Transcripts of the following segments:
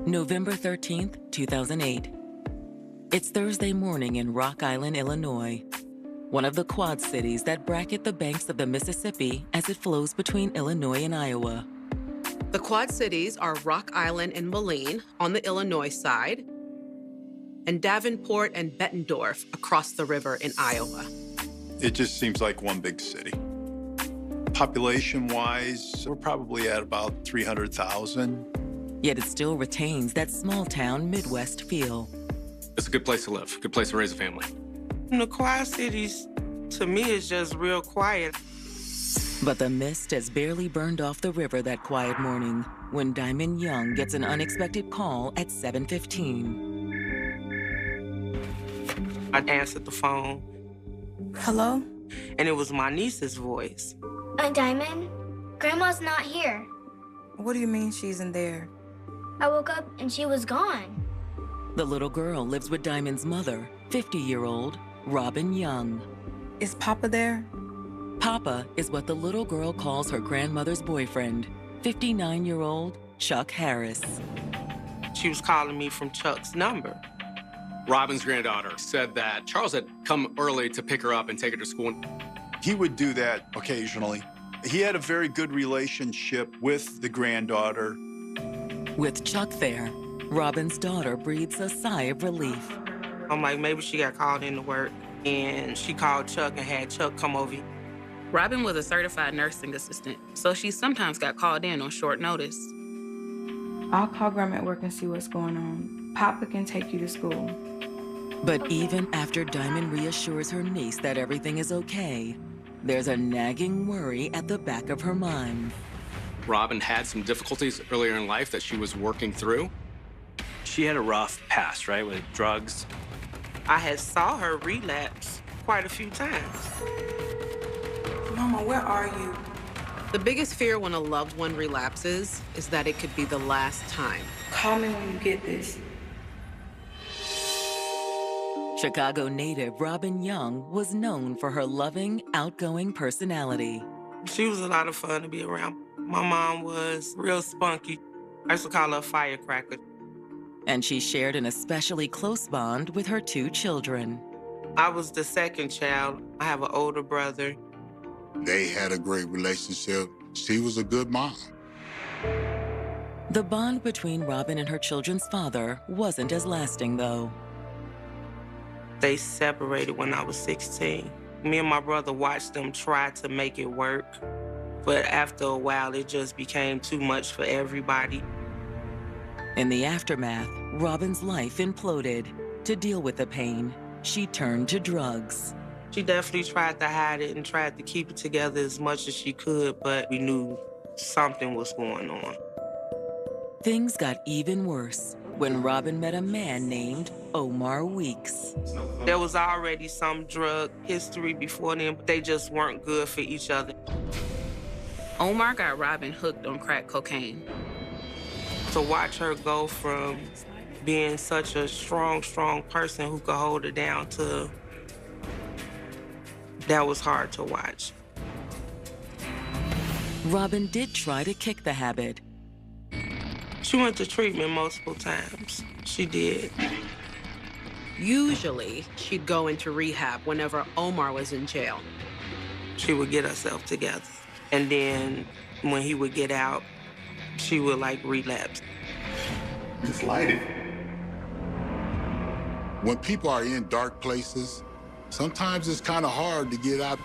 November 13th, 2008. It's Thursday morning in Rock Island, Illinois, one of the quad cities that bracket the banks of the Mississippi as it flows between Illinois and Iowa. The Quad Cities are Rock Island and Moline on the Illinois side, and Davenport and Bettendorf across the river in Iowa. It just seems like one big city. Population-wise, we're probably at about 300,000. Yet it still retains that small-town Midwest feel. It's a good place to live, good place to raise a family. The Quad Cities, to me, is just real quiet. But the mist has barely burned off the river that quiet morning when Diamond Young gets an unexpected call at 7:15. I answered the phone. Hello? And it was my niece's voice. Diamond, Grandma's not here. What do you mean she's in there? I woke up and she was gone. The little girl lives with Diamond's mother, 50-year-old Robin Young. Is Papa there? Papa is what the little girl calls her grandmother's boyfriend, 59-year-old Chuck Harris. She was calling me from Chuck's number. Robin's granddaughter said that Charles had come early to pick her up and take her to school. He would do that occasionally. He had a very good relationship with the granddaughter. With Chuck there, Robin's daughter breathes a sigh of relief. I'm like, maybe she got called into work, and she called Chuck and had Chuck come over. Robin was a certified nursing assistant, so she sometimes got called in on short notice. I'll call Grandma at work and see what's going on. Papa can take you to school. But even after Diamond reassures her niece that everything is okay, there's a nagging worry at the back of her mind. Robin had some difficulties earlier in life that she was working through. She had a rough past, right, with drugs? I had saw her relapse quite a few times. Mama, where are you? The biggest fear when a loved one relapses is that it could be the last time. Call me when you get this. Chicago native Robin Young was known for her loving, outgoing personality. She was a lot of fun to be around. My mom was real spunky. I used to call her a firecracker. And she shared an especially close bond with her two children. I was the second child. I have an older brother. They had a great relationship. She was a good mom. The bond between Robin and her children's father wasn't as lasting, though. They separated when I was 16. Me and my brother watched them try to make it work, but after a while, it just became too much for everybody. In the aftermath, Robin's life imploded. To deal with the pain, she turned to drugs. She definitely tried to hide it and tried to keep it together as much as she could, but we knew something was going on. Things got even worse when Robin met a man named Omar Weeks. There was already some drug history before them, but they just weren't good for each other. Omar got Robin hooked on crack cocaine. To watch her go from being such a strong person who could hold it down to, that was hard to watch. Robin did try to kick the habit. She went to treatment multiple times. She did. Usually, she'd go into rehab whenever Omar was in jail. She would get herself together. And then when he would get out, she would like relapse. It's lighted. When people are in dark places, sometimes it's kind of hard to get out.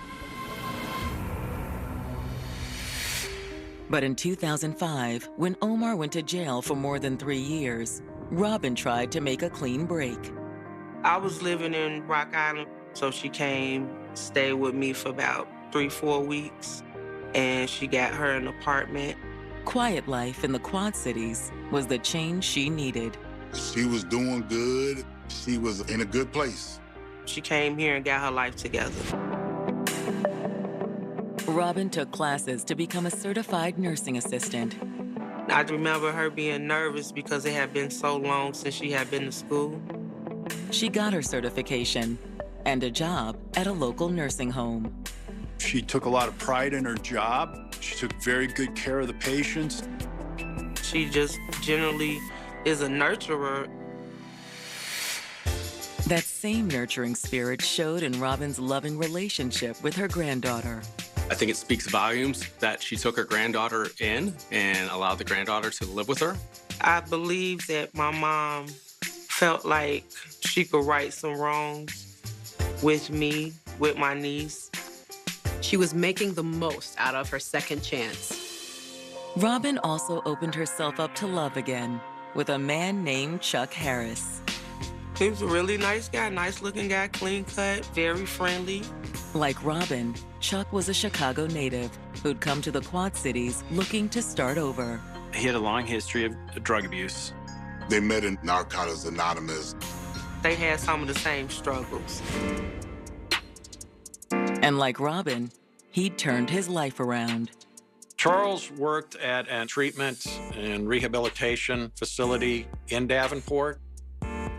But in 2005, when Omar went to jail for more than 3 years, Robin tried to make a clean break. I was living in Rock Island, so she came, stayed with me for about 3-4 weeks, and she got her an apartment. Quiet life in the Quad Cities was the change she needed. She was doing good. She was in a good place. She came here and got her life together. Robin took classes to become a certified nursing assistant. I remember her being nervous because it had been so long since she had been to school. She got her certification and a job at a local nursing home. She took a lot of pride in her job. She took very good care of the patients. She just generally is a nurturer. That same nurturing spirit showed in Robin's loving relationship with her granddaughter. I think it speaks volumes that she took her granddaughter in and allowed the granddaughter to live with her. I believe that my mom felt like she could right some wrongs with me, with my niece. She was making the most out of her second chance. Robin also opened herself up to love again with a man named Chuck Harris. He was a really nice guy, nice-looking guy, clean-cut, very friendly. Like Robin, Chuck was a Chicago native who'd come to the Quad Cities looking to start over. He had a long history of drug abuse. They met in Narcotics Anonymous. They had some of the same struggles. And like Robin, he'd turned his life around. Charles worked at a treatment and rehabilitation facility in Davenport.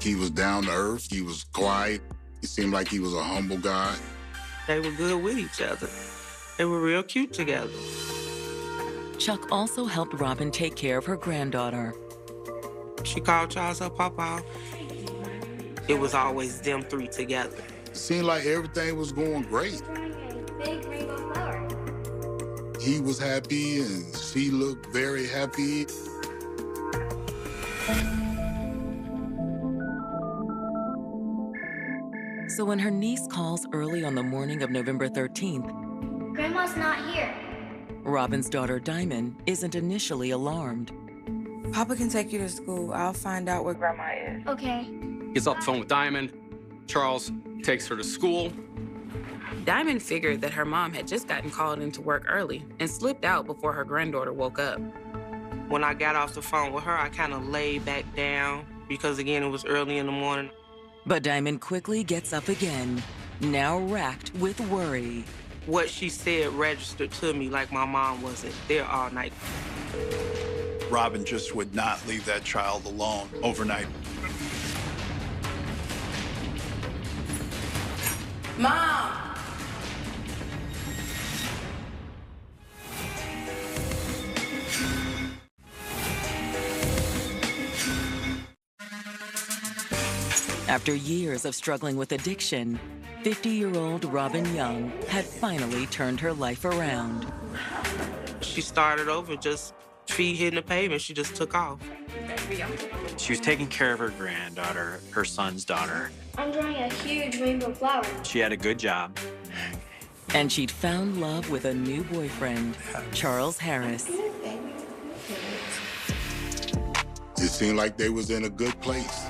He was down to earth. He was quiet. He seemed like he was a humble guy. They were good with each other. They were real cute together. Chuck also helped Robin take care of her granddaughter. She called Charles her papa. It was always them three together. It seemed like everything was going great. Big rainbow flower. He was happy and she looked very happy. So when her niece calls early on the morning of November 13th, Grandma's not here. Robin's daughter Diamond isn't initially alarmed. Papa can take you to school. I'll find out where Grandma is. Okay. Gets off the phone with Diamond. Charles takes her to school. Diamond figured that her mom had just gotten called into work early and slipped out before her granddaughter woke up. When I got off the phone with her, I kind of laid back down because, again, it was early in the morning. But Diamond quickly gets up again, now racked with worry. What she said registered to me like my mom wasn't there all night. Robin just would not leave that child alone overnight. Mom! After years of struggling with addiction, 50-year-old Robin Young had finally turned her life around. She started over, just feet hitting the pavement. She just took off. She was taking care of her granddaughter, her son's daughter. I'm drawing a huge rainbow flower. She had a good job. And she'd found love with a new boyfriend, Charles Harris. It seemed like they was in a good place.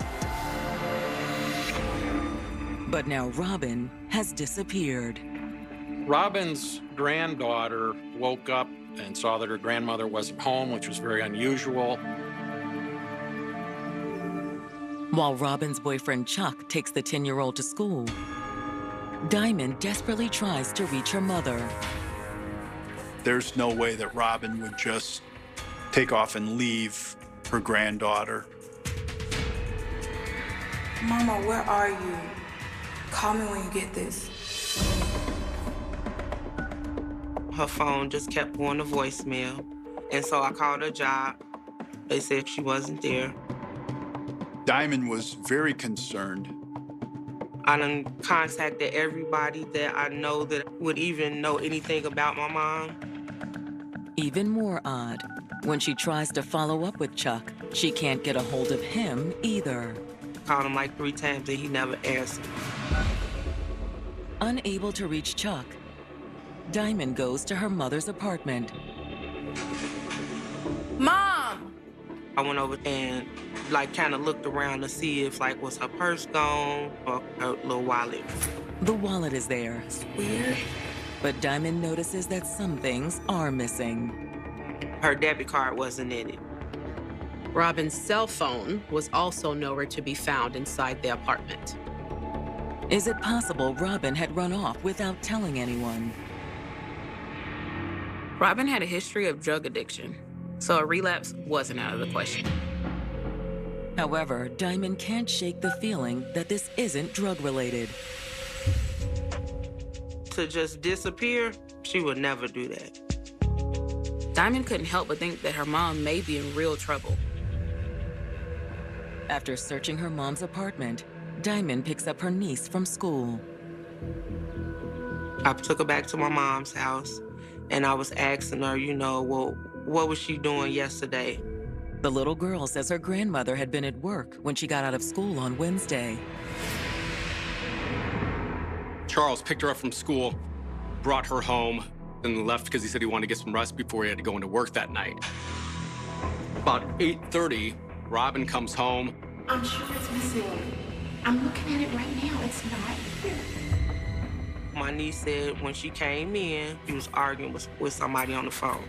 But now Robin has disappeared. Robin's granddaughter woke up and saw that her grandmother wasn't home, which was very unusual. While Robin's boyfriend Chuck takes the 10-year-old to school, Diamond desperately tries to reach her mother. There's no way that Robin would just take off and leave her granddaughter. Mama, where are you? Call me when you get this. Her phone just kept going to voicemail. And so I called her job. They said she wasn't there. Diamond was very concerned. I done contacted everybody that I know that would even know anything about my mom. Even more odd, when she tries to follow up with Chuck, she can't get a hold of him either. Called him like 3 times and he never answered. Unable to reach Chuck, Diamond goes to her mother's apartment. Mom! I went over and kind of looked around to see if was her purse gone or her little wallet. The wallet is there. It's weird. But Diamond notices that some things are missing. Her debit card wasn't in it. Robin's cell phone was also nowhere to be found inside the apartment. Is it possible Robin had run off without telling anyone? Robin had a history of drug addiction, so a relapse wasn't out of the question. However, Diamond can't shake the feeling that this isn't drug-related. To just disappear, she would never do that. Diamond couldn't help but think that her mom may be in real trouble. After searching her mom's apartment, Diamond picks up her niece from school. I took her back to my mom's house, and I was asking her, well, what was she doing yesterday? The little girl says her grandmother had been at work when she got out of school on Wednesday. Charles picked her up from school, brought her home, and left because he said he wanted to get some rest before he had to go into work that night. About 8:30, Robin comes home. I'm sure it's missing. I'm looking at it right now. It's not here. My niece said when she came in, she was arguing with somebody on the phone.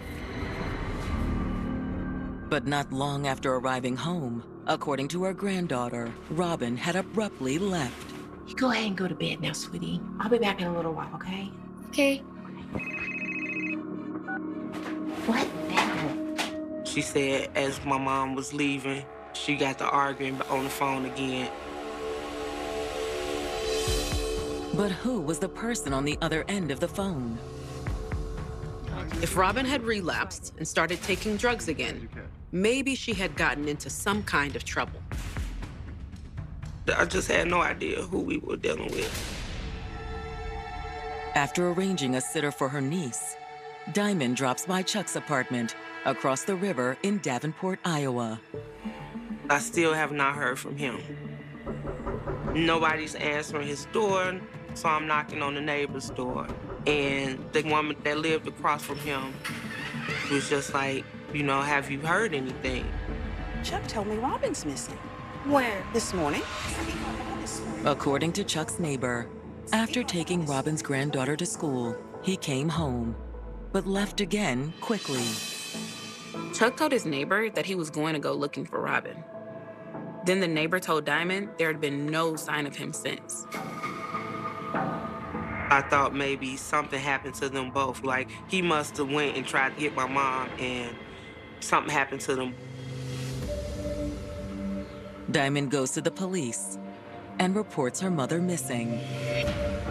But not long after arriving home, according to her granddaughter, Robin had abruptly left. You go ahead and go to bed now, sweetie. I'll be back in a little while, okay? Okay. What now? She said as my mom was leaving, she got to arguing on the phone again. But who was the person on the other end of the phone? If Robin had relapsed and started taking drugs again, maybe she had gotten into some kind of trouble. I just had no idea who we were dealing with. After arranging a sitter for her niece, Diamond drops by Chuck's apartment across the river in Davenport, Iowa. I still have not heard from him. Nobody's answering his door, so I'm knocking on the neighbor's door. And the woman that lived across from him was just like, have you heard anything? Chuck told me Robin's missing. Where? This morning. According to Chuck's neighbor, after taking Robin's granddaughter to school, he came home, but left again quickly. Chuck told his neighbor that he was going to go looking for Robin. Then the neighbor told Diamond there had been no sign of him since. I thought maybe something happened to them both. Like, he must have went and tried to get my mom, and something happened to them. Diamond goes to the police and reports her mother missing.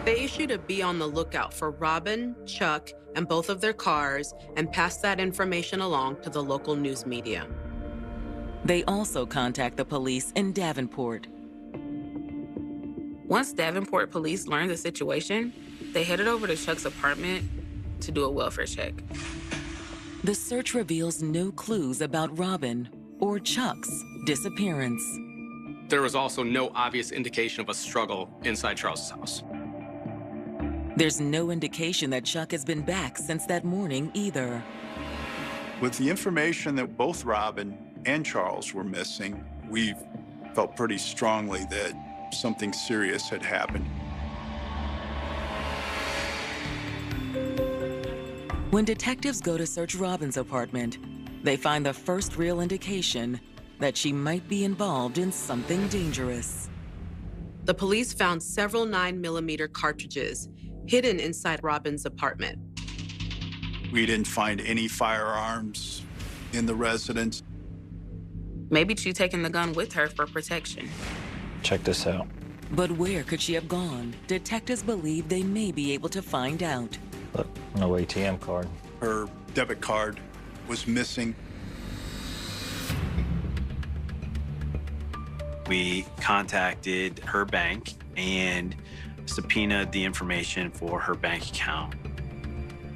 They issued a be on the lookout for Robin, Chuck, and both of their cars and passed that information along to the local news media. They also contact the police in Davenport. Once Davenport police learned the situation, they headed over to Chuck's apartment to do a welfare check. The search reveals no clues about Robin or Chuck's disappearance. There was also no obvious indication of a struggle inside Charles's house. There's no indication that Chuck has been back since that morning either. With the information that both Robin and Charles were missing, we felt pretty strongly that something serious had happened. When detectives go to search Robin's apartment, they find the first real indication that she might be involved in something dangerous. The police found several 9mm cartridges hidden inside Robin's apartment. We didn't find any firearms in the residence. Maybe she'd taken the gun with her for protection. Check this out. But where could she have gone? Detectives believe they may be able to find out. Look, no ATM card. Her debit card was missing. We contacted her bank and subpoenaed the information for her bank account.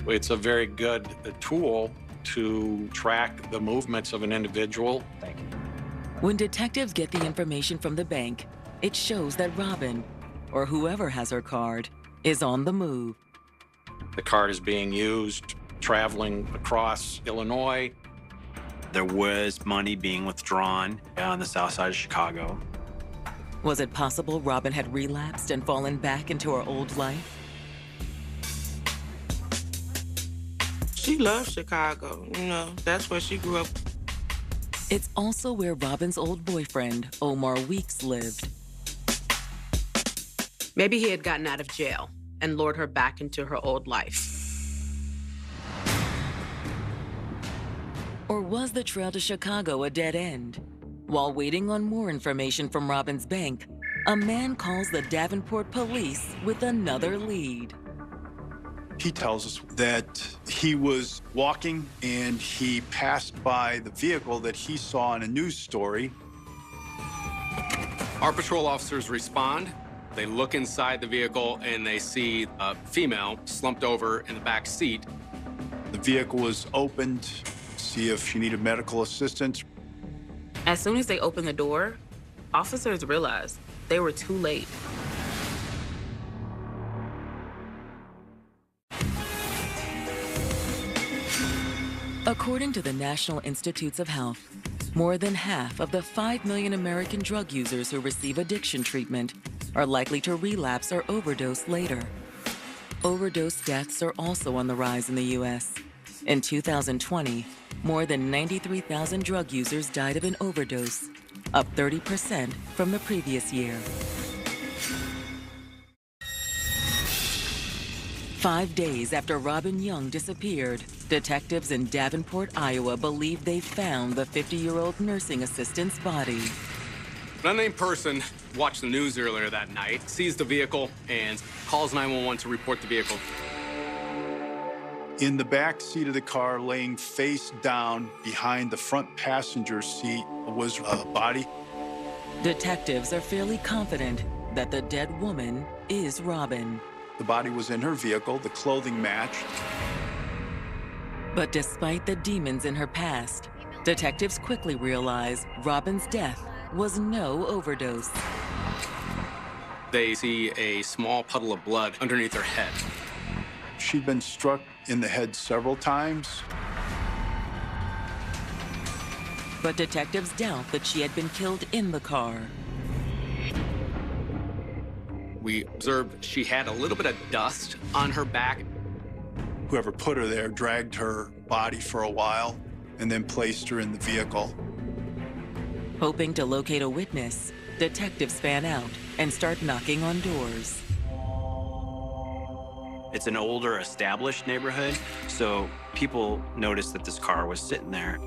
It's a very good tool to track the movements of an individual. Thank you. When detectives get the information from the bank, it shows that Robin, or whoever has her card, is on the move. The card is being used traveling across Illinois. There was money being withdrawn on the south side of Chicago. Was it possible Robin had relapsed and fallen back into her old life? She loves Chicago, that's where she grew up. It's also where Robin's old boyfriend, Omar Weeks, lived. Maybe he had gotten out of jail and lured her back into her old life. Or was the trail to Chicago a dead end? While waiting on more information from Robin's bank, a man calls the Davenport police with another lead. He tells us that he was walking and he passed by the vehicle that he saw in a news story. Our patrol officers respond. They look inside the vehicle and they see a female slumped over in the back seat. The vehicle was opened to see if she needed medical assistance. As soon as they opened the door, officers realized they were too late. According to the National Institutes of Health, more than half of the 5 million American drug users who receive addiction treatment are likely to relapse or overdose later. Overdose deaths are also on the rise in the U.S. In 2020, more than 93,000 drug users died of an overdose, up 30% from the previous year. 5 days after Robin Young disappeared, detectives in Davenport, Iowa believe they found the 50-year-old nursing assistant's body. An unnamed person watched the news earlier that night, sees the vehicle, and calls 911 to report the vehicle. In the back seat of the car, laying face down behind the front passenger seat, was a body. Detectives are fairly confident that the dead woman is Robin. The body was in her vehicle, the clothing matched. But despite the demons in her past, detectives quickly realize Robin's death was no overdose. They see a small puddle of blood underneath her head. She'd been struck in the head several times. But detectives doubt that she had been killed in the car. We observed she had a little bit of dust on her back. Whoever put her there dragged her body for a while and then placed her in the vehicle. Hoping to locate a witness, detectives fan out and start knocking on doors. It's an older, established neighborhood, so people noticed that this car was sitting there.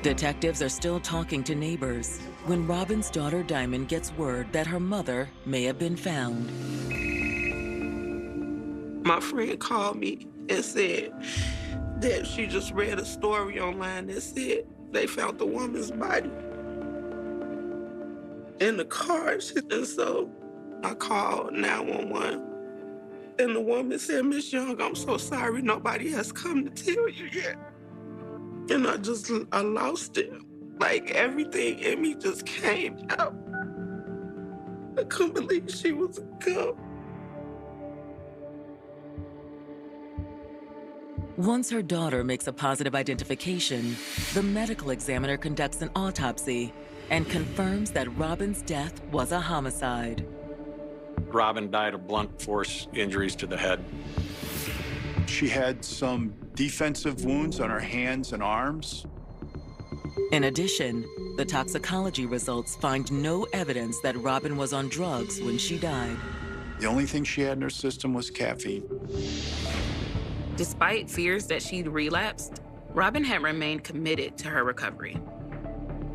Detectives are still talking to neighbors when Robin's daughter Diamond gets word that her mother may have been found. My friend called me and said that she just read a story online that said they found the woman's body in the car. And so I called 911. And the woman said, "Miss Young, I'm so sorry nobody has come to tell you yet." And I lost it. Like everything in me just came out. I couldn't believe she was gone. Once her daughter makes a positive identification, the medical examiner conducts an autopsy and confirms that Robin's death was a homicide. Robin died of blunt force injuries to the head. She had some defensive wounds on her hands and arms. In addition, the toxicology results find no evidence that Robin was on drugs when she died. The only thing she had in her system was caffeine. Despite fears that she'd relapsed, Robin had remained committed to her recovery.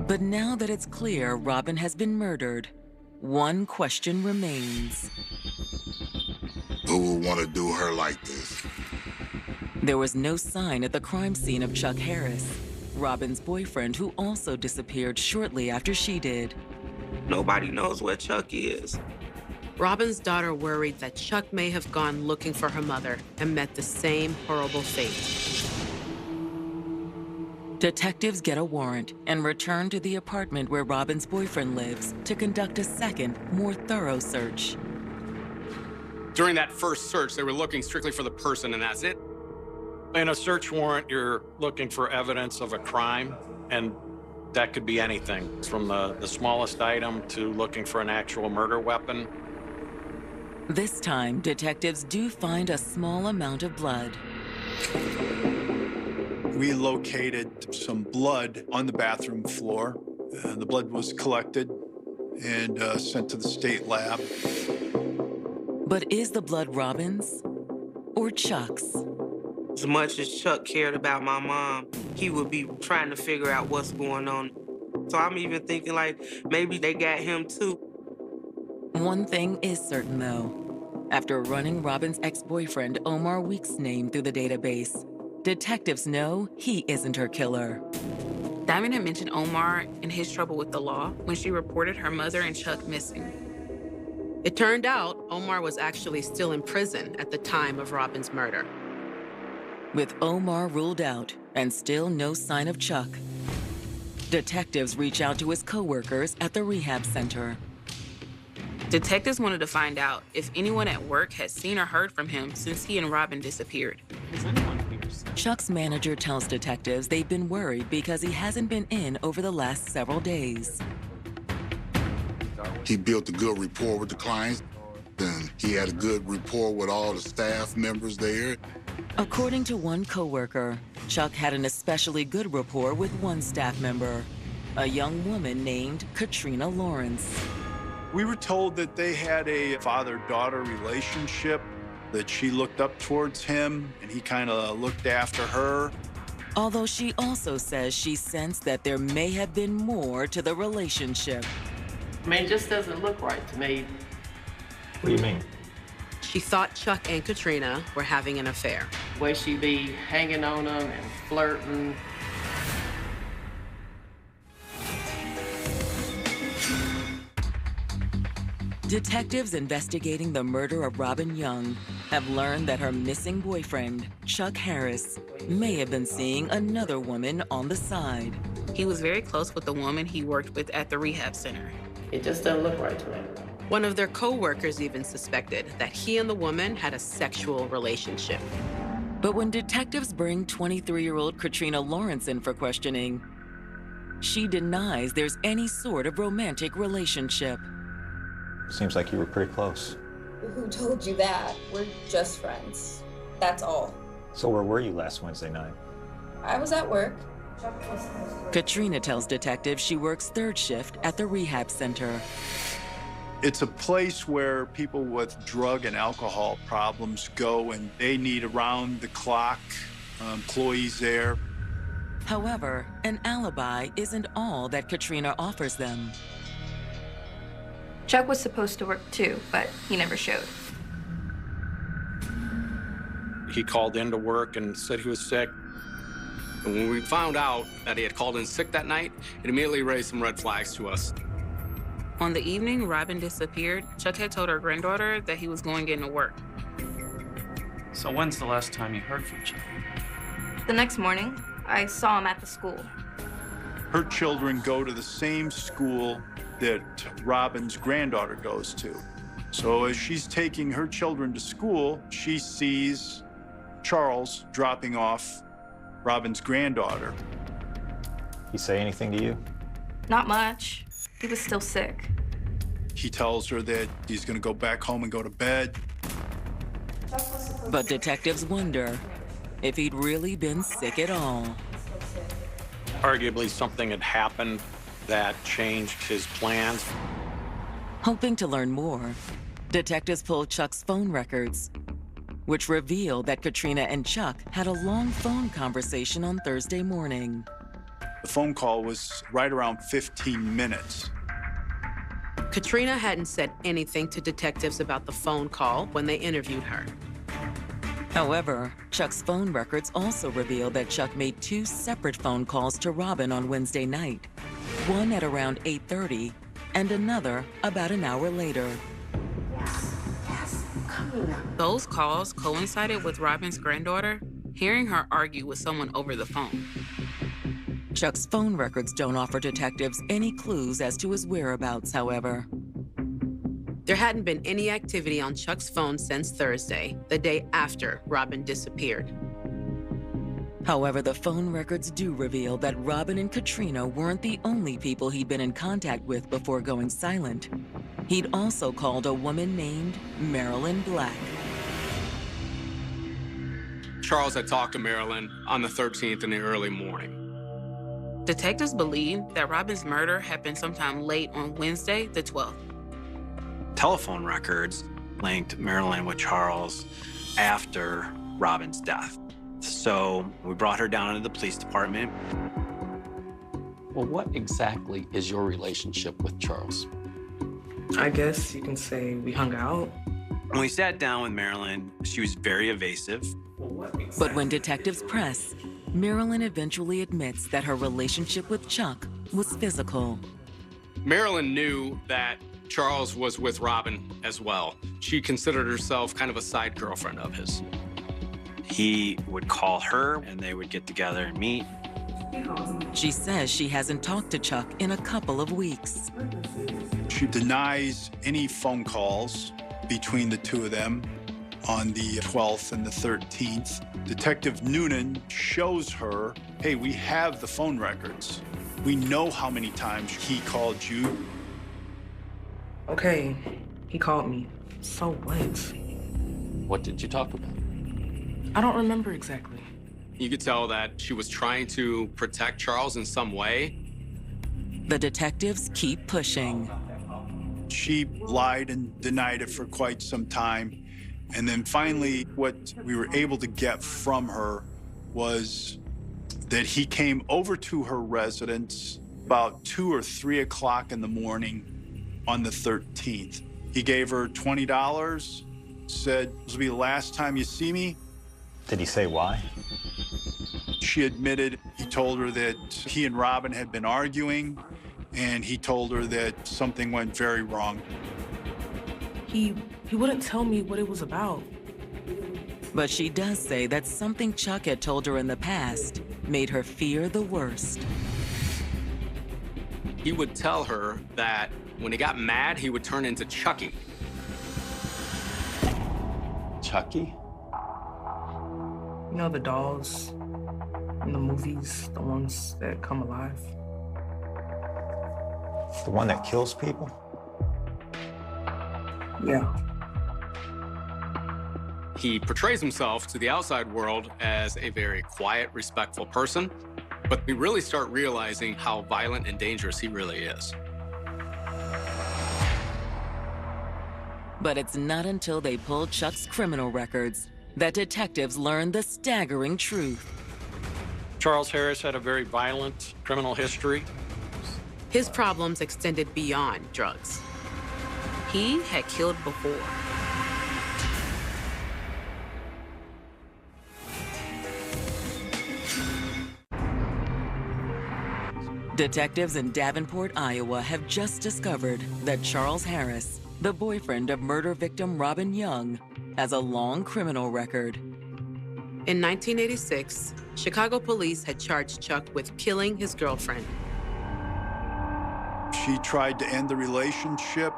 But now that it's clear Robin has been murdered, one question remains. Who would want to do her like this? There was no sign at the crime scene of Chuck Harris, Robin's boyfriend, who also disappeared shortly after she did. Nobody knows where Chuck is. Robin's daughter worried that Chuck may have gone looking for her mother and met the same horrible fate. Detectives get a warrant and return to the apartment where Robin's boyfriend lives to conduct a second, more thorough search. During that first search, they were looking strictly for the person, and that's it. In a search warrant, you're looking for evidence of a crime, and that could be anything, from the smallest item to looking for an actual murder weapon. This time, detectives do find a small amount of blood. We located some blood on the bathroom floor. The blood was collected and sent to the state lab. But is the blood Robin's or Chuck's? As much as Chuck cared about my mom, he would be trying to figure out what's going on. So I'm even thinking like maybe they got him too. One thing is certain though. After running Robin's ex-boyfriend Omar Weeks' name through the database, detectives know he isn't her killer. Diamond had mentioned Omar and his trouble with the law when she reported her mother and Chuck missing. It turned out Omar was actually still in prison at the time of Robin's murder. With Omar ruled out and still no sign of Chuck, detectives reach out to his coworkers at the rehab center. Detectives wanted to find out if anyone at work had seen or heard from him since he and Robin disappeared. Chuck's manager tells detectives they've been worried because he hasn't been in over the last several days. He built a good rapport with the clients, and he had a good rapport with all the staff members there. According to one coworker, Chuck had an especially good rapport with one staff member, a young woman named Katrina Lawrence. We were told that they had a father-daughter relationship, that she looked up towards him and he kind of looked after her. Although she also says she sensed that there may have been more to the relationship. I mean, it just doesn't look right to me. What do you mean? She thought Chuck and Katrina were having an affair. Where she'd be hanging on them and flirting. Detectives investigating the murder of Robin Young have learned that her missing boyfriend, Chuck Harris, may have been seeing another woman on the side. He was very close with the woman he worked with at the rehab center. It just doesn't look right to me. One of their co-workers even suspected that he and the woman had a sexual relationship. But when detectives bring 23-year-old Katrina Lawrence in for questioning, she denies there's any sort of romantic relationship. Seems like you were pretty close. Who told you that? We're just friends. That's all. So where were you last Wednesday night? I was at work. Katrina tells detectives she works third shift at the rehab center. It's a place where people with drug and alcohol problems go, and they need around-the-clock employees there. However, an alibi isn't all that Katrina offers them. Chuck was supposed to work too, but he never showed. He called into work and said he was sick. And when we found out that he had called in sick that night, it immediately raised some red flags to us. On the evening Robin disappeared, Chuck had told her granddaughter that he was going into work. So when's the last time you heard from Chuck? The next morning, I saw him at the school. Her children go to the same school that Robin's granddaughter goes to. So as she's taking her children to school, she sees Charles dropping off Robin's granddaughter. He say anything to you? Not much. He was still sick. He tells her that he's gonna go back home and go to bed. But detectives wonder if he'd really been sick at all. Arguably something had happened that changed his plans. Hoping to learn more, detectives pull Chuck's phone records, which reveal that Katrina and Chuck had a long phone conversation on Thursday morning. The phone call was right around 15 minutes. Katrina hadn't said anything to detectives about the phone call when they interviewed her. However, Chuck's phone records also reveal that Chuck made 2 separate phone calls to Robin on Wednesday night, one at around 8:30 and another about an hour later. Those calls coincided with Robin's granddaughter hearing her argue with someone over the phone. Chuck's phone records don't offer detectives any clues as to his whereabouts, however. There hadn't been any activity on Chuck's phone since Thursday, the day after Robin disappeared. However, the phone records do reveal that Robin and Katrina weren't the only people he'd been in contact with before going silent. He'd also called a woman named Marilyn Black. Charles had talked to Marilyn on the 13th in the early morning. Detectives believe that Robin's murder happened sometime late on Wednesday, the 12th. Telephone records linked Marilyn with Charles after Robin's death. So we brought her down to the police department. Well, what exactly is your relationship with Charles? I guess you can say we hung out. When we sat down with Marilyn, she was very evasive. But when detectives press, Marilyn eventually admits that her relationship with Chuck was physical. Marilyn knew that Charles was with Robin as well. She considered herself kind of a side girlfriend of his. He would call her, and they would get together and meet. She says she hasn't talked to Chuck in a couple of weeks. She denies any phone calls between the two of them on the 12th and the 13th. Detective Noonan shows her, hey, we have the phone records. We know how many times he called you. Okay, he called me. So what? What did you talk about? I don't remember exactly. You could tell that she was trying to protect Charles in some way. The detectives keep pushing. She lied and denied it for quite some time. And then finally, what we were able to get from her was that he came over to her residence about 2 or 3 o'clock in the morning on the 13th. He gave her $20, said, this will be the last time you see me. Did he say why? She admitted he told her that he and Robin had been arguing, and he told her that something went very wrong. He wouldn't tell me what it was about. But she does say that something Chuck had told her in the past made her fear the worst. He would tell her that when he got mad, he would turn into Chucky. Chucky? You know the dolls in the movies, the ones that come alive? The one that kills people? Yeah. He portrays himself to the outside world as a very quiet, respectful person, but we really start realizing how violent and dangerous he really is. But it's not until they pull Chuck's criminal records that detectives learn the staggering truth. Charles Harris had a very violent criminal history. His problems extended beyond drugs. He had killed before. Detectives in Davenport, Iowa have just discovered that Charles Harris, the boyfriend of murder victim Robin Young, has a long criminal record. In 1986, Chicago police had charged Chuck with killing his girlfriend. She tried to end the relationship,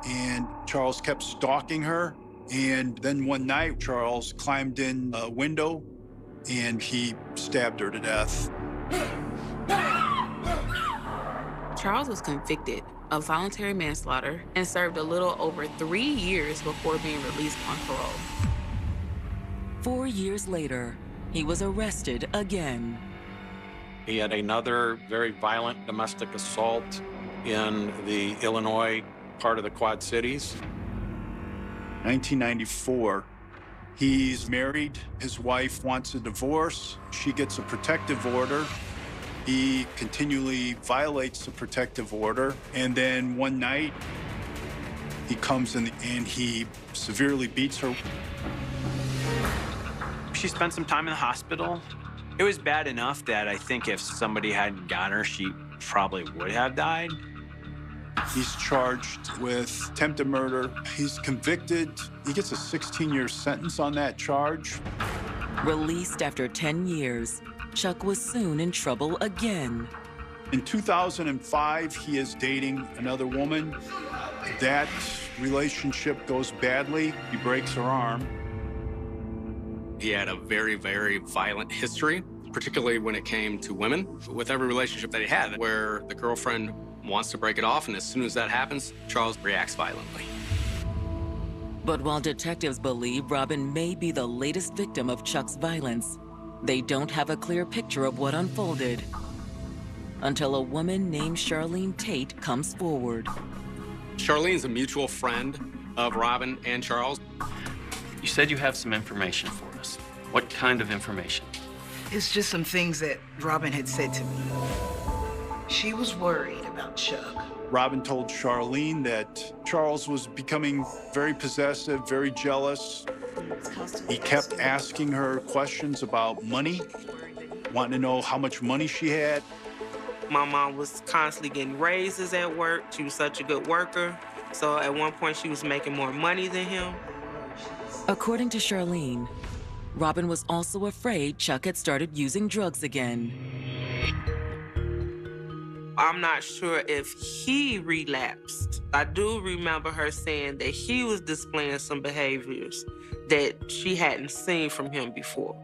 and Charles kept stalking her. And then one night, Charles climbed in a window, and he stabbed her to death. Charles was convicted of voluntary manslaughter and served a little over 3 years before being released on parole. 4 years later, he was arrested again. He had another very violent domestic assault in the Illinois part of the Quad Cities. 1994, he's married. His wife wants a divorce. She gets a protective order. He continually violates the protective order. And then one night, he comes in and he severely beats her. She spent some time in the hospital. It was bad enough that I think if somebody hadn't got her, she probably would have died. He's charged with attempted murder. He's convicted. He gets a 16-year sentence on that charge. Released after 10 years, Chuck was soon in trouble again. In 2005, he is dating another woman. That relationship goes badly. He breaks her arm. He had a very, very violent history, particularly when it came to women. With every relationship that he had, where the girlfriend wants to break it off, and as soon as that happens, Charles reacts violently. But while detectives believe Robin may be the latest victim of Chuck's violence, they don't have a clear picture of what unfolded until a woman named Charlene Tate comes forward. Charlene's a mutual friend of Robin and Charles. You said you have some information for us. What kind of information? It's just some things that Robin had said to me. She was worried about Chuck. Robin told Charlene that Charles was becoming very possessive, very jealous. He kept asking her questions about money. wanting to know how much money she had. My mom was constantly getting raises at work. She was such a good worker. So at one point, she was making more money than him. According to Charlene, Robin was also afraid Chuck had started using drugs again. I'm not sure if he relapsed. I do remember her saying that he was displaying some behaviors that she hadn't seen from him before.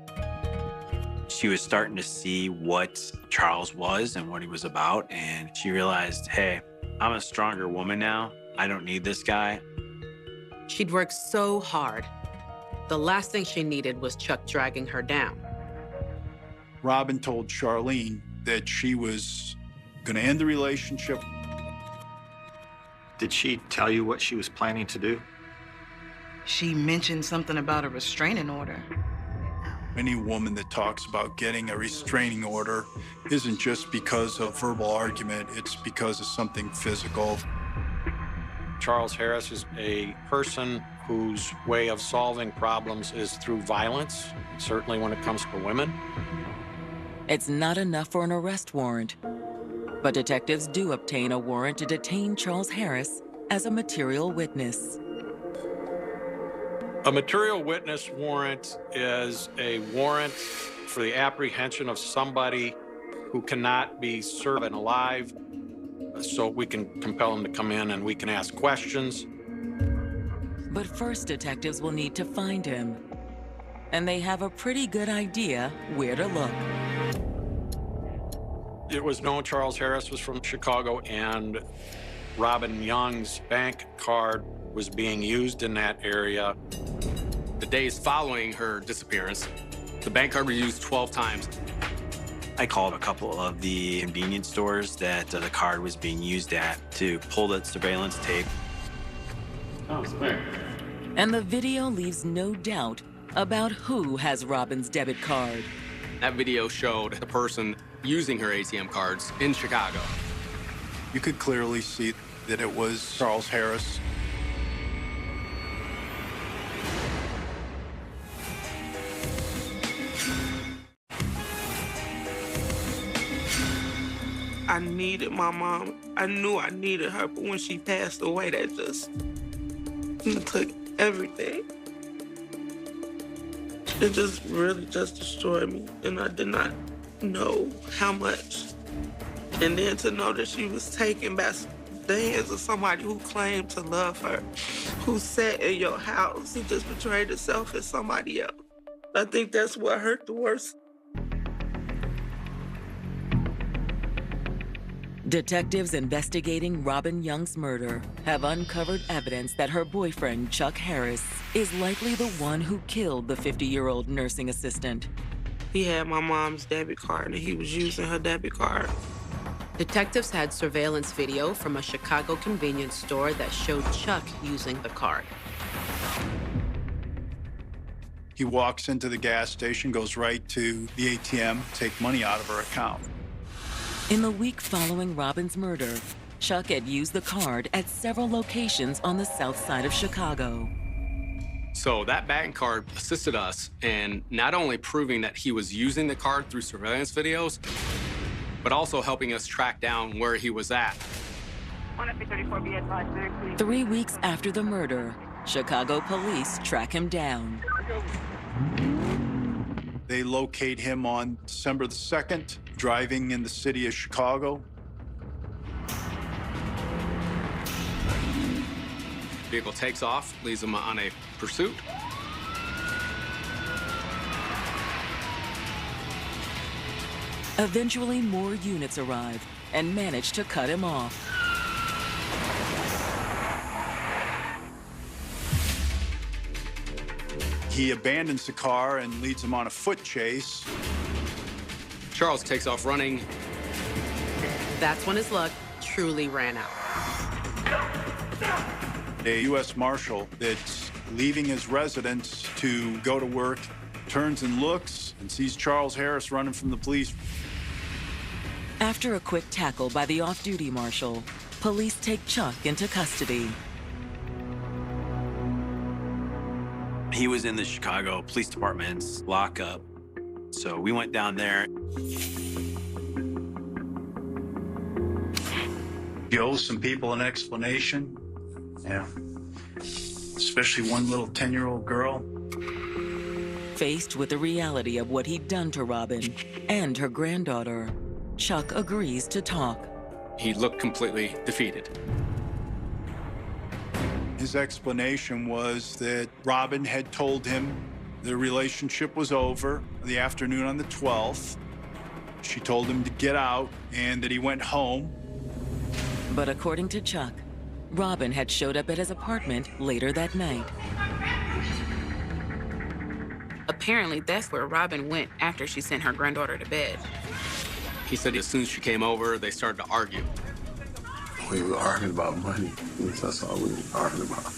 She was starting to see what Charles was and what he was about, and she realized, hey, I'm a stronger woman now. I don't need this guy. She'd worked so hard. The last thing she needed was Chuck dragging her down. Robin told Charlene that she was going to end the relationship. Did she tell you what she was planning to do? She mentioned something about a restraining order. Any woman that talks about getting a restraining order isn't just because of verbal argument, it's because of something physical. Charles Harris is a person whose way of solving problems is through violence, certainly when it comes to women. It's not enough for an arrest warrant, but detectives do obtain a warrant to detain Charles Harris as a material witness. A material witness warrant is a warrant for the apprehension of somebody who cannot be served and alive, so we can compel them to come in and we can ask questions. But first, detectives will need to find him, and they have a pretty good idea where to look. It was known Charles Harris was from Chicago, and Robin Young's bank card was being used in that area. The days following her disappearance, the bank card was used 12 times. I called a couple of the convenience stores that the card was being used at to pull the surveillance tape. Oh, smart. And the video leaves no doubt about who has Robin's debit card. That video showed the person using her ATM cards in Chicago. You could clearly see that it was Charles Harris. I needed my mom. I knew I needed her, but when she passed away, that just took everything. It just really just destroyed me, and I did not know how much. And then to know that she was taken by the hands of somebody who claimed to love her, who sat in your house, who just betrayed herself as somebody else. I think that's what hurt the worst. Detectives investigating Robin Young's murder have uncovered evidence that her boyfriend, Chuck Harris, is likely the one who killed the 50-year-old nursing assistant. He had my mom's debit card, and he was using her debit card. Detectives had surveillance video from a Chicago convenience store that showed Chuck using the card. He walks into the gas station, goes right to the ATM, take money out of her account. In the week following Robin's murder, Chuck had used the card at several locations on the south side of Chicago. So that bank card assisted us in not only proving that he was using the card through surveillance videos, but also helping us track down where he was at. 3 weeks after the murder, Chicago police track him down. They locate him on December the 2nd, driving in the city of Chicago. Vehicle takes off, leads him on a pursuit. Eventually, more units arrive and manage to cut him off. He abandons the car and leads him on a foot chase. Charles takes off running. That's when his luck truly ran out. A U.S. Marshal that's leaving his residence to go to work turns and looks and sees Charles Harris running from the police. After a quick tackle by the off-duty marshal, police take Chuck into custody. He was in the Chicago Police Department's lockup, so we went down there. You owe some people an explanation. Yeah. Especially one little 10-year-old girl. Faced with the reality of what he'd done to Robin and her granddaughter, Chuck agrees to talk. He looked completely defeated. His explanation was that Robin had told him the relationship was over the afternoon on the 12th. She told him to get out and that he went home. But according to Chuck, Robin had showed up at his apartment later that night. Apparently, that's where Robin went after she sent her granddaughter to bed. He said as soon as she came over, they started to argue. We were arguing about money. That's all we were arguing about.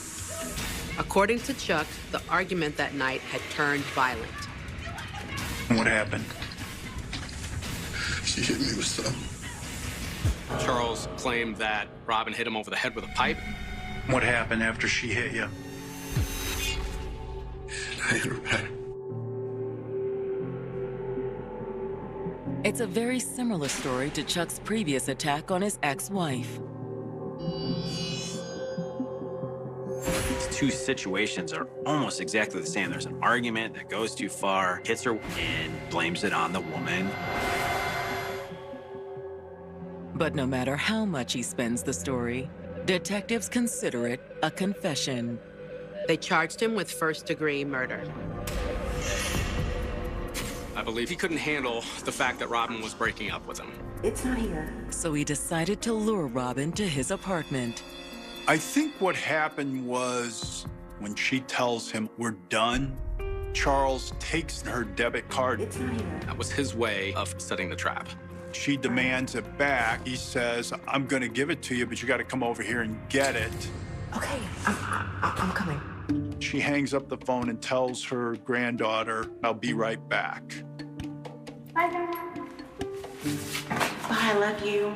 According to Chuck, the argument that night had turned violent. What happened? She hit me with something. Charles claimed that Robin hit him over the head with a pipe. What happened after she hit you? I hit her back. It's a very similar story to Chuck's previous attack on his ex-wife. These two situations are almost exactly the same. There's an argument that goes too far, hits her, and blames it on the woman. But no matter how much he spins the story, detectives consider it a confession. They charged him with first-degree murder. I believe he couldn't handle the fact that Robin was breaking up with him. It's not here. So he decided to lure Robin to his apartment. I think what happened was when she tells him we're done, Charles takes her debit card. It's not here. That was his way of setting the trap. She demands it back. He says, I'm going to give it to you, but you got to come over here and get it. Okay, I'm coming. She hangs up the phone and tells her granddaughter, I'll be right back. Bye, Grandma. Bye, I love you.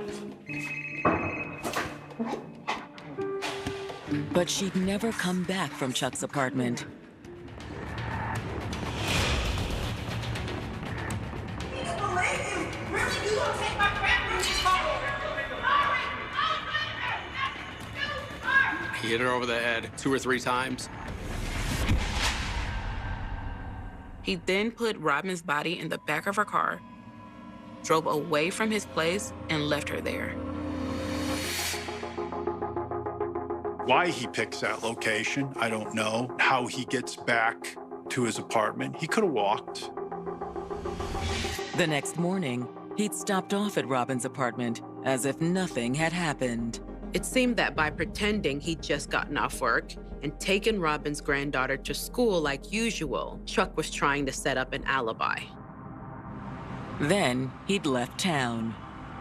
But she'd never come back from Chuck's apartment. He hit her over the head 2 or 3 times. He then put Robin's body in the back of her car, drove away from his place, and left her there. Why he picks that location, I don't know. How he gets back to his apartment, he could have walked. The next morning, he'd stopped off at Robin's apartment as if nothing had happened. It seemed that by pretending he'd just gotten off work and taken Robin's granddaughter to school like usual, Chuck was trying to set up an alibi. Then he'd left town.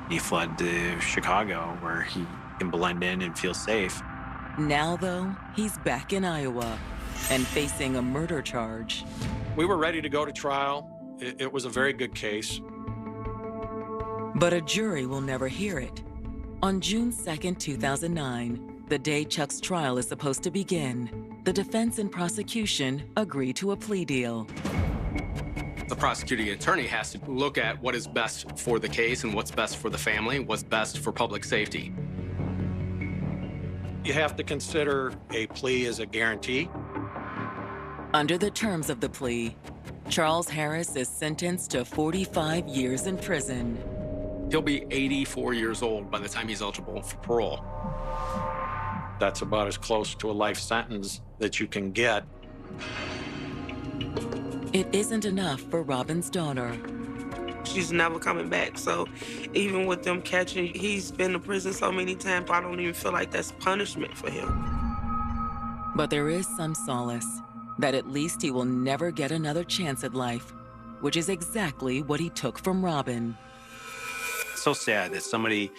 He fled to Chicago, where he can blend in and feel safe. Now, though, he's back in Iowa and facing a murder charge. We were ready to go to trial. It was a very good case. But a jury will never hear it. On June 2nd, 2009, the day Chuck's trial is supposed to begin, the defense and prosecution agree to a plea deal. The prosecuting attorney has to look at what is best for the case and what's best for the family, what's best for public safety. You have to consider a plea as a guarantee. Under the terms of the plea, Charles Harris is sentenced to 45 years in prison. He'll be 84 years old by the time he's eligible for parole. That's about as close to a life sentence that you can get. It isn't enough for Robin's daughter. She's never coming back, so even with them catching, he's been to prison so many times, I don't even feel like that's punishment for him. But there is some solace, that at least he will never get another chance at life, which is exactly what he took from Robin. It's so sad that somebody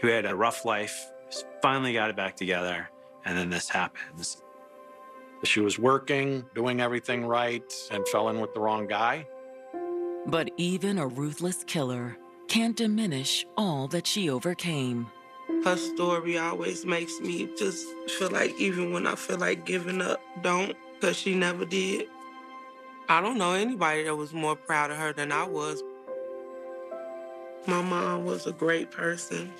who had a rough life finally got it back together, and then this happens. She was working, doing everything right, and fell in with the wrong guy. But even a ruthless killer can't diminish all that she overcame. Her story always makes me just feel like even when I feel like giving up, don't, because she never did. I don't know anybody that was more proud of her than I was. My mom was a great person.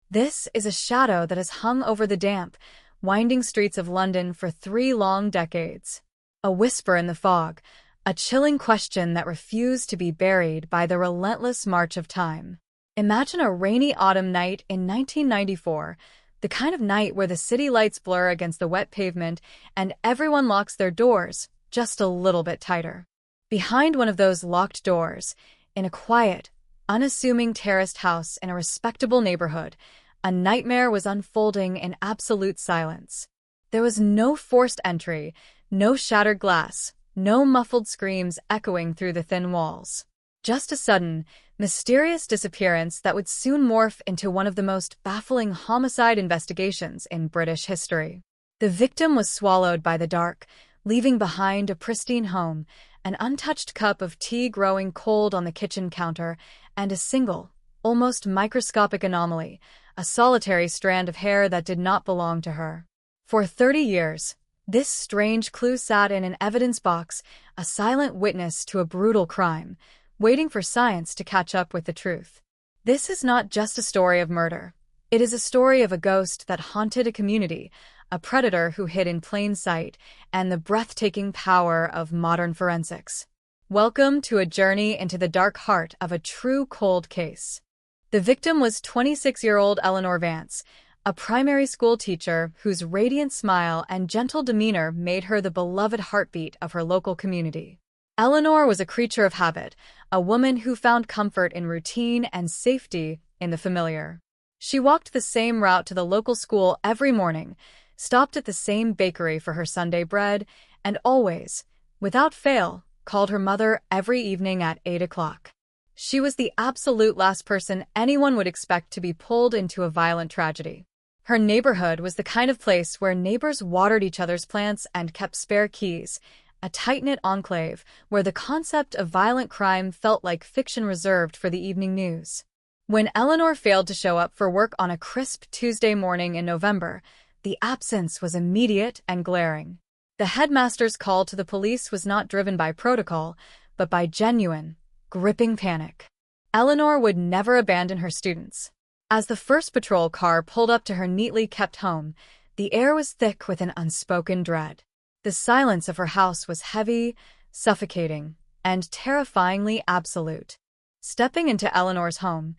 This is a shadow that has hung over the damp, winding streets of London for 3 long decades. A whisper in the fog, a chilling question that refused to be buried by the relentless march of time. Imagine a rainy autumn night in 1994, the kind of night where the city lights blur against the wet pavement and everyone locks their doors just a little bit tighter. Behind one of those locked doors, in a quiet, unassuming terraced house in a respectable neighborhood, a nightmare was unfolding in absolute silence. There was no forced entry, no shattered glass, no muffled screams echoing through the thin walls. Just a sudden, mysterious disappearance that would soon morph into one of the most baffling homicide investigations in British history. The victim was swallowed by the dark, leaving behind a pristine home, an untouched cup of tea growing cold on the kitchen counter, and a single, almost microscopic anomaly, a solitary strand of hair that did not belong to her. For 30 years, this strange clue sat in an evidence box, a silent witness to a brutal crime, waiting for science to catch up with the truth. This is not just a story of murder. It is a story of a ghost that haunted a community, a predator who hid in plain sight, and the breathtaking power of modern forensics. Welcome to a journey into the dark heart of a true cold case. The victim was 26-year-old Eleanor Vance, a primary school teacher whose radiant smile and gentle demeanor made her the beloved heartbeat of her local community. Eleanor was a creature of habit, a woman who found comfort in routine and safety in the familiar. She walked the same route to the local school every morning, stopped at the same bakery for her Sunday bread, and always, without fail, called her mother every evening at 8 o'clock. She was the absolute last person anyone would expect to be pulled into a violent tragedy. Her neighborhood was the kind of place where neighbors watered each other's plants and kept spare keys, a tight-knit enclave where the concept of violent crime felt like fiction reserved for the evening news. When Eleanor failed to show up for work on a crisp Tuesday morning in November, the absence was immediate and glaring. The headmaster's call to the police was not driven by protocol, but by genuine, gripping panic. Eleanor would never abandon her students. As the first patrol car pulled up to her neatly kept home, the air was thick with an unspoken dread. The silence of her house was heavy, suffocating, and terrifyingly absolute. Stepping into Eleanor's home,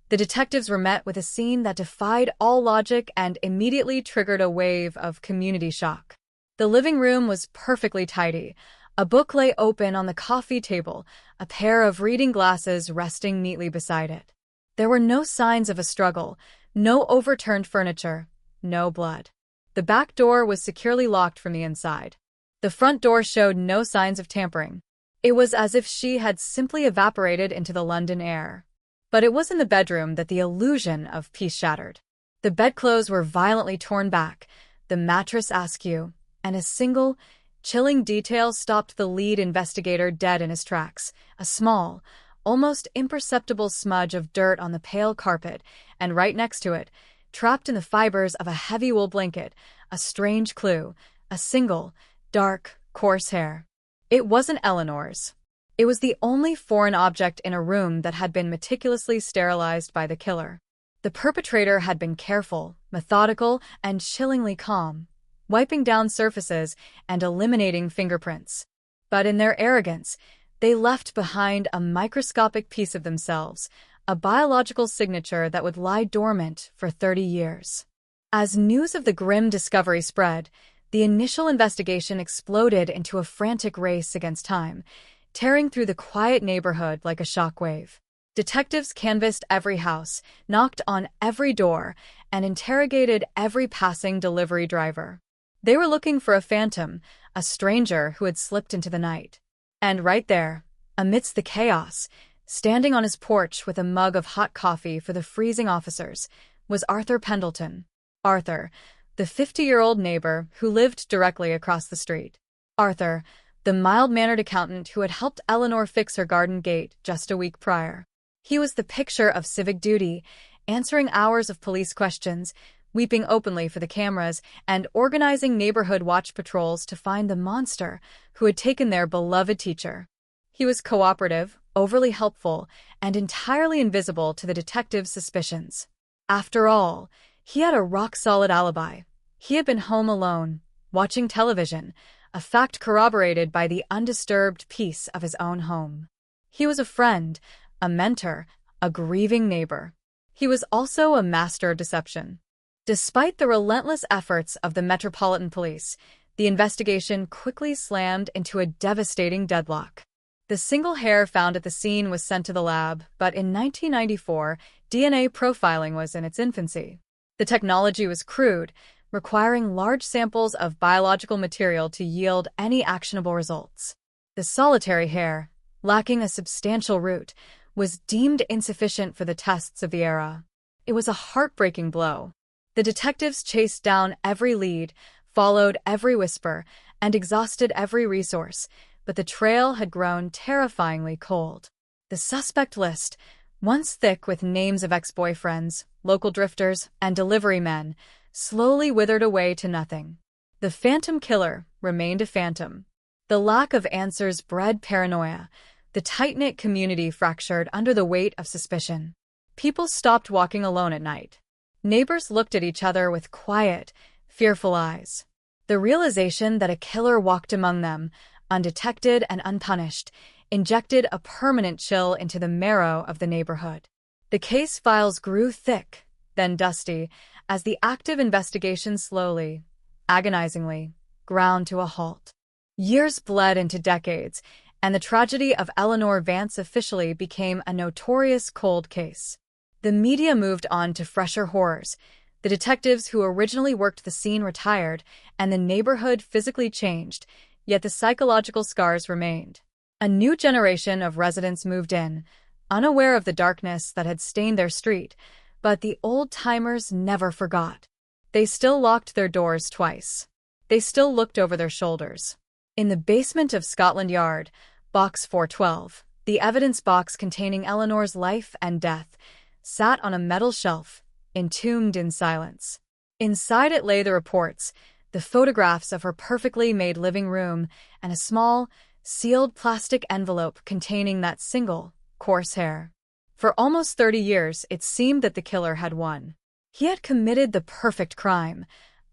the detectives were met with a scene that defied all logic and immediately triggered a wave of community shock. The living room was perfectly tidy. A book lay open on the coffee table, a pair of reading glasses resting neatly beside it. There were no signs of a struggle, no overturned furniture, no blood. The back door was securely locked from the inside. The front door showed no signs of tampering. It was as if she had simply evaporated into the London air. But it was in the bedroom that the illusion of peace shattered. The bedclothes were violently torn back, the mattress askew, and a single, chilling detail stopped the lead investigator dead in his tracks, a small, almost imperceptible smudge of dirt on the pale carpet, and right next to it, trapped in the fibers of a heavy wool blanket, a strange clue, a single, dark, coarse hair. It wasn't Eleanor's. It was the only foreign object in a room that had been meticulously sterilized by the killer. The perpetrator had been careful, methodical, and chillingly calm, wiping down surfaces and eliminating fingerprints. But in their arrogance, they left behind a microscopic piece of themselves, a biological signature that would lie dormant for 30 years. As news of the grim discovery spread, the initial investigation exploded into a frantic race against time, tearing through the quiet neighborhood like a shockwave. Detectives canvassed every house, knocked on every door, and interrogated every passing delivery driver. They were looking for a phantom, a stranger who had slipped into the night. And right there, amidst the chaos, standing on his porch with a mug of hot coffee for the freezing officers, was Arthur Pendleton. Arthur, the 50-year-old neighbor who lived directly across the street. Arthur, the mild-mannered accountant who had helped Eleanor fix her garden gate just a week prior. He was the picture of civic duty, answering hours of police questions, weeping openly for the cameras, and organizing neighborhood watch patrols to find the monster who had taken their beloved teacher. He was cooperative, overly helpful, and entirely invisible to the detectives' suspicions. After all, he had a rock-solid alibi. He had been home alone, watching television, a fact corroborated by the undisturbed peace of his own home. He was a friend, a mentor, a grieving neighbor. He was also a master of deception. Despite the relentless efforts of the Metropolitan Police, the investigation quickly slammed into a devastating deadlock. The single hair found at the scene was sent to the lab, but in 1994, DNA profiling was in its infancy. The technology was crude, requiring large samples of biological material to yield any actionable results. The solitary hair, lacking a substantial root, was deemed insufficient for the tests of the era. It was a heartbreaking blow. The detectives chased down every lead, followed every whisper, and exhausted every resource, but the trail had grown terrifyingly cold. The suspect list, once thick with names of ex-boyfriends, local drifters, and delivery men, slowly withered away to nothing. The phantom killer remained a phantom. The lack of answers bred paranoia. The tight-knit community fractured under the weight of suspicion. People stopped walking alone at night. Neighbors looked at each other with quiet, fearful eyes. The realization that a killer walked among them, undetected and unpunished, injected a permanent chill into the marrow of the neighborhood. The case files grew thick, then dusty, as the active investigation slowly, agonizingly, ground to a halt. Years bled into decades, and the tragedy of Eleanor Vance officially became a notorious cold case. The media moved on to fresher horrors. The detectives who originally worked the scene retired, and the neighborhood physically changed, yet the psychological scars remained. A new generation of residents moved in, unaware of the darkness that had stained their street, but the old-timers never forgot. They still locked their doors twice. They still looked over their shoulders. In the basement of Scotland Yard, Box 412, the evidence box containing Eleanor's life and death, sat on a metal shelf, entombed in silence. Inside it lay the reports, the photographs of her perfectly made living room, and a small, sealed plastic envelope containing that single, coarse hair. For almost 30 years, it seemed that the killer had won. He had committed the perfect crime,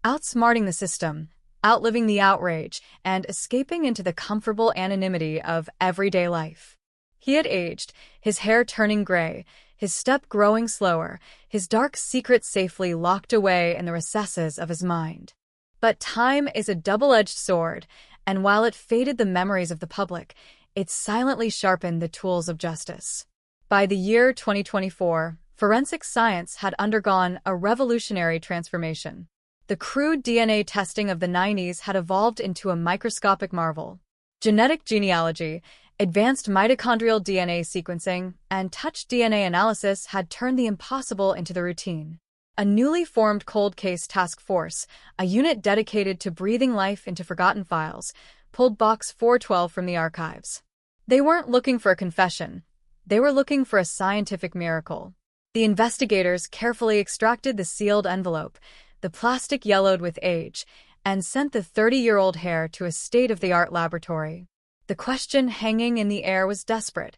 outsmarting the system, outliving the outrage, and escaping into the comfortable anonymity of everyday life. He had aged, his hair turning gray, his step growing slower, his dark secret safely locked away in the recesses of his mind. But time is a double-edged sword, and while it faded the memories of the public, it silently sharpened the tools of justice. By the year 2024, forensic science had undergone a revolutionary transformation. The crude DNA testing of the 90s had evolved into a microscopic marvel. Genetic genealogy, advanced mitochondrial DNA sequencing, and touch DNA analysis had turned the impossible into the routine. A newly formed cold case task force, a unit dedicated to breathing life into forgotten files, pulled Box 412 from the archives. They weren't looking for a confession. They were looking for a scientific miracle. The investigators carefully extracted the sealed envelope, the plastic yellowed with age, and sent the 30-year-old hair to a state-of-the-art laboratory. The question hanging in the air was desperate.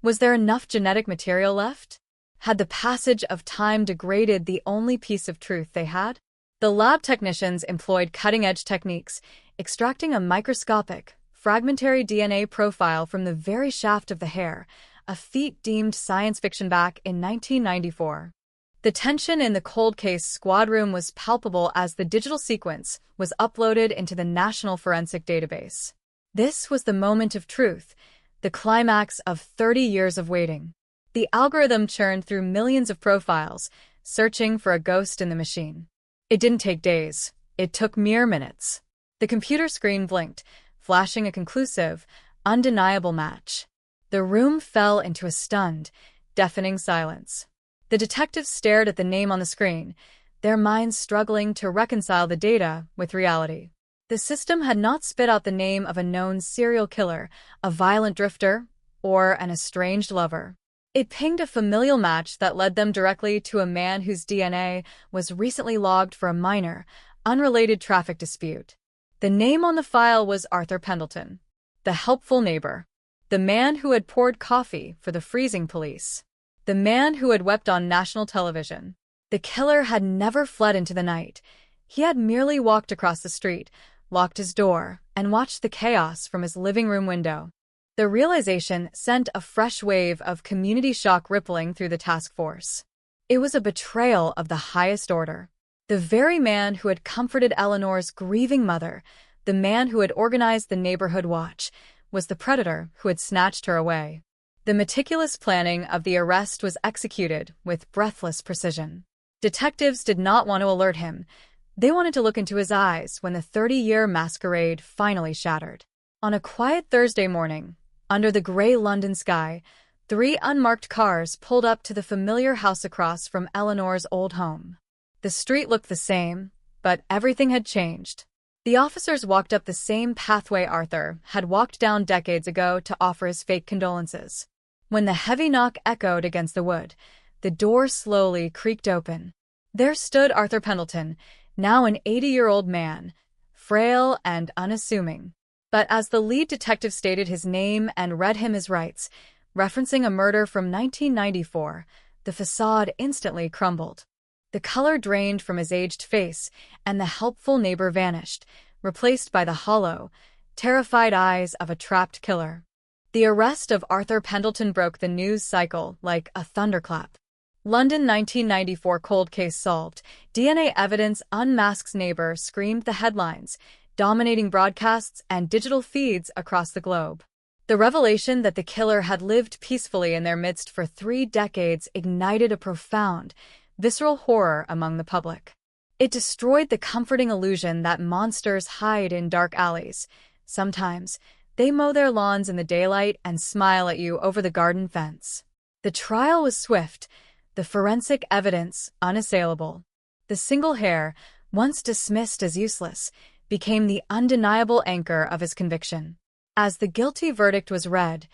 Was there enough genetic material left? Had the passage of time degraded the only piece of truth they had? The lab technicians employed cutting-edge techniques, extracting a microscopic, fragmentary DNA profile from the very shaft of the hair, a feat deemed science fiction back in 1994. The tension in the cold case squad room was palpable as the digital sequence was uploaded into the National Forensic Database. This was the moment of truth, the climax of 30 years of waiting. The algorithm churned through millions of profiles, searching for a ghost in the machine. It didn't take days. It took mere minutes. The computer screen blinked, flashing a conclusive, undeniable match. The room fell into a stunned, deafening silence. The detectives stared at the name on the screen, their minds struggling to reconcile the data with reality. The system had not spit out the name of a known serial killer, a violent drifter, or an estranged lover. It pinged a familial match that led them directly to a man whose DNA was recently logged for a minor, unrelated traffic dispute. The name on the file was Arthur Pendleton, the helpful neighbor, the man who had poured coffee for the freezing police, the man who had wept on national television. The killer had never fled into the night. He had merely walked across the street, locked his door, and watched the chaos from his living room window. The realization sent a fresh wave of community shock rippling through the task force. It was a betrayal of the highest order. The very man who had comforted Eleanor's grieving mother, the man who had organized the neighborhood watch, was the predator who had snatched her away. The meticulous planning of the arrest was executed with breathless precision. Detectives did not want to alert him. They wanted to look into his eyes when the 30-year masquerade finally shattered. On a quiet Thursday morning, under the gray London sky, 3 unmarked cars pulled up to the familiar house across from Eleanor's old home. The street looked the same, but everything had changed. The officers walked up the same pathway Arthur had walked down decades ago to offer his fake condolences. When the heavy knock echoed against the wood, the door slowly creaked open. There stood Arthur Pendleton, now an 80-year-old man, frail and unassuming. But as the lead detective stated his name and read him his rights, referencing a murder from 1994, the facade instantly crumbled. The color drained from his aged face, and the helpful neighbor vanished, replaced by the hollow, terrified eyes of a trapped killer. The arrest of Arthur Pendleton broke the news cycle like a thunderclap. London 1994 cold case solved. DNA evidence unmasks neighbor screamed the headlines, dominating broadcasts and digital feeds across the globe. The revelation that the killer had lived peacefully in their midst for 3 decades ignited a profound, visceral horror among the public. It destroyed the comforting illusion that monsters hide in dark alleys. Sometimes, they mow their lawns in the daylight and smile at you over the garden fence. The trial was swift, the forensic evidence unassailable. The single hair, once dismissed as useless, became the undeniable anchor of his conviction. As the guilty verdict was read,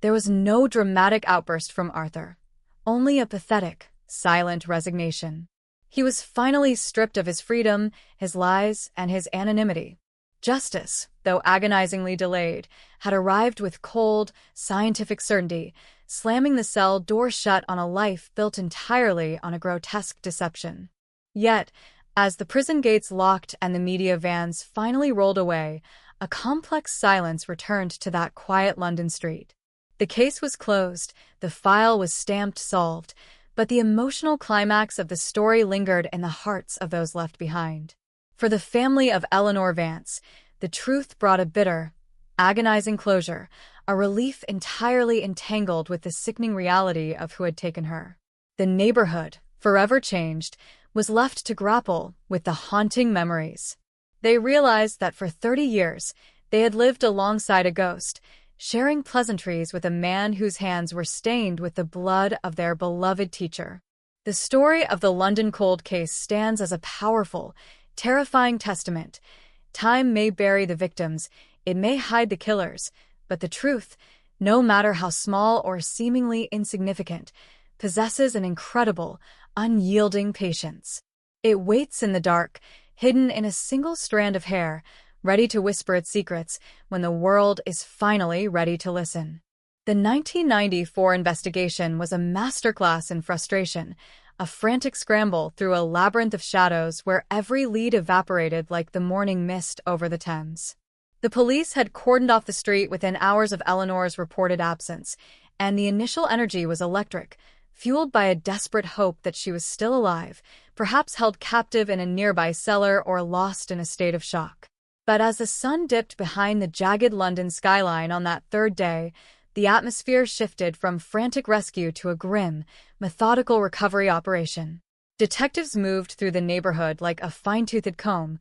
there was no dramatic outburst from Arthur, only a pathetic, silent resignation. He was finally stripped of his freedom, his lies, and his anonymity. Justice, though agonizingly delayed, had arrived with cold, scientific certainty, slamming the cell door shut on a life built entirely on a grotesque deception. Yet, as the prison gates locked and the media vans finally rolled away, a complex silence returned to that quiet London street. The case was closed, the file was stamped solved, but the emotional climax of the story lingered in the hearts of those left behind. For the family of Eleanor Vance, the truth brought a bitter, agonizing closure, a relief entirely entangled with the sickening reality of who had taken her. The neighborhood, forever changed, was left to grapple with the haunting memories. They realized that for 30 years, they had lived alongside a ghost, sharing pleasantries with a man whose hands were stained with the blood of their beloved teacher. The story of the London cold case stands as a powerful, terrifying testament. Time may bury the victims, it may hide the killers, but the truth, no matter how small or seemingly insignificant, possesses an incredible, unyielding patience. It waits in the dark, hidden in a single strand of hair, ready to whisper its secrets when the world is finally ready to listen. The 1994 investigation was a masterclass in frustration, a frantic scramble through a labyrinth of shadows where every lead evaporated like the morning mist over the Thames. The police had cordoned off the street within hours of Eleanor's reported absence, and the initial energy was electric, fueled by a desperate hope that she was still alive, perhaps held captive in a nearby cellar or lost in a state of shock. But as the sun dipped behind the jagged London skyline on that third day, the atmosphere shifted from frantic rescue to a grim, methodical recovery operation. Detectives moved through the neighborhood like a fine-toothed comb,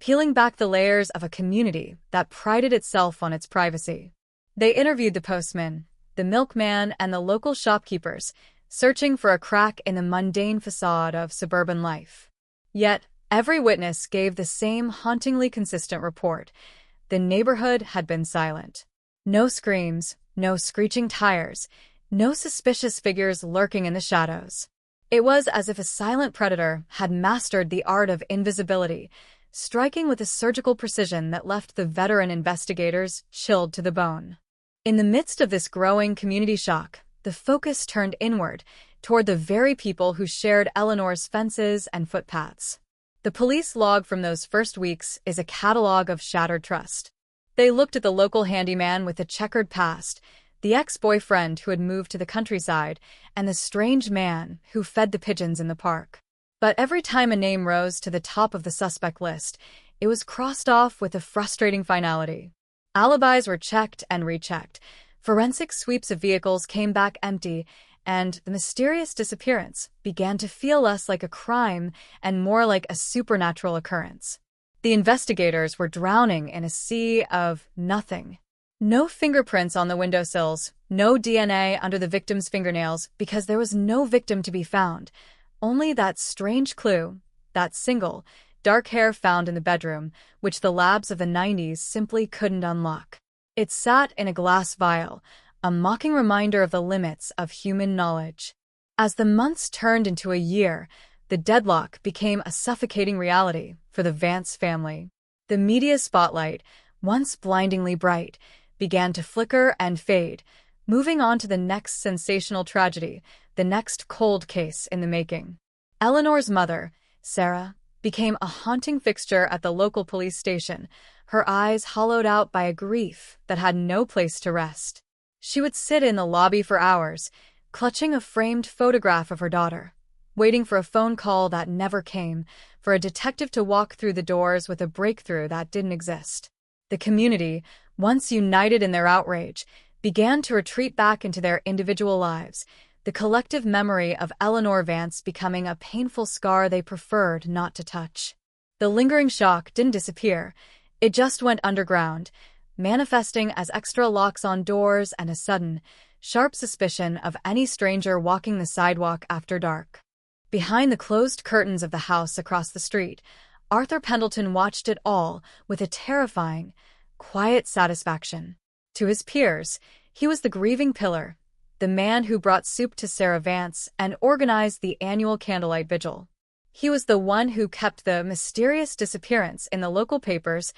peeling back the layers of a community that prided itself on its privacy. They interviewed the postman, the milkman, and the local shopkeepers, searching for a crack in the mundane facade of suburban life. Yet, every witness gave the same hauntingly consistent report. The neighborhood had been silent. No screams, no screeching tires, No suspicious figures lurking in the shadows. It was as if a silent predator had mastered the art of invisibility, striking with a surgical precision that left the veteran investigators chilled to the bone. In the midst of this growing community shock, the focus turned inward, toward the very people who shared Eleanor's fences and footpaths. The police log from those first weeks is a catalog of shattered trust. They looked at the local handyman with a checkered past, the ex-boyfriend who had moved to the countryside, and the strange man who fed the pigeons in the park. But every time a name rose to the top of the suspect list, it was crossed off with a frustrating finality. Alibis were checked and rechecked. Forensic sweeps of vehicles came back empty, and the mysterious disappearance began to feel less like a crime and more like a supernatural occurrence. The investigators were drowning in a sea of nothing. No fingerprints on the windowsills, no DNA under the victim's fingernails because there was no victim to be found. Only that strange clue, that single, dark hair found in the bedroom, which the labs of the 90s simply couldn't unlock. It sat in a glass vial, a mocking reminder of the limits of human knowledge. As the months turned into a year, the deadlock became a suffocating reality for the Vance family. The media spotlight, once blindingly bright, began to flicker and fade, moving on to the next sensational tragedy, the next cold case in the making. Eleanor's mother, Sarah, became a haunting fixture at the local police station, her eyes hollowed out by a grief that had no place to rest. She would sit in the lobby for hours, clutching a framed photograph of her daughter, waiting for a phone call that never came, for a detective to walk through the doors with a breakthrough that didn't exist. The community, once united in their outrage, began to retreat back into their individual lives, the collective memory of Eleanor Vance becoming a painful scar they preferred not to touch. The lingering shock didn't disappear. It just went underground, manifesting as extra locks on doors and a sudden, sharp suspicion of any stranger walking the sidewalk after dark. Behind the closed curtains of the house across the street, Arthur Pendleton watched it all with a terrifying, quiet satisfaction. To his peers, he was the grieving pillar, the man who brought soup to Sarah Vance and organized the annual candlelight vigil. He was the one who kept the mysterious disappearance in the local papers,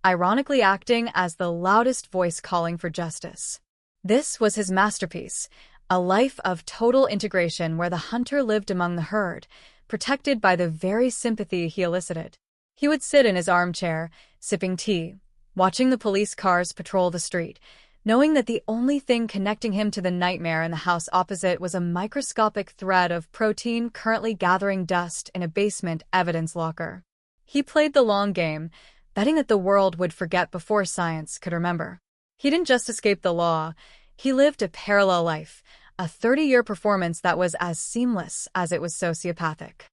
ironically acting as the loudest voice calling for justice. This was his masterpiece, a life of total integration where the hunter lived among the herd, protected by the very sympathy he elicited. He would sit in his armchair, sipping tea, watching the police cars patrol the street, knowing that the only thing connecting him to the nightmare in the house opposite was a microscopic thread of protein currently gathering dust in a basement evidence locker. He played the long game, betting that the world would forget before science could remember. He didn't just escape the law, he lived a parallel life, a 30-year performance that was as seamless as it was sociopathic.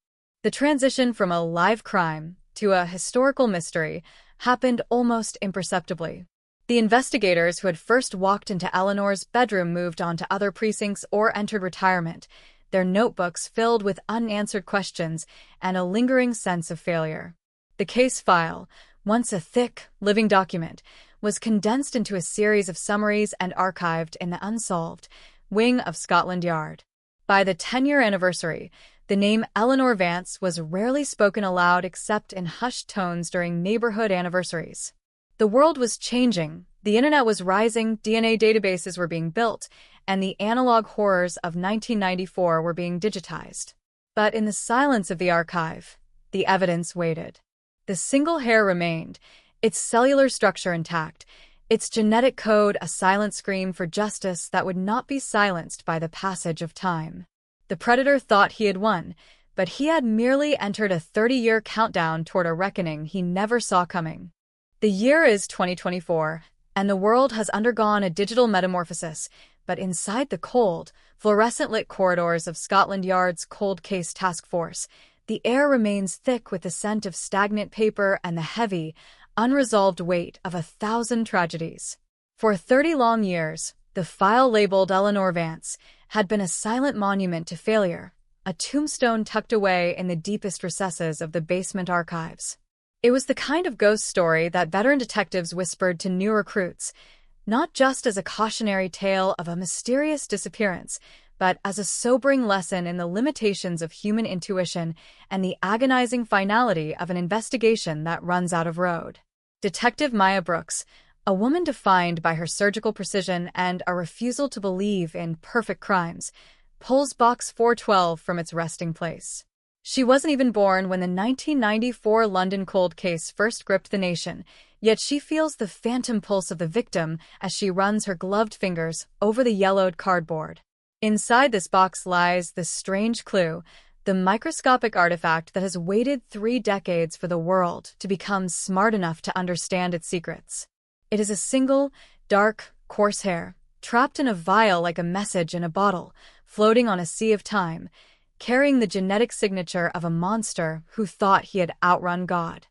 The transition from a live crime to a historical mystery happened almost imperceptibly. The investigators who had first walked into Eleanor's bedroom moved on to other precincts or entered retirement, their notebooks filled with unanswered questions and a lingering sense of failure. The case file, once a thick, living document, was condensed into a series of summaries and archived in the unsolved wing of Scotland Yard. By the 10-year anniversary, the name Eleanor Vance was rarely spoken aloud except in hushed tones during neighborhood anniversaries. The world was changing, the internet was rising, DNA databases were being built, and the analog horrors of 1994 were being digitized. But in the silence of the archive, the evidence waited. The single hair remained, its cellular structure intact, its genetic code a silent scream for justice that would not be silenced by the passage of time. The predator thought he had won, but he had merely entered a 30-year countdown toward a reckoning he never saw coming. The year is 2024, and the world has undergone a digital metamorphosis, but inside the cold, fluorescent-lit corridors of Scotland Yard's Cold Case Task Force, the air remains thick with the scent of stagnant paper and the heavy, unresolved weight of 1,000 tragedies. For 30 long years, the file labeled Eleanor Vance had been a silent monument to failure, a tombstone tucked away in the deepest recesses of the basement archives. It was the kind of ghost story that veteran detectives whispered to new recruits, not just as a cautionary tale of a mysterious disappearance, but as a sobering lesson in the limitations of human intuition and the agonizing finality of an investigation that runs out of road. Detective Maya Brooks, a woman defined by her surgical precision and a refusal to believe in perfect crimes, pulls Box 412 from its resting place. She wasn't even born when the 1994 London cold case first gripped the nation, yet she feels the phantom pulse of the victim as she runs her gloved fingers over the yellowed cardboard. Inside this box lies the strange clue, the microscopic artifact that has waited 3 decades for the world to become smart enough to understand its secrets. It is a single, dark, coarse hair, trapped in a vial like a message in a bottle, floating on a sea of time, carrying the genetic signature of a monster who thought he had outrun God.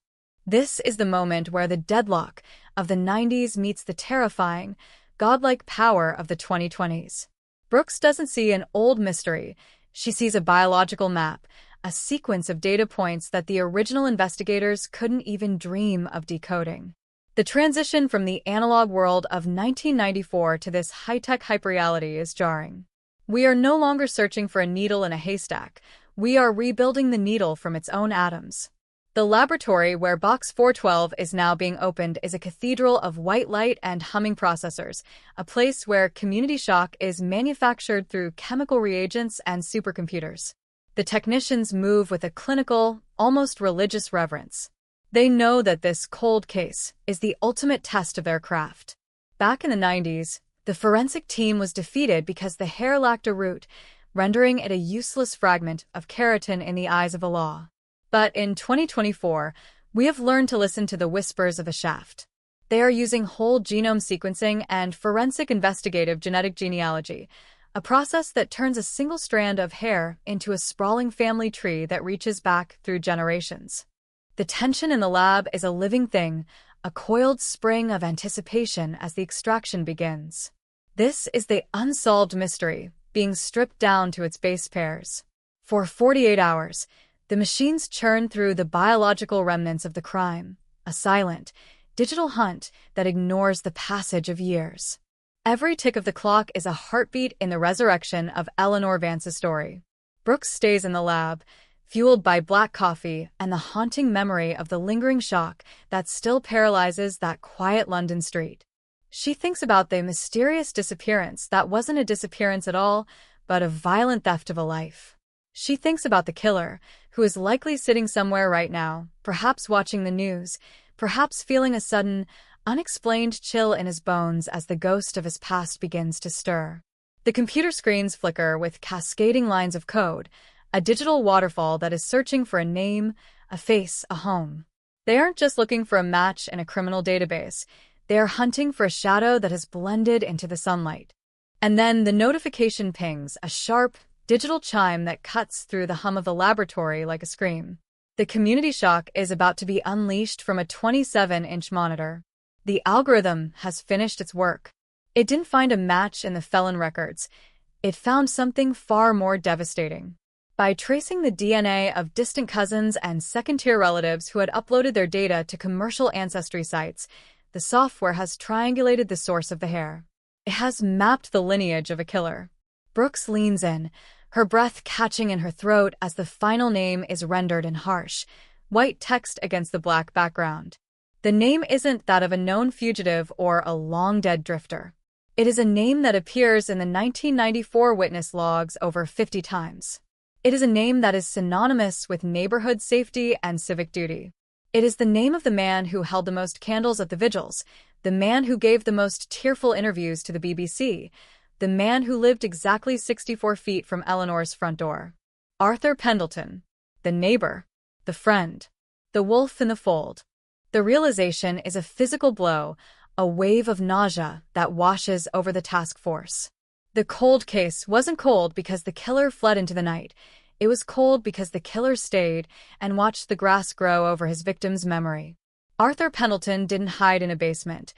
This is the moment where the deadlock of the 90s meets the terrifying, godlike power of the 2020s. Brooks doesn't see an old mystery. She sees a biological map, a sequence of data points that the original investigators couldn't even dream of decoding. The transition from the analog world of 1994 to this high-tech hyperreality is jarring. We are no longer searching for a needle in a haystack. We are rebuilding the needle from its own atoms. The laboratory where Box 412 is now being opened is a cathedral of white light and humming processors, a place where community shock is manufactured through chemical reagents and supercomputers. The technicians move with a clinical, almost religious reverence. They know that this cold case is the ultimate test of their craft. Back in the 90s, the forensic team was defeated because the hair lacked a root, rendering it a useless fragment of keratin in the eyes of the law. But in 2024, we have learned to listen to the whispers of the shaft. They are using whole genome sequencing and forensic investigative genetic genealogy, a process that turns a single strand of hair into a sprawling family tree that reaches back through generations. The tension in the lab is a living thing, a coiled spring of anticipation as the extraction begins. This is the unsolved mystery, being stripped down to its base pairs. For 48 hours, the machines churn through the biological remnants of the crime, a silent, digital hunt that ignores the passage of years. Every tick of the clock is a heartbeat in the resurrection of Eleanor Vance's story. Brooks stays in the lab, fueled by black coffee and the haunting memory of the lingering shock that still paralyzes that quiet London street. She thinks about the mysterious disappearance that wasn't a disappearance at all, but a violent theft of a life. She thinks about the killer, who is likely sitting somewhere right now, perhaps watching the news, perhaps feeling a sudden, unexplained chill in his bones as the ghost of his past begins to stir. The computer screens flicker with cascading lines of code, a digital waterfall that is searching for a name, a face, a home. They aren't just looking for a match in a criminal database. They are hunting for a shadow that has blended into the sunlight. And then the notification pings, a sharp, digital chime that cuts through the hum of the laboratory like a scream. The community shock is about to be unleashed from a 27-inch monitor. The algorithm has finished its work. It didn't find a match in the felon records. It found something far more devastating. By tracing the DNA of distant cousins and second-tier relatives who had uploaded their data to commercial ancestry sites, the software has triangulated the source of the hair. It has mapped the lineage of a killer. Brooks leans in, her breath catching in her throat as the final name is rendered in harsh, white text against the black background. The name isn't that of a known fugitive or a long-dead drifter. It is a name that appears in the 1994 witness logs over 50 times. It is a name that is synonymous with neighborhood safety and civic duty. It is the name of the man who held the most candles at the vigils, the man who gave the most tearful interviews to the BBC, the man who lived exactly 64 feet from Eleanor's front door. Arthur Pendleton. The neighbor. The friend. The wolf in the fold. The realization is a physical blow, a wave of nausea that washes over the task force. The cold case wasn't cold because the killer fled into the night. It was cold because the killer stayed and watched the grass grow over his victim's memory. Arthur Pendleton didn't hide in a basement.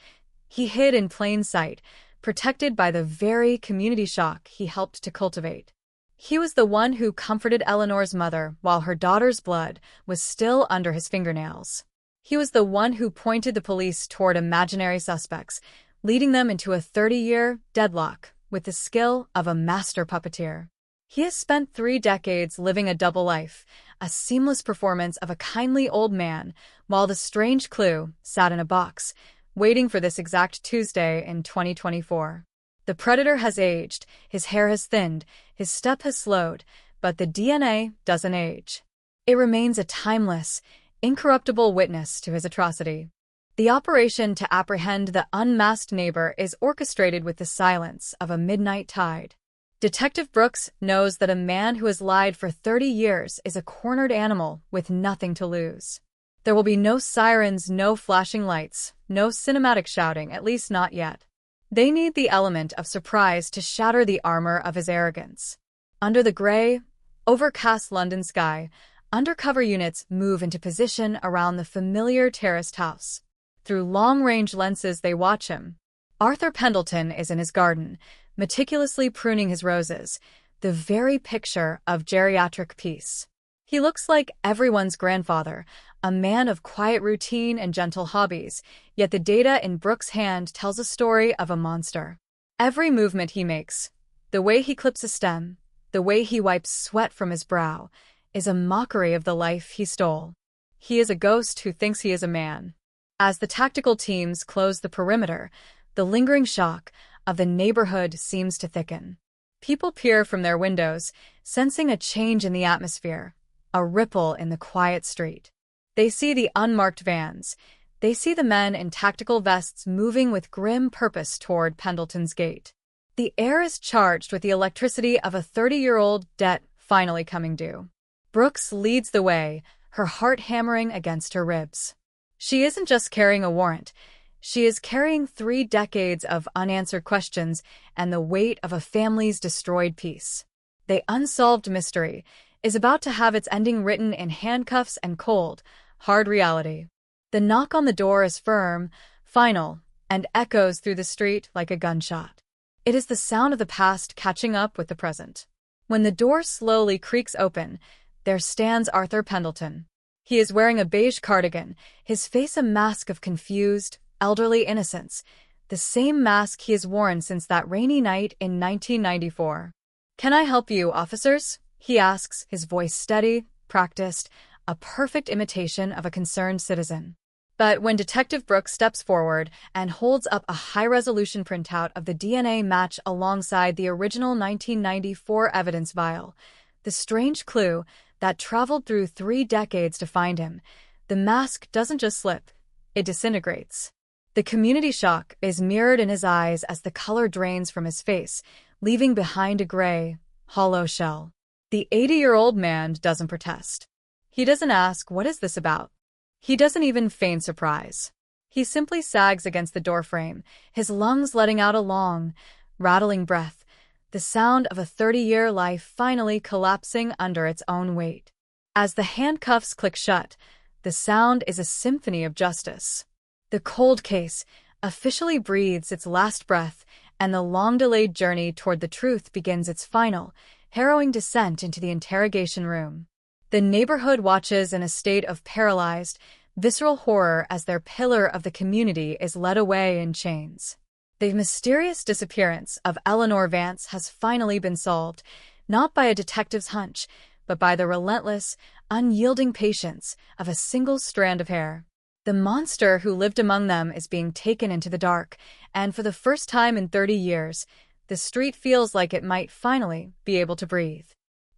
He hid in plain sight, protected by the very community shock he helped to cultivate. He was the one who comforted Eleanor's mother while her daughter's blood was still under his fingernails. He was the one who pointed the police toward imaginary suspects leading them into a 30-year deadlock with the skill of a master puppeteer. He has spent 3 decades living a double life, a seamless performance of a kindly old man, while the strange clue sat in a box, waiting for this exact Tuesday in 2024. The predator has aged, his hair has thinned, his step has slowed, but the DNA doesn't age. It remains a timeless, incorruptible witness to his atrocity. The operation to apprehend the unmasked neighbor is orchestrated with the silence of a midnight tide. Detective Brooks knows that a man who has lied for 30 years is a cornered animal with nothing to lose. There will be no sirens, no flashing lights, no cinematic shouting, at least not yet. They need the element of surprise to shatter the armor of his arrogance. Under the gray, overcast London sky, undercover units move into position around the familiar terraced house. Through long-range lenses they watch him. Arthur Pendleton is in his garden, meticulously pruning his roses, the very picture of geriatric peace. He looks like everyone's grandfather, a man of quiet routine and gentle hobbies, yet the data in Brooks' hand tells a story of a monster. Every movement he makes, the way he clips a stem, the way he wipes sweat from his brow, is a mockery of the life he stole. He is a ghost who thinks he is a man. As the tactical teams close the perimeter, the lingering shock of the neighborhood seems to thicken. People peer from their windows, sensing a change in the atmosphere, a ripple in the quiet street. They see the unmarked vans. They see the men in tactical vests moving with grim purpose toward Pendleton's gate. The air is charged with the electricity of a 30-year-old debt finally coming due. Brooks leads the way, her heart hammering against her ribs. She isn't just carrying a warrant. She is carrying 3 decades of unanswered questions and the weight of a family's destroyed peace. The unsolved mystery is about to have its ending written in handcuffs and cold, hard reality. The knock on the door is firm, final, and echoes through the street like a gunshot. It is the sound of the past catching up with the present. When the door slowly creaks open, there stands Arthur Pendleton. He is wearing a beige cardigan, his face a mask of confused, elderly innocence, the same mask he has worn since that rainy night in 1994. "Can I help you, officers?" he asks, his voice steady, practiced, a perfect imitation of a concerned citizen. But when Detective Brooks steps forward and holds up a high-resolution printout of the DNA match alongside the original 1994 evidence vial, the strange clue that traveled through 3 decades to find him, the mask doesn't just slip, it disintegrates. The community shock is mirrored in his eyes as the color drains from his face, leaving behind a gray, hollow shell. The 80-year-old man doesn't protest. He doesn't ask, "What is this about?" He doesn't even feign surprise. He simply sags against the doorframe, his lungs letting out a long, rattling breath, the sound of a 30-year life finally collapsing under its own weight. As the handcuffs click shut, the sound is a symphony of justice. The cold case officially breathes its last breath, and the long-delayed journey toward the truth begins its final, harrowing descent into the interrogation room. The neighborhood watches in a state of paralyzed, visceral horror as their pillar of the community is led away in chains. The mysterious disappearance of Eleanor Vance has finally been solved, not by a detective's hunch, but by the relentless, unyielding patience of a single strand of hair. The monster who lived among them is being taken into the dark, and for the first time in 30 years, the street feels like it might finally be able to breathe.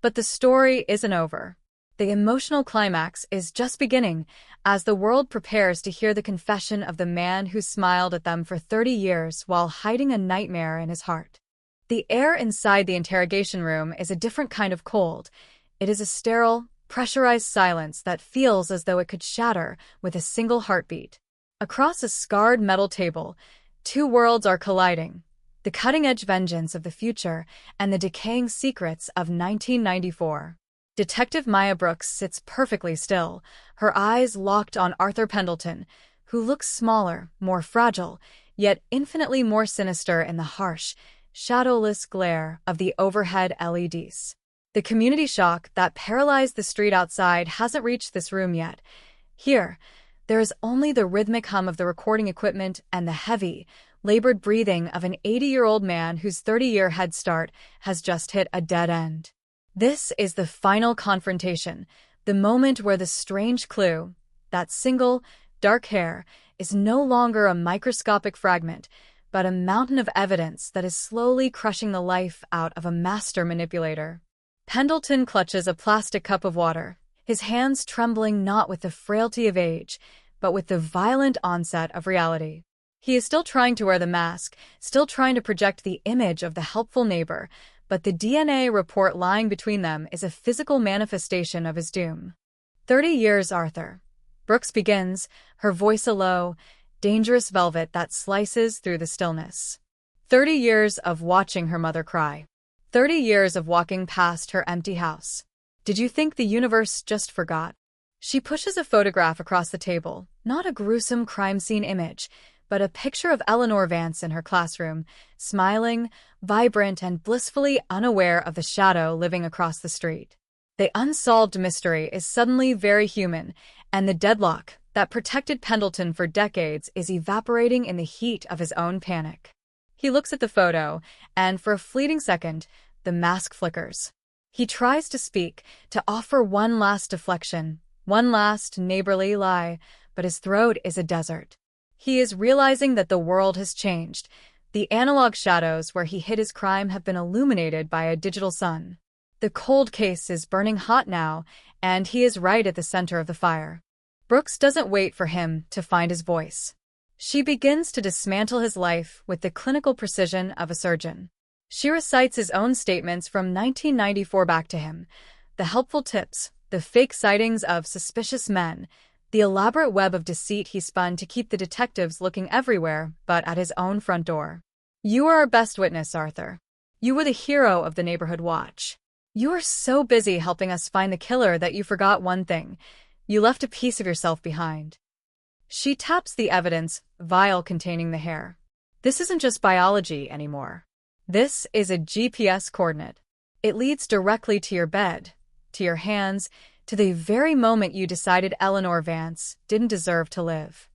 But the story isn't over. The emotional climax is just beginning as the world prepares to hear the confession of the man who smiled at them for 30 years while hiding a nightmare in his heart. The air inside the interrogation room is a different kind of cold. It is a sterile, pressurized silence that feels as though it could shatter with a single heartbeat. Across a scarred metal table, 2 worlds are colliding: the cutting-edge vengeance of the future and the decaying secrets of 1994. Detective Maya Brooks sits perfectly still, her eyes locked on Arthur Pendleton, who looks smaller, more fragile, yet infinitely more sinister in the harsh, shadowless glare of the overhead LEDs. The community shock that paralyzed the street outside hasn't reached this room yet. Here, there is only the rhythmic hum of the recording equipment and the heavy, labored breathing of an 80-year-old man whose 30-year head start has just hit a dead end. This is the final confrontation, the moment where the strange clue, that single, dark hair, is no longer a microscopic fragment, but a mountain of evidence that is slowly crushing the life out of a master manipulator. Pendleton clutches a plastic cup of water, his hands trembling not with the frailty of age, but with the violent onset of reality. He is still trying to wear the mask, still trying to project the image of the helpful neighbor, but the DNA report lying between them is a physical manifestation of his doom. 30 years, Arthur. Brooks begins, her voice a low, dangerous velvet that slices through the stillness. 30 years of watching her mother cry. 30 years of walking past her empty house. Did you think the universe just forgot? She pushes a photograph across the table, not a gruesome crime scene image, but a picture of Eleanor Vance in her classroom, smiling, vibrant, and blissfully unaware of the shadow living across the street. The unsolved mystery is suddenly very human, and the deadlock that protected Pendleton for decades is evaporating in the heat of his own panic. He looks at the photo, and for a fleeting second, the mask flickers. He tries to speak, to offer one last deflection, one last neighborly lie, but his throat is a desert. He is realizing that the world has changed. The analog shadows where he hid his crime have been illuminated by a digital sun. The cold case is burning hot now, and he is right at the center of the fire. Brooks doesn't wait for him to find his voice. She begins to dismantle his life with the clinical precision of a surgeon. She recites his own statements from 1994 back to him, the helpful tips, the fake sightings of suspicious men, the elaborate web of deceit he spun to keep the detectives looking everywhere but at his own front door. You are our best witness, Arthur. You were the hero of the neighborhood watch. You were so busy helping us find the killer that you forgot one thing. You left a piece of yourself behind. She taps the evidence vial containing the hair. This isn't just biology anymore. This is a GPS coordinate. It leads directly to your bed, to your hands, to the very moment you decided Eleanor Vance didn't deserve to live.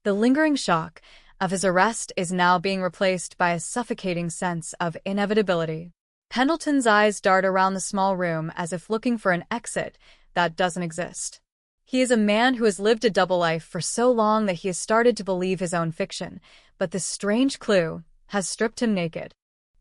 The lingering shock of his arrest is now being replaced by a suffocating sense of inevitability. Pendleton's eyes dart around the small room as if looking for an exit that doesn't exist. He is a man who has lived a double life for so long that he has started to believe his own fiction, but the strange clue has stripped him naked.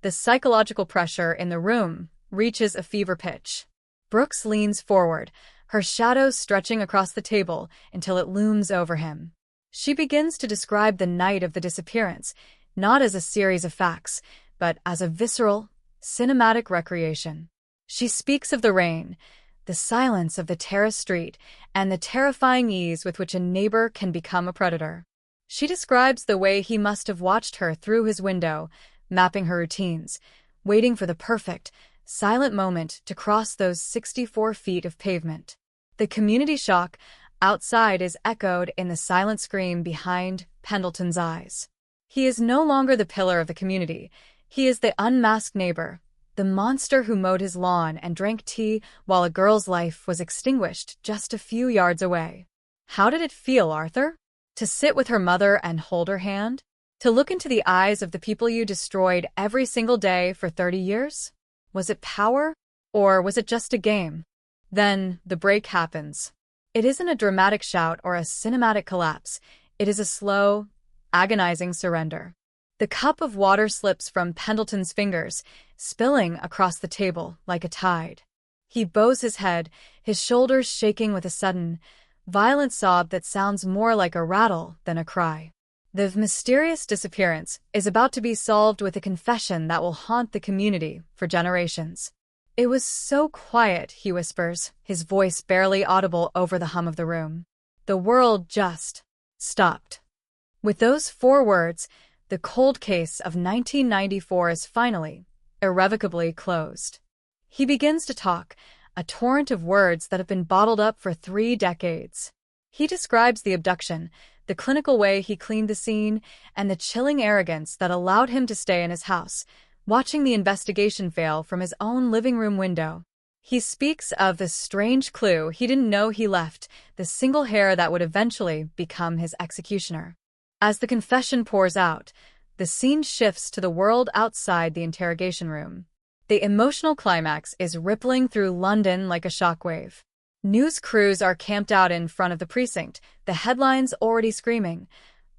The psychological pressure in the room reaches a fever pitch. Brooks leans forward, her shadow stretching across the table until it looms over him. She begins to describe the night of the disappearance, not as a series of facts, but as a visceral, cinematic recreation. She speaks of the rain, the silence of the terrace street, and the terrifying ease with which a neighbor can become a predator. She describes the way he must have watched her through his window, mapping her routines, waiting for the perfect, silent moment to cross those 64 feet of pavement. The community shock outside is echoed in the silent scream behind Pendleton's eyes. He is no longer the pillar of the community. He is the unmasked neighbor, the monster who mowed his lawn and drank tea while a girl's life was extinguished just a few yards away. How did it feel, Arthur? To sit with her mother and hold her hand? To look into the eyes of the people you destroyed every single day for 30 years? Was it power, or was it just a game? Then the break happens. It isn't a dramatic shout or a cinematic collapse. It is a slow, agonizing surrender. The cup of water slips from Pendleton's fingers, spilling across the table like a tide. He bows his head, his shoulders shaking with a sudden, violent sob that sounds more like a rattle than a cry. The mysterious disappearance is about to be solved with a confession that will haunt the community for generations. It was so quiet, he whispers, his voice barely audible over the hum of the room. The world just stopped. With those 4 words, the cold case of 1994 is finally, irrevocably closed. He begins to talk, a torrent of words that have been bottled up for 3 decades. He describes the abduction, the clinical way he cleaned the scene, and the chilling arrogance that allowed him to stay in his house, watching the investigation fail from his own living room window. He speaks of the strange clue he didn't know he left, the single hair that would eventually become his executioner. As the confession pours out, The scene shifts to the world outside the interrogation room. The emotional climax is rippling through London like a shockwave. News crews are camped out in front of the precinct, the headlines already screaming,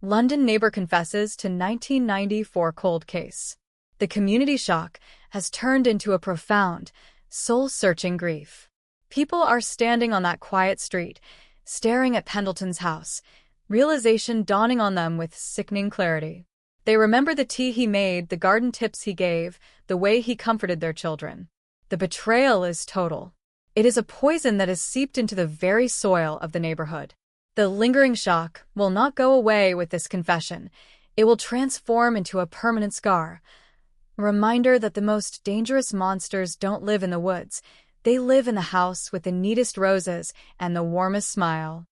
"London neighbor confesses to 1994 cold case." The community shock has turned into a profound, soul-searching grief. People are standing on that quiet street, staring at Pendleton's house, realization dawning on them with sickening clarity. They remember the tea he made, the garden tips he gave, the way he comforted their children. The betrayal is total. It is a poison that has seeped into the very soil of the neighborhood. The lingering shock will not go away with this confession. It will transform into a permanent scar. A reminder that the most dangerous monsters don't live in the woods. They live in the house with the neatest roses and the warmest smile.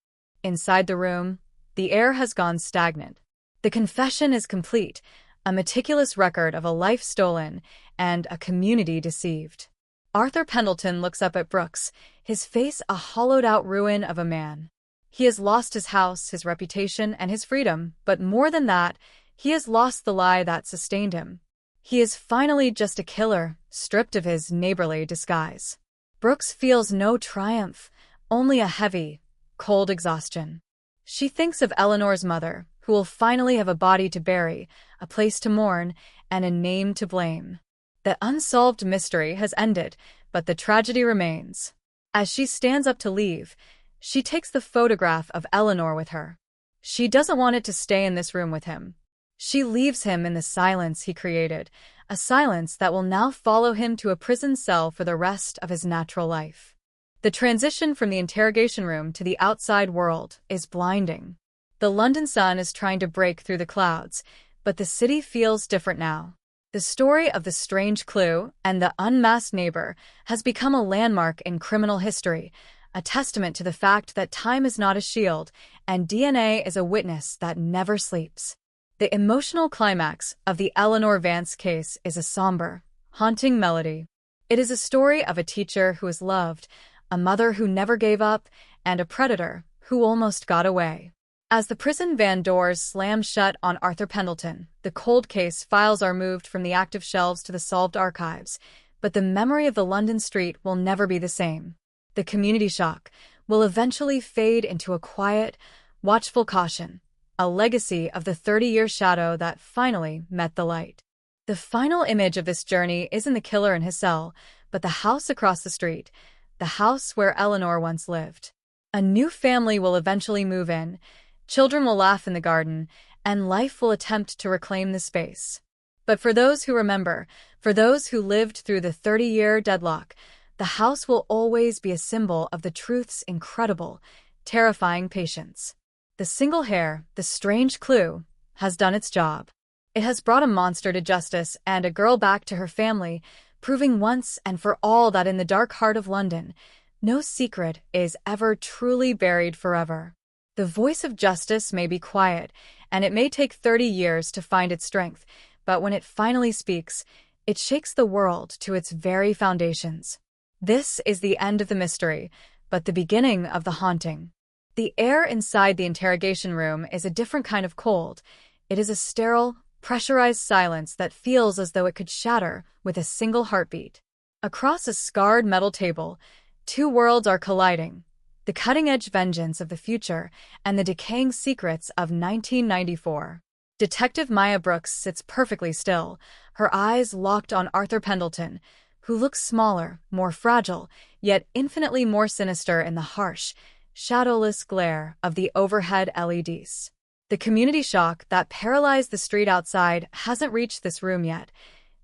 Inside the room, the air has gone stagnant. The confession is complete, a meticulous record of a life stolen and a community deceived. Arthur Pendleton looks up at Brooks, his face a hollowed-out ruin of a man. He has lost his house, his reputation, and his freedom, but more than that, he has lost the lie that sustained him. He is finally just a killer, stripped of his neighborly disguise. Brooks feels no triumph, only a heavy, cold exhaustion. She thinks of Eleanor's mother, who will finally have a body to bury, a place to mourn, and a name to blame. The unsolved mystery has ended, but the tragedy remains. As she stands up to leave, she takes the photograph of Eleanor with her. She doesn't want it to stay in this room with him. She leaves him in the silence he created, a silence that will now follow him to a prison cell for the rest of his natural life. The transition from the interrogation room to the outside world is blinding. The London sun is trying to break through the clouds, but the city feels different now. The story of the strange clue and the unmasked neighbor has become a landmark in criminal history, a testament to the fact that time is not a shield and DNA is a witness that never sleeps. The emotional climax of the Eleanor Vance case is a somber, haunting melody. It is a story of a teacher who is loved, a mother who never gave up, and a predator who almost got away. As the prison van doors slam shut on Arthur Pendleton, the cold case files are moved from the active shelves to the solved archives, but the memory of the London street will never be the same. The community shock will eventually fade into a quiet, watchful caution, a legacy of the 30-year shadow that finally met the light. The final image of this journey isn't the killer in his cell, but the house across the street, the house where Eleanor once lived. A new family will eventually move in, children will laugh in the garden, and life will attempt to reclaim the space. But for those who remember, for those who lived through the 30-year deadlock, the house will always be a symbol of the truth's incredible, terrifying patience. The single hair, the strange clue, has done its job. It has brought a monster to justice and a girl back to her family, proving once and for all that in the dark heart of London, no secret is ever truly buried forever. The voice of justice may be quiet, and it may take 30 years to find its strength, but when it finally speaks, it shakes the world to its very foundations. This is the end of the mystery, but the beginning of the haunting. The air inside the interrogation room is a different kind of cold. It is a sterile, pressurized silence that feels as though it could shatter with a single heartbeat. Across a scarred metal table, two worlds are colliding. The cutting-edge vengeance of the future and the decaying secrets of 1994. Detective Maya Brooks sits perfectly still, her eyes locked on Arthur Pendleton, who looks smaller, more fragile, yet infinitely more sinister in the harsh, shadowless glare of the overhead LEDs. The community shock that paralyzed the street outside hasn't reached this room yet.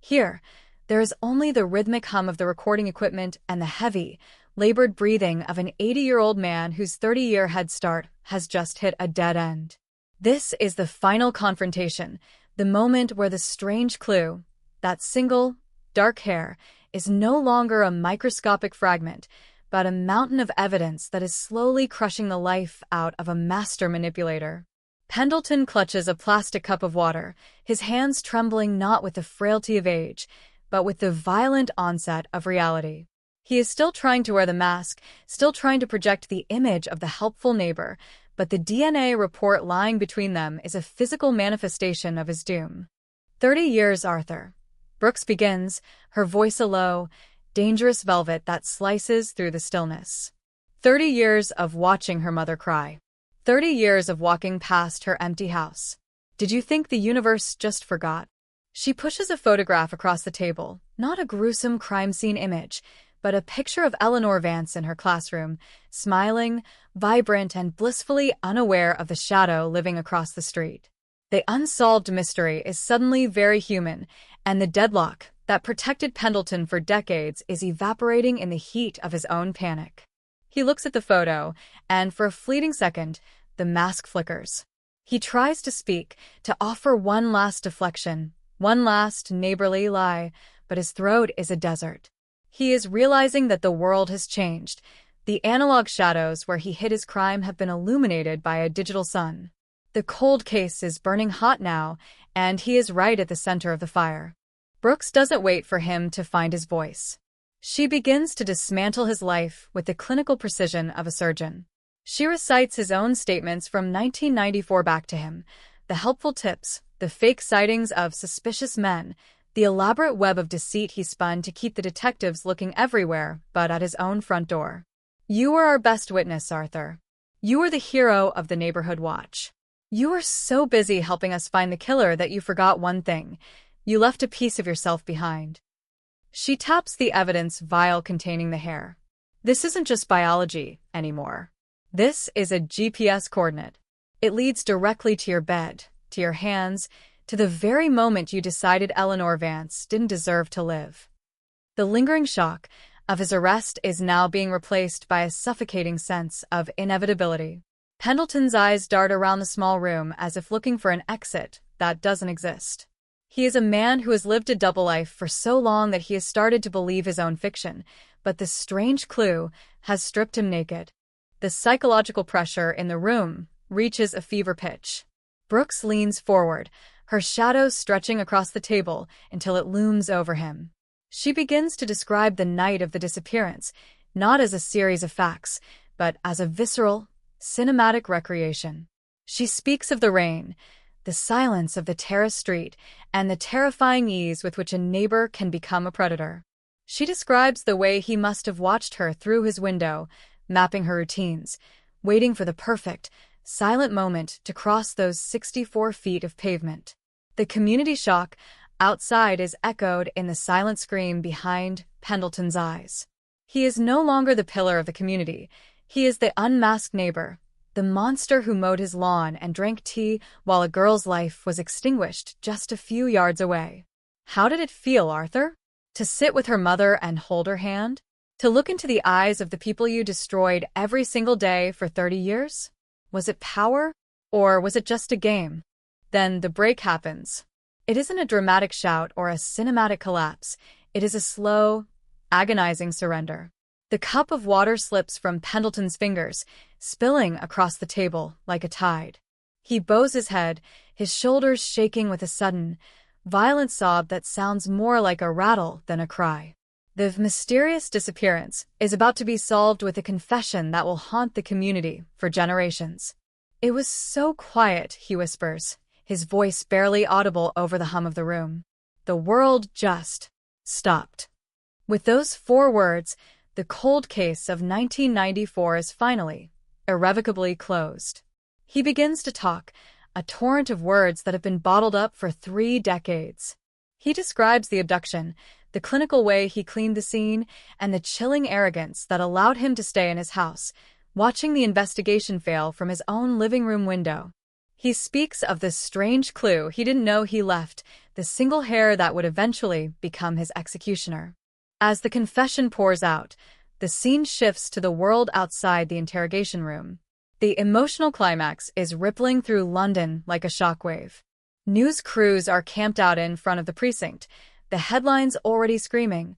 Here, there is only the rhythmic hum of the recording equipment and the heavy, labored breathing of an 80-year-old man whose 30-year head start has just hit a dead end. This is the final confrontation, the moment where the strange clue, that single, dark hair, is no longer a microscopic fragment, but a mountain of evidence that is slowly crushing the life out of a master manipulator. Pendleton clutches a plastic cup of water, his hands trembling not with the frailty of age, but with the violent onset of reality. He is still trying to wear the mask, still trying to project the image of the helpful neighbor, but the DNA report lying between them is a physical manifestation of his doom. 30 years, Arthur. Brooks begins, her voice a low, dangerous velvet that slices through the stillness. 30 years of watching her mother cry. 30 years of walking past her empty house. Did you think the universe just forgot? She pushes a photograph across the table, not a gruesome crime scene image, but a picture of Eleanor Vance in her classroom, smiling, vibrant, and blissfully unaware of the shadow living across the street. The unsolved mystery is suddenly very human, and the deadlock that protected Pendleton for decades is evaporating in the heat of his own panic. He looks at the photo, and for a fleeting second, the mask flickers. He tries to speak, to offer one last deflection, one last neighborly lie, but his throat is a desert. He is realizing that the world has changed. The analog shadows where he hid his crime have been illuminated by a digital sun. The cold case is burning hot now, and he is right at the center of the fire. Brooks doesn't wait for him to find his voice. She begins to dismantle his life with the clinical precision of a surgeon. She recites his own statements from 1994 back to him, the helpful tips, the fake sightings of suspicious men, the elaborate web of deceit he spun to keep the detectives looking everywhere but at his own front door. You were our best witness, Arthur. You were the hero of the neighborhood watch. You were so busy helping us find the killer that you forgot one thing. You left a piece of yourself behind. She taps the evidence vial containing the hair. This isn't just biology anymore. This is a GPS coordinate. It leads directly to your bed, to your hands, to the very moment you decided Eleanor Vance didn't deserve to live. The lingering shock of his arrest is now being replaced by a suffocating sense of inevitability. Pendleton's eyes dart around the small room as if looking for an exit that doesn't exist. He is a man who has lived a double life for so long that he has started to believe his own fiction, but this strange clue has stripped him naked. The psychological pressure in the room reaches a fever pitch. Brooks leans forward, her shadow stretching across the table until it looms over him. She begins to describe the night of the disappearance, not as a series of facts, but as a visceral, cinematic recreation. She speaks of the rain, the silence of the terrace street, and the terrifying ease with which a neighbor can become a predator. She describes the way he must have watched her through his window, mapping her routines, waiting for the perfect, silent moment to cross those 64 feet of pavement. The community shock outside is echoed in the silent scream behind Pendleton's eyes. He is no longer the pillar of the community. He is the unmasked neighbor, the monster who mowed his lawn and drank tea while a girl's life was extinguished just a few yards away. How did it feel, Arthur? To sit with her mother and hold her hand? To look into the eyes of the people you destroyed every single day for 30 years? Was it power? Or was it just a game? Then the break happens. It isn't a dramatic shout or a cinematic collapse. It is a slow, agonizing surrender. The cup of water slips from Pendleton's fingers, spilling across the table like a tide. He bows his head, his shoulders shaking with a sudden, violent sob that sounds more like a rattle than a cry. The mysterious disappearance is about to be solved with a confession that will haunt the community for generations. It was so quiet, he whispers, his voice barely audible over the hum of the room. The world just stopped. With those 4 words, the cold case of 1994 is finally, irrevocably closed. He begins to talk, a torrent of words that have been bottled up for 3 decades. He describes the abduction, the clinical way he cleaned the scene, and the chilling arrogance that allowed him to stay in his house, watching the investigation fail from his own living room window. He speaks of the strange clue he didn't know he left, the single hair that would eventually become his executioner. As the confession pours out, the scene shifts to the world outside the interrogation room. The emotional climax is rippling through London like a shockwave. News crews are camped out in front of the precinct, the headlines already screaming,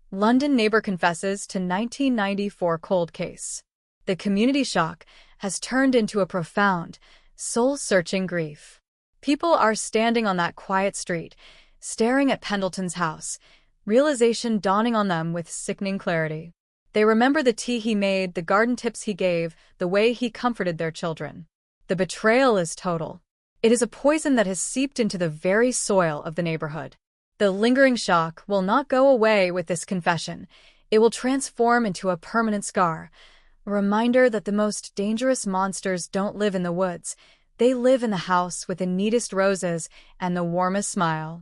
"London neighbor confesses to 1994 cold case." The community shock has turned into a profound, soul-searching grief. People are standing on that quiet street, staring at Pendleton's house, realization dawning on them with sickening clarity. They remember the tea he made, the garden tips he gave, the way he comforted their children. The betrayal is total. It is a poison that has seeped into the very soil of the neighborhood. The lingering shock will not go away with this confession. It will transform into a permanent scar, a reminder that the most dangerous monsters don't live in the woods. They live in the house with the neatest roses and the warmest smile.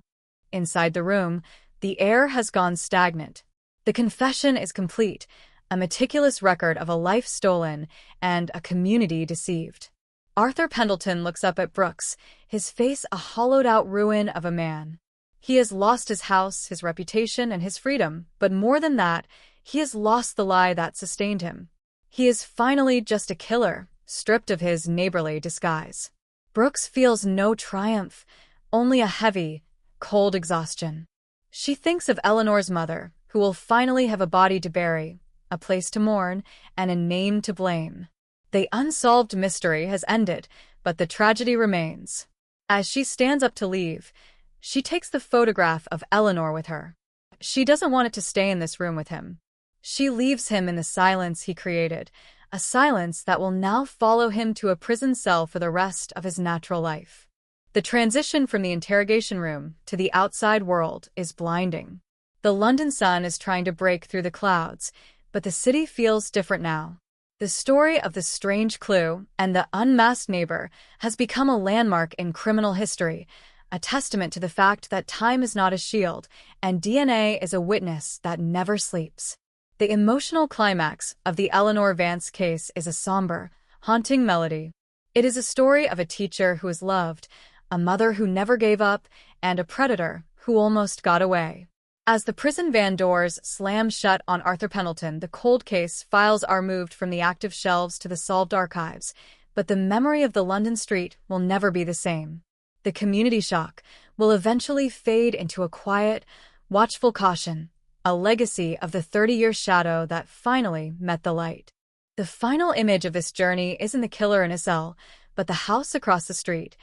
Inside the room, the air has gone stagnant. The confession is complete, a meticulous record of a life stolen and a community deceived. Arthur Pendleton looks up at Brooks, his face a hollowed-out ruin of a man. He has lost his house, his reputation, and his freedom, but more than that, he has lost the lie that sustained him. He is finally just a killer, stripped of his neighborly disguise. Brooks feels no triumph, only a heavy, cold exhaustion. She thinks of Eleanor's mother, who will finally have a body to bury, a place to mourn, and a name to blame. The unsolved mystery has ended, but the tragedy remains. As she stands up to leave, she takes the photograph of Eleanor with her. She doesn't want it to stay in this room with him. She leaves him in the silence he created, a silence that will now follow him to a prison cell for the rest of his natural life. The transition from the interrogation room to the outside world is blinding. The London sun is trying to break through the clouds, but the city feels different now. The story of the strange clue and the unmasked neighbor has become a landmark in criminal history, a testament to the fact that time is not a shield and DNA is a witness that never sleeps. The emotional climax of the Eleanor Vance case is a somber, haunting melody. It is a story of a teacher who is loved, a mother who never gave up, and a predator who almost got away. As the prison van doors slam shut on Arthur Pendleton, the cold case files are moved from the active shelves to the solved archives, but the memory of the London street will never be the same. The community shock will eventually fade into a quiet, watchful caution, a legacy of the 30-year shadow that finally met the light. The final image of this journey isn't the killer in a cell, but the house across the street,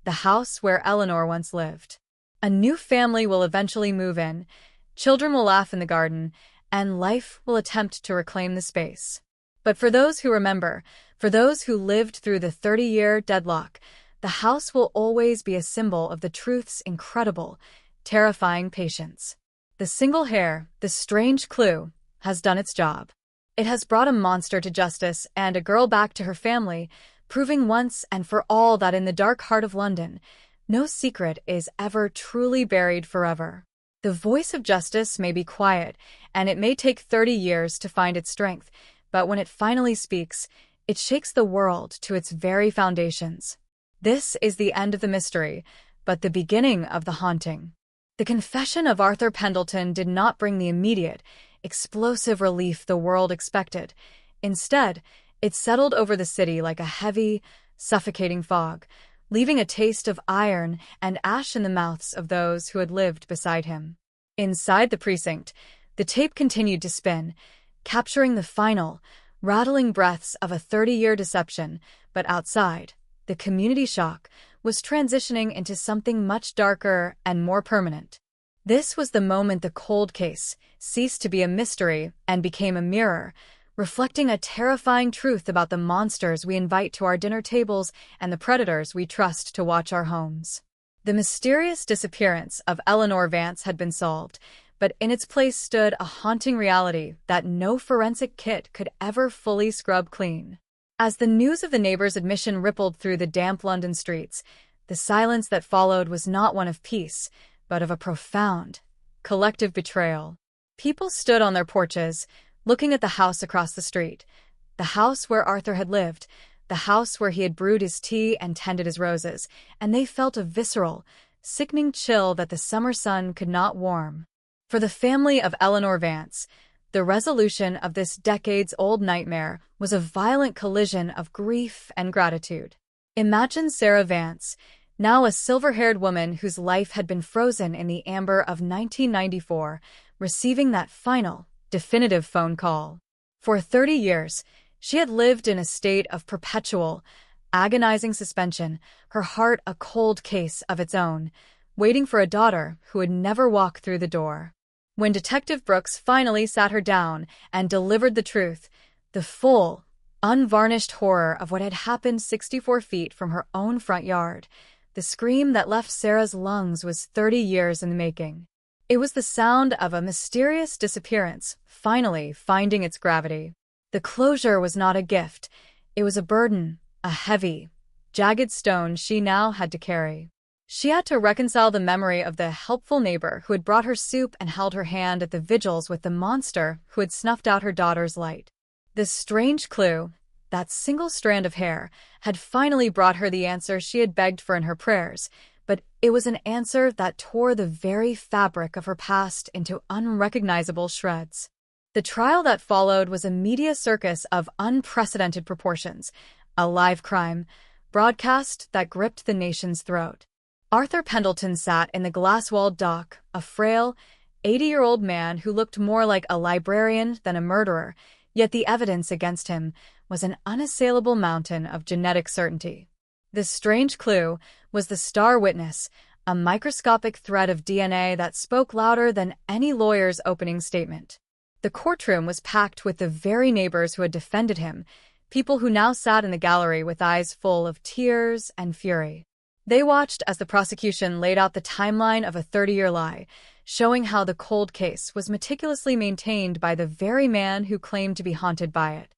the house where Eleanor once lived. A new family will eventually move in, children will laugh in the garden, and life will attempt to reclaim the space. But for those who remember, for those who lived through the 30-year deadlock, the house will always be a symbol of the truth's incredible, terrifying patience. The single hair, the strange clue, has done its job. It has brought a monster to justice and a girl back to her family, proving once and for all that in the dark heart of London, no secret is ever truly buried forever. The voice of justice may be quiet, and it may take 30 years to find its strength, but when it finally speaks, it shakes the world to its very foundations. This is the end of the mystery, but the beginning of the haunting. The confession of Arthur Pendleton did not bring the immediate, explosive relief the world expected. Instead, it settled over the city like a heavy, suffocating fog, leaving a taste of iron and ash in the mouths of those who had lived beside him. Inside the precinct, the tape continued to spin, capturing the final, rattling breaths of a 30-year deception, but outside, the community shock was transitioning into something much darker and more permanent. This was the moment the cold case ceased to be a mystery and became a mirror, reflecting a terrifying truth about the monsters we invite to our dinner tables and the predators we trust to watch our homes. The mysterious disappearance of Eleanor Vance had been solved, but in its place stood a haunting reality that no forensic kit could ever fully scrub clean. As the news of the neighbor's admission rippled through the damp London streets, the silence that followed was not one of peace, but of a profound, collective betrayal. People stood on their porches, looking at the house across the street, the house where Arthur had lived, the house where he had brewed his tea and tended his roses, and they felt a visceral, sickening chill that the summer sun could not warm. For the family of Eleanor Vance, the resolution of this decades-old nightmare was a violent collision of grief and gratitude. Imagine Sarah Vance, now a silver-haired woman whose life had been frozen in the amber of 1994, receiving that final, definitive phone call. For 30 years, she had lived in a state of perpetual, agonizing suspension, her heart a cold case of its own, waiting for a daughter who would never walk through the door. When Detective Brooks finally sat her down and delivered the truth, the full, unvarnished horror of what had happened 64 feet from her own front yard, The scream that left Sarah's lungs was 30 years in the making. It was the sound of a mysterious disappearance, finally finding its gravity. The closure was not a gift. It was a burden, a heavy, jagged stone she now had to carry. She had to reconcile the memory of the helpful neighbor who had brought her soup and held her hand at the vigils with the monster who had snuffed out her daughter's light. This strange clue, that single strand of hair, had finally brought her the answer she had begged for in her prayers, but it was an answer that tore the very fabric of her past into unrecognizable shreds. The trial that followed was a media circus of unprecedented proportions, a live crime, broadcast that gripped the nation's throat. Arthur Pendleton sat in the glass-walled dock, a frail, 80-year-old man who looked more like a librarian than a murderer, yet the evidence against him was an unassailable mountain of genetic certainty. This strange clue was the star witness, a microscopic thread of DNA that spoke louder than any lawyer's opening statement. The courtroom was packed with the very neighbors who had defended him, people who now sat in the gallery with eyes full of tears and fury. They watched as the prosecution laid out the timeline of a 30-year lie, showing how the cold case was meticulously maintained by the very man who claimed to be haunted by it.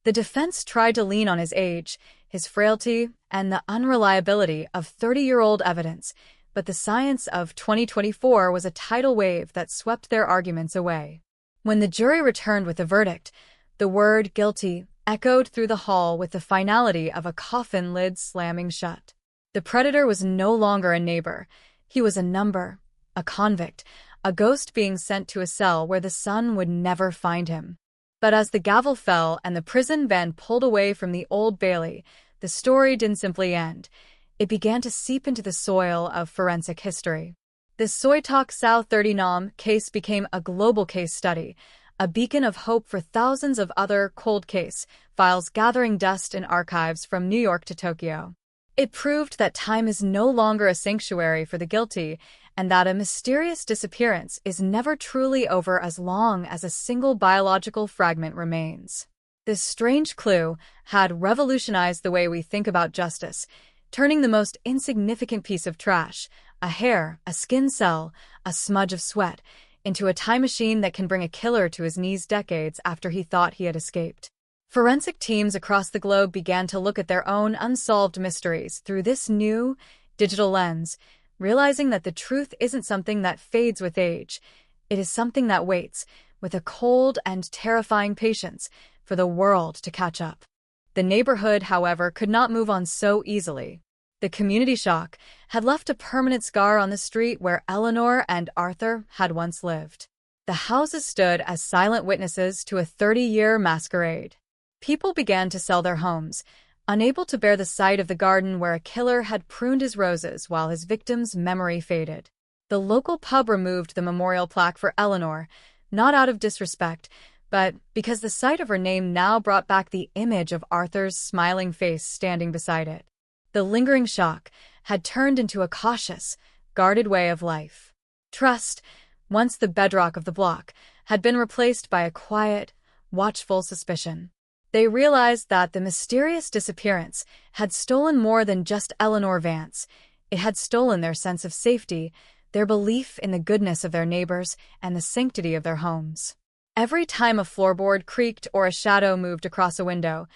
The defense tried to lean on his age, his frailty, and the unreliability of 30-year-old evidence, but the science of 2024 was a tidal wave that swept their arguments away. When the jury returned with a verdict, the word guilty echoed through the hall with the finality of a coffin lid slamming shut. The predator was no longer a neighbor. He was a number, a convict, a ghost being sent to a cell where the sun would never find him. But as the gavel fell and the prison van pulled away from the Old Bailey, the story didn't simply end. It began to seep into the soil of forensic history. The Soytok Sao 30 Nam case became a global case study, a beacon of hope for thousands of other cold case files gathering dust in archives from New York to Tokyo. It proved that time is no longer a sanctuary for the guilty, and that a mysterious disappearance is never truly over as long as a single biological fragment remains. This strange clue had revolutionized the way we think about justice, turning the most insignificant piece of trash, a hair, a skin cell, a smudge of sweat, into a time machine that can bring a killer to his knees decades after he thought he had escaped. Forensic teams across the globe began to look at their own unsolved mysteries through this new, digital lens, realizing that the truth isn't something that fades with age. It is something that waits, with a cold and terrifying patience, for the world to catch up. The neighborhood, however, could not move on so easily. The community shock had left a permanent scar on the street where Eleanor and Arthur had once lived. The houses stood as silent witnesses to a 30-year masquerade. People began to sell their homes, unable to bear the sight of the garden where a killer had pruned his roses while his victim's memory faded. The local pub removed the memorial plaque for Eleanor, not out of disrespect, but because the sight of her name now brought back the image of Arthur's smiling face standing beside it. The lingering shock had turned into a cautious, guarded way of life. Trust, once the bedrock of the block, had been replaced by a quiet, watchful suspicion. They realized that the mysterious disappearance had stolen more than just Eleanor Vance. It had stolen their sense of safety, their belief in the goodness of their neighbors, and the sanctity of their homes. Every time a floorboard creaked or a shadow moved across a window,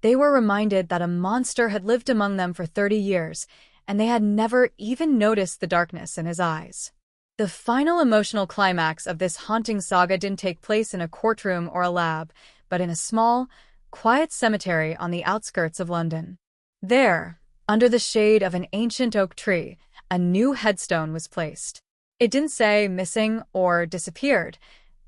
they were reminded that a monster had lived among them for 30 years, and they had never even noticed the darkness in his eyes. The final emotional climax of this haunting saga didn't take place in a courtroom or a lab, but in a small, quiet cemetery on the outskirts of London. There, under the shade of an ancient oak tree, a new headstone was placed. It didn't say missing or disappeared.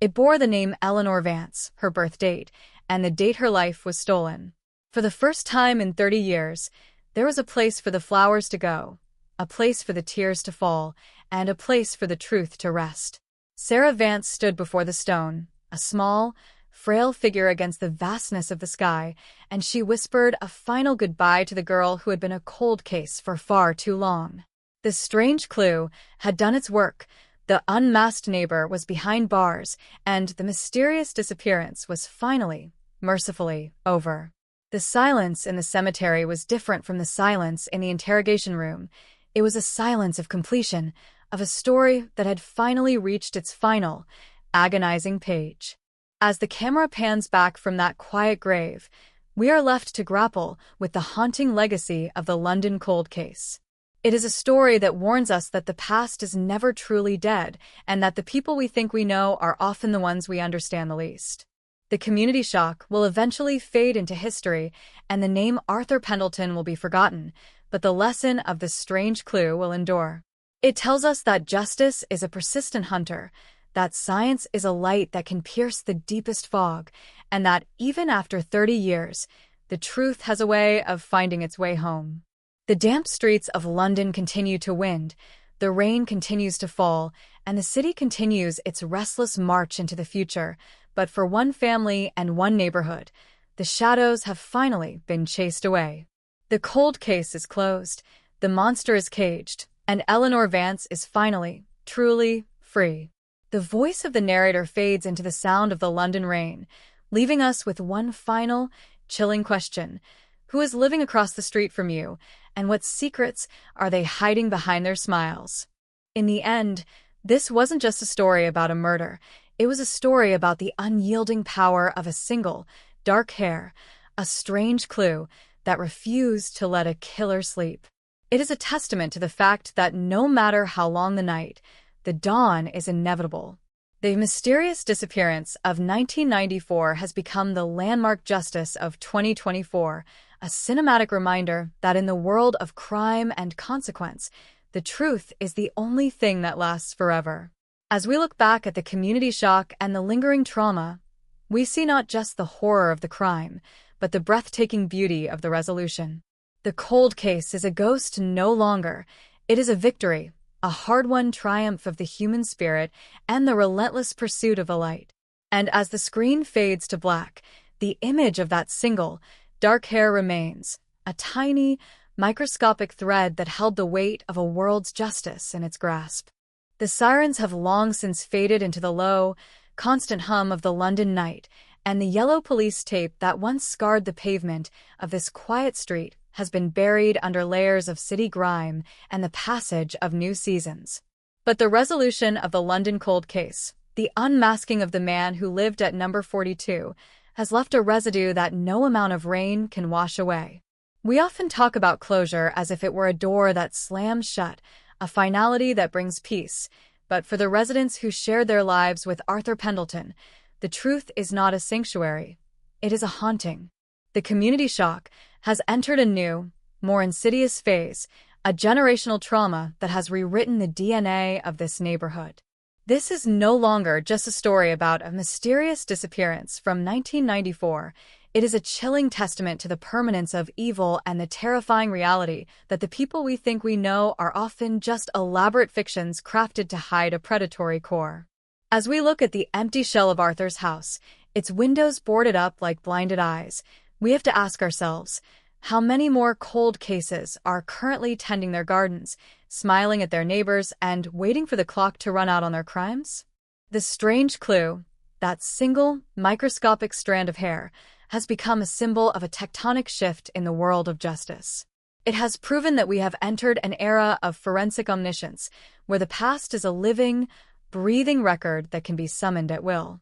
It bore the name Eleanor Vance, her birth date, and the date her life was stolen. For the first time in 30 years, there was a place for the flowers to go, a place for the tears to fall, and a place for the truth to rest. Sarah Vance stood before the stone, a small, frail figure against the vastness of the sky, and she whispered a final goodbye to the girl who had been a cold case for far too long. The strange clue had done its work. The unmasked neighbor was behind bars, and the mysterious disappearance was finally, mercifully, over. The silence in the cemetery was different from the silence in the interrogation room. It was a silence of completion, of a story that had finally reached its final, agonizing page. As the camera pans back from that quiet grave, we are left to grapple with the haunting legacy of the London cold case. It is a story that warns us that the past is never truly dead, and that the people we think we know are often the ones we understand the least. The community shock will eventually fade into history, and the name Arthur Pendleton will be forgotten, but the lesson of the strange clue will endure. It tells us that justice is a persistent hunter, that science is a light that can pierce the deepest fog, and that even after 30 years, the truth has a way of finding its way home. The damp streets of London continue to wind, the rain continues to fall, and the city continues its restless march into the future. But for one family and one neighborhood, the shadows have finally been chased away. The cold case is closed, the monster is caged, and Eleanor Vance is finally, truly free. The voice of the narrator fades into the sound of the London rain, leaving us with one final, chilling question. Who is living across the street from you, and what secrets are they hiding behind their smiles? In the end, this wasn't just a story about a murder. It was a story about the unyielding power of a single, dark hair, a strange clue that refused to let a killer sleep. It is a testament to the fact that no matter how long the night, the dawn is inevitable. The mysterious disappearance of 1994 has become the landmark justice of 2024, a cinematic reminder that in the world of crime and consequence, the truth is the only thing that lasts forever. As we look back at the community shock and the lingering trauma, we see not just the horror of the crime, but the breathtaking beauty of the resolution. The cold case is a ghost no longer. It is a victory, a hard-won triumph of the human spirit and the relentless pursuit of the light. And as the screen fades to black, the image of that single, dark hair remains, a tiny, microscopic thread that held the weight of a world's justice in its grasp. The sirens have long since faded into the low, constant hum of the London night, and the yellow police tape that once scarred the pavement of this quiet street has been buried under layers of city grime and the passage of new seasons. But the resolution of the London cold case, the unmasking of the man who lived at number 42, has left a residue that no amount of rain can wash away. We often talk about closure as if it were a door that slams shut, a finality that brings peace. But for the residents who shared their lives with Arthur Pendleton, the truth is not a sanctuary. It is a haunting. The community shock has entered a new, more insidious phase, a generational trauma that has rewritten the DNA of this neighborhood. This is no longer just a story about a mysterious disappearance from 1994. It is a chilling testament to the permanence of evil and the terrifying reality that the people we think we know are often just elaborate fictions crafted to hide a predatory core. As we look at the empty shell of Arthur's house, its windows boarded up like blinded eyes, we have to ask ourselves, how many more cold cases are currently tending their gardens, smiling at their neighbors, and waiting for the clock to run out on their crimes? The strange clue, that single, microscopic strand of hair, has become a symbol of a tectonic shift in the world of justice. It has proven that we have entered an era of forensic omniscience, where the past is a living, breathing record that can be summoned at will.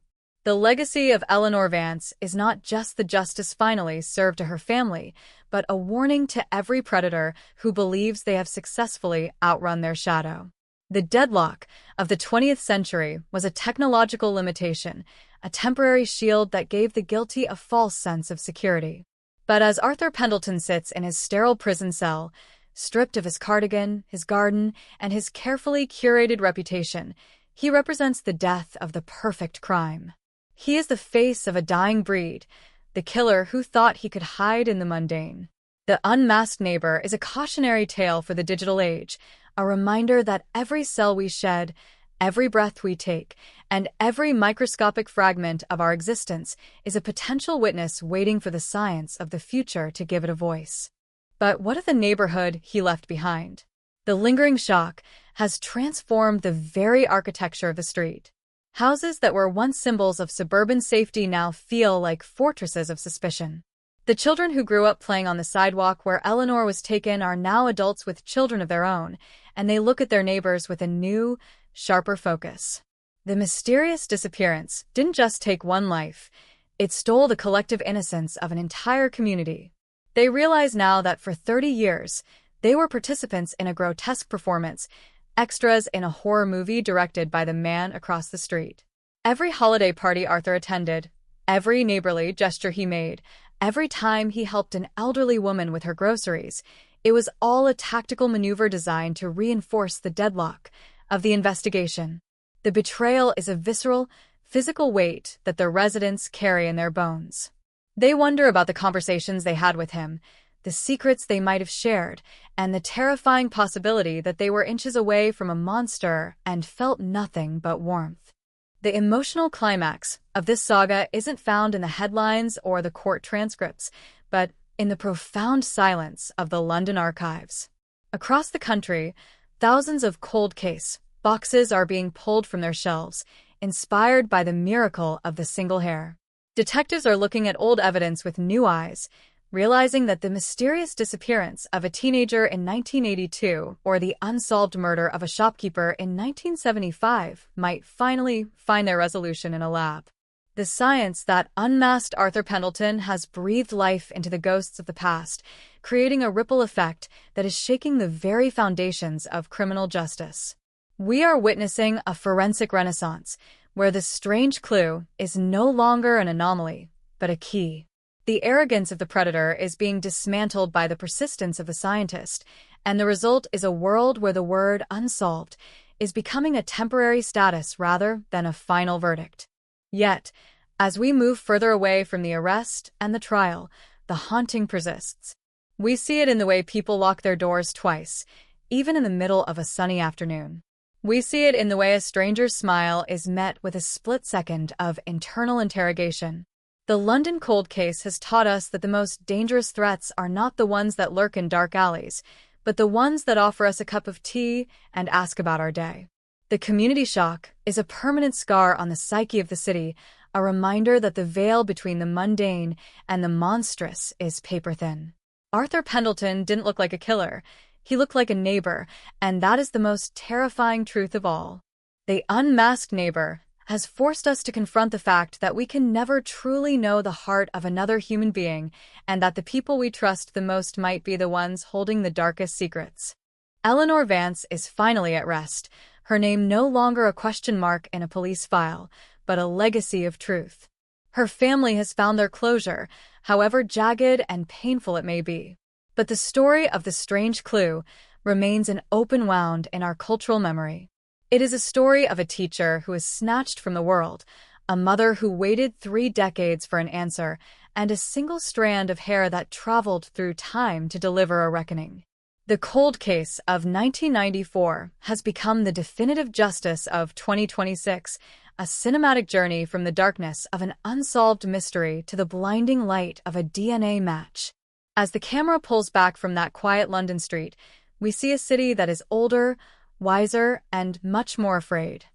The legacy of Eleanor Vance is not just the justice finally served to her family, but a warning to every predator who believes they have successfully outrun their shadow. The deadlock of the 20th century was a technological limitation, a temporary shield that gave the guilty a false sense of security. But as Arthur Pendleton sits in his sterile prison cell, stripped of his cardigan, his garden, and his carefully curated reputation, he represents the death of the perfect crime. He is the face of a dying breed, the killer who thought he could hide in the mundane. The unmasked neighbor is a cautionary tale for the digital age, a reminder that every cell we shed, every breath we take, and every microscopic fragment of our existence is a potential witness waiting for the science of the future to give it a voice. But what of the neighborhood he left behind? The lingering shock has transformed the very architecture of the street. Houses that were once symbols of suburban safety now feel like fortresses of suspicion. The children who grew up playing on the sidewalk where Eleanor was taken are now adults with children of their own, and they look at their neighbors with a new, sharper focus. The mysterious disappearance didn't just take one life, it stole the collective innocence of an entire community. They realize now that for 30 years, they were participants in a grotesque performance, extras in a horror movie directed by the man across the street. Every holiday party Arthur attended, every neighborly gesture he made, every time he helped an elderly woman with her groceries, it was all a tactical maneuver designed to reinforce the deadlock of the investigation. The betrayal is a visceral, physical weight that the residents carry in their bones. They wonder about the conversations they had with him, the secrets they might have shared, and the terrifying possibility that they were inches away from a monster and felt nothing but warmth. The emotional climax of this saga isn't found in the headlines or the court transcripts, but in the profound silence of the London archives. Across the country, thousands of cold case boxes are being pulled from their shelves, inspired by the miracle of the single hair. Detectives are looking at old evidence with new eyes, realizing that the mysterious disappearance of a teenager in 1982 or the unsolved murder of a shopkeeper in 1975 might finally find their resolution in a lab. The science that unmasked Arthur Pendleton has breathed life into the ghosts of the past, creating a ripple effect that is shaking the very foundations of criminal justice. We are witnessing a forensic renaissance, where the strange clue is no longer an anomaly, but a key. The arrogance of the predator is being dismantled by the persistence of the scientist, and the result is a world where the word unsolved is becoming a temporary status rather than a final verdict. Yet, as we move further away from the arrest and the trial, the haunting persists. We see it in the way people lock their doors twice, even in the middle of a sunny afternoon. We see it in the way a stranger's smile is met with a split second of internal interrogation. The London cold case has taught us that the most dangerous threats are not the ones that lurk in dark alleys, but the ones that offer us a cup of tea and ask about our day. The community shock is a permanent scar on the psyche of the city, a reminder that the veil between the mundane and the monstrous is paper-thin. Arthur Pendleton didn't look like a killer. He looked like a neighbor, and that is the most terrifying truth of all. The unmasked neighbor has forced us to confront the fact that we can never truly know the heart of another human being, and that the people we trust the most might be the ones holding the darkest secrets. Eleanor Vance is finally at rest, her name no longer a question mark in a police file, but a legacy of truth. Her family has found their closure, however jagged and painful it may be. But the story of the strange clue remains an open wound in our cultural memory. It is a story of a teacher who is snatched from the world, a mother who waited 3 decades for an answer, and a single strand of hair that traveled through time to deliver a reckoning. The cold case of 1994 has become the definitive justice of 2026, a cinematic journey from the darkness of an unsolved mystery to the blinding light of a DNA match. As the camera pulls back from that quiet London street, we see a city that is older, wiser, and much more afraid.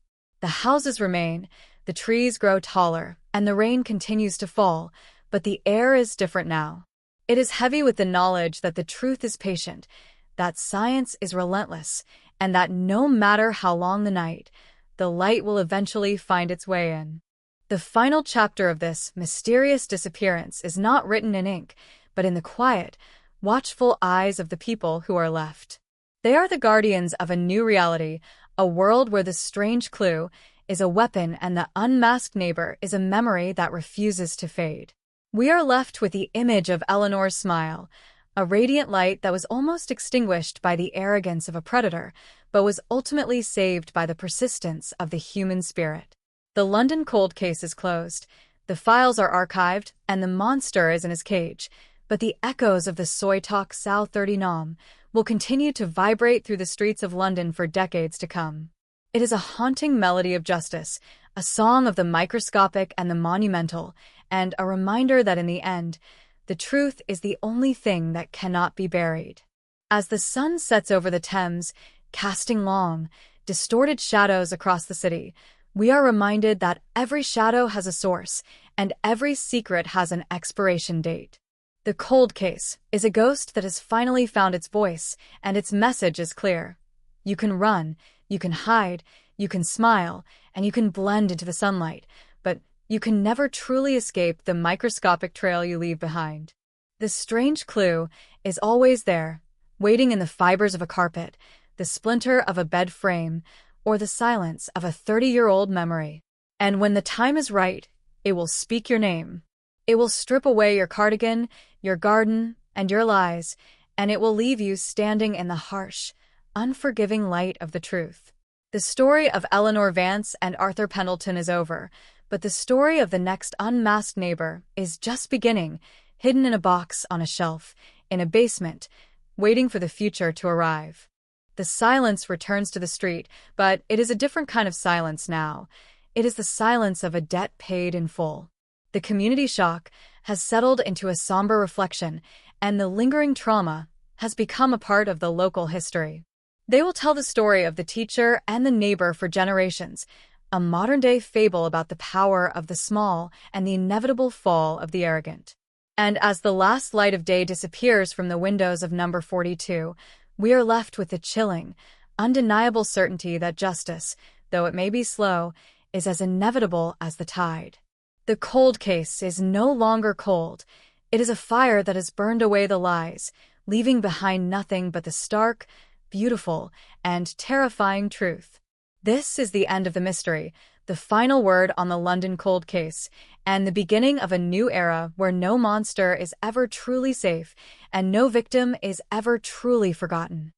The houses remain, the trees grow taller, and the rain continues to fall, but the air is different now. It is heavy with the knowledge that the truth is patient, that science is relentless, and that no matter how long the night, the light will eventually find its way in. The final chapter of this mysterious disappearance is not written in ink, but in the quiet, watchful eyes of the people who are left. They are the guardians of a new reality, a world where the strange clue is a weapon and the unmasked neighbor is a memory that refuses to fade. We are left with the image of Eleanor's smile, a radiant light that was almost extinguished by the arrogance of a predator, but was ultimately saved by the persistence of the human spirit. The London cold case is closed, the files are archived, and the monster is in his cage, but the echoes of the Soy Talk Sal 30 Nom will continue to vibrate through the streets of London for decades to come. It is a haunting melody of justice, a song of the microscopic and the monumental, and a reminder that in the end, the truth is the only thing that cannot be buried. As the sun sets over the Thames, casting long, distorted shadows across the city, we are reminded that every shadow has a source, and every secret has an expiration date. The cold case is a ghost that has finally found its voice, and its message is clear. You can run, you can hide, you can smile, and you can blend into the sunlight, but you can never truly escape the microscopic trail you leave behind. The strange clue is always there, waiting in the fibers of a carpet, the splinter of a bed frame, or the silence of a 30-year-old memory. And when the time is right, it will speak your name. It will strip away your cardigan, your garden, and your lies, and it will leave you standing in the harsh, unforgiving light of the truth. The story of Eleanor Vance and Arthur Pendleton is over, but the story of the next unmasked neighbor is just beginning, hidden in a box on a shelf, in a basement, waiting for the future to arrive. The silence returns to the street, but it is a different kind of silence now. It is the silence of a debt paid in full. The community shock has settled into a somber reflection, and the lingering trauma has become a part of the local history. They will tell the story of the teacher and the neighbor for generations, a modern-day fable about the power of the small and the inevitable fall of the arrogant. And as the last light of day disappears from the windows of number 42, we are left with the chilling, undeniable certainty that justice, though it may be slow, is as inevitable as the tide. The cold case is no longer cold. It is a fire that has burned away the lies, leaving behind nothing but the stark, beautiful, and terrifying truth. This is the end of the mystery, the final word on the London cold case, and the beginning of a new era where no monster is ever truly safe and no victim is ever truly forgotten.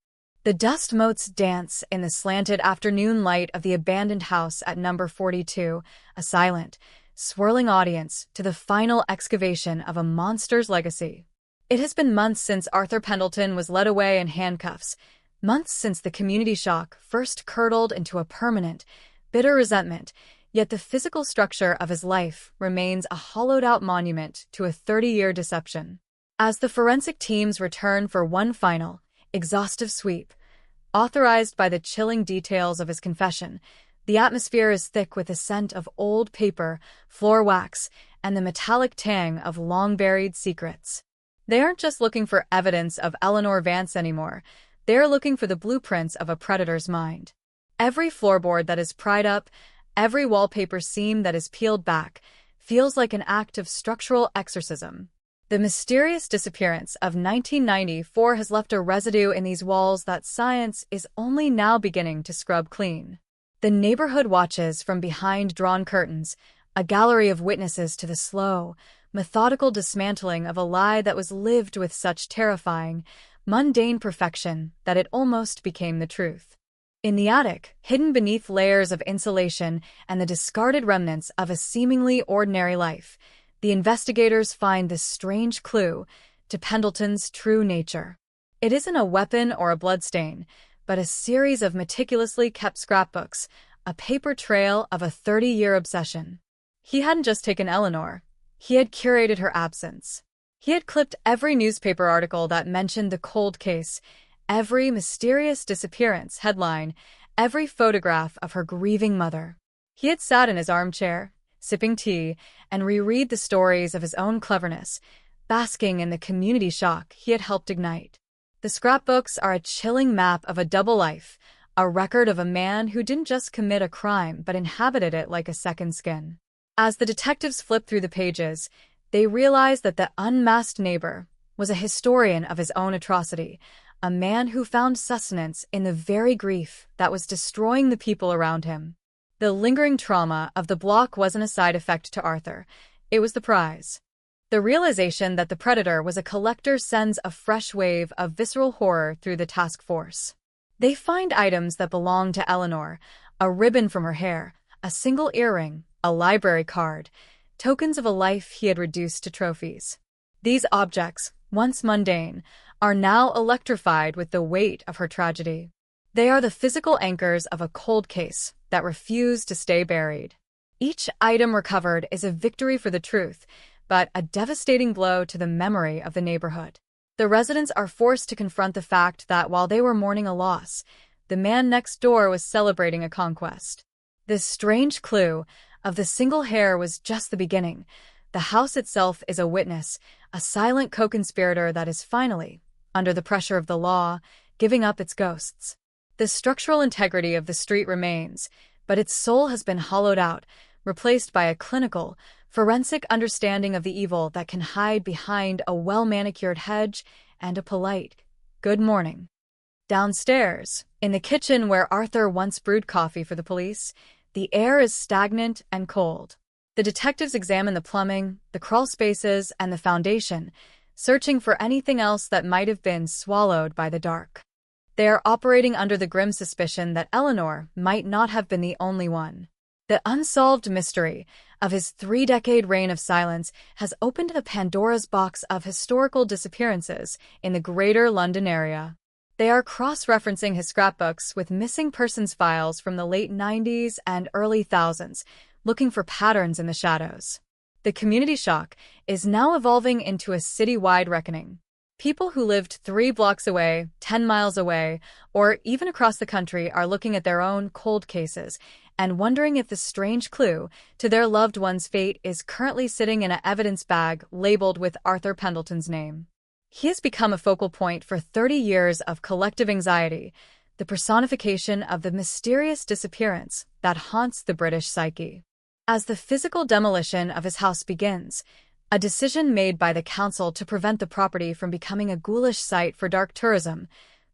The dust motes dance in the slanted afternoon light of the abandoned house at number 42, a silent, swirling audience to the final excavation of a monster's legacy. It has been months since Arthur Pendleton was led away in handcuffs, months since the community shock first curdled into a permanent, bitter resentment, yet the physical structure of his life remains a hollowed-out monument to a 30-year deception. As the forensic teams return for one final, exhaustive sweep, authorized by the chilling details of his confession, the atmosphere is thick with the scent of old paper, floor wax, and the metallic tang of long-buried secrets. They aren't just looking for evidence of Eleanor Vance anymore. They're looking for the blueprints of a predator's mind. Every floorboard that is pried up, every wallpaper seam that is peeled back, feels like an act of structural exorcism. The mysterious disappearance of 1994 has left a residue in these walls that science is only now beginning to scrub clean. The neighborhood watches from behind drawn curtains, a gallery of witnesses to the slow, methodical dismantling of a lie that was lived with such terrifying, mundane perfection that it almost became the truth. In the attic, hidden beneath layers of insulation and the discarded remnants of a seemingly ordinary life, the investigators find this strange clue to Pendleton's true nature. It isn't a weapon or a bloodstain, but a series of meticulously kept scrapbooks, a paper trail of a 30-year obsession. He hadn't just taken Eleanor. He had curated her absence. He had clipped every newspaper article that mentioned the cold case, every mysterious disappearance headline, every photograph of her grieving mother. He had sat in his armchair, sipping tea, and reread the stories of his own cleverness, basking in the community shock he had helped ignite. The scrapbooks are a chilling map of a double life, a record of a man who didn't just commit a crime but inhabited it like a second skin. As the detectives flip through the pages, they realize that the unmasked neighbor was a historian of his own atrocity, a man who found sustenance in the very grief that was destroying the people around him. The lingering trauma of the block wasn't a side effect to Arthur. It was the prize. The realization that the predator was a collector sends a fresh wave of visceral horror through the task force. They find items that belong to Eleanor, a ribbon from her hair, a single earring, a library card, tokens of a life he had reduced to trophies. These objects, once mundane, are now electrified with the weight of her tragedy. They are the physical anchors of a cold case that refuse to stay buried. Each item recovered is a victory for the truth, but a devastating blow to the memory of the neighborhood. The residents are forced to confront the fact that while they were mourning a loss, the man next door was celebrating a conquest. This strange clue of the single hair was just the beginning. The house itself is a witness, a silent co-conspirator that is finally, under the pressure of the law, giving up its ghosts. The structural integrity of the street remains, but its soul has been hollowed out, replaced by a clinical, forensic understanding of the evil that can hide behind a well-manicured hedge and a polite, "Good morning." Downstairs, in the kitchen where Arthur once brewed coffee for the police, the air is stagnant and cold. The detectives examine the plumbing, the crawl spaces, and the foundation, searching for anything else that might have been swallowed by the dark. They are operating under the grim suspicion that Eleanor might not have been the only one. The unsolved mystery of his 3-decade reign of silence has opened the Pandora's box of historical disappearances in the Greater London area. They are cross-referencing his scrapbooks with missing persons files from the late 90s and early thousands, looking for patterns in the shadows. The community shock is now evolving into a city-wide reckoning. People who lived 3 blocks away, 10 miles away, or even across the country are looking at their own cold cases and wondering if the strange clue to their loved one's fate is currently sitting in an evidence bag labeled with Arthur Pendleton's name. He has become a focal point for 30 years of collective anxiety, the personification of the mysterious disappearance that haunts the British psyche. As the physical demolition of his house begins, a decision made by the council to prevent the property from becoming a ghoulish site for dark tourism,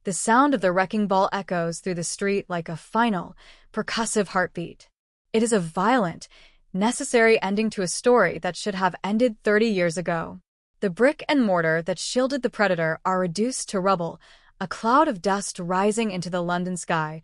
the sound of the wrecking ball echoes through the street like a final, percussive heartbeat. It is a violent, necessary ending to a story that should have ended 30 years ago. The brick and mortar that shielded the predator are reduced to rubble, a cloud of dust rising into the London sky,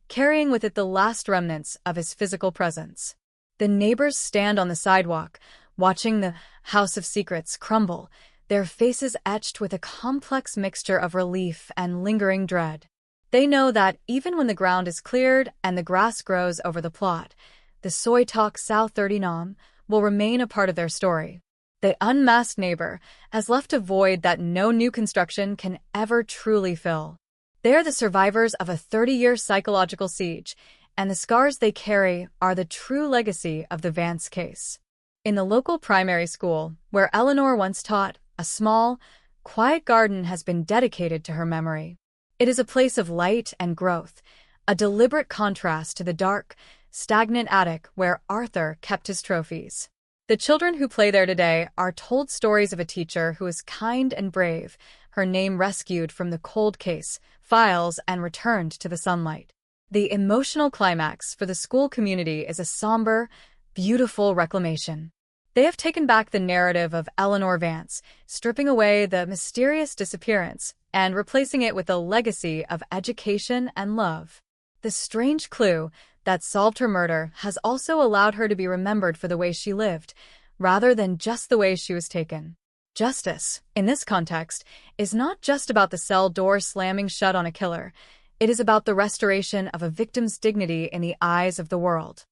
carrying with it the last remnants of his physical presence. The neighbors stand on the sidewalk, watching the House of Secrets crumble, their faces etched with a complex mixture of relief and lingering dread. They know that even when the ground is cleared and the grass grows over the plot, the Soy-Tok South 30 Nom will remain a part of their story. The unmasked neighbor has left a void that no new construction can ever truly fill. They are the survivors of a 30-year psychological siege, and the scars they carry are the true legacy of the Vance case. In the local primary school, where Eleanor once taught, a small, quiet garden has been dedicated to her memory. It is a place of light and growth, a deliberate contrast to the dark, stagnant attic where Arthur kept his trophies. The children who play there today are told stories of a teacher who is kind and brave, her name rescued from the cold case, files, and returned to the sunlight. The emotional climax for the school community is a somber, beautiful reclamation. They have taken back the narrative of Eleanor Vance, stripping away the mysterious disappearance and replacing it with a legacy of education and love. The strange clue that solved her murder has also allowed her to be remembered for the way she lived, rather than just the way she was taken. Justice, in this context, is not just about the cell door slamming shut on a killer. It is about the restoration of a victim's dignity in the eyes of the world.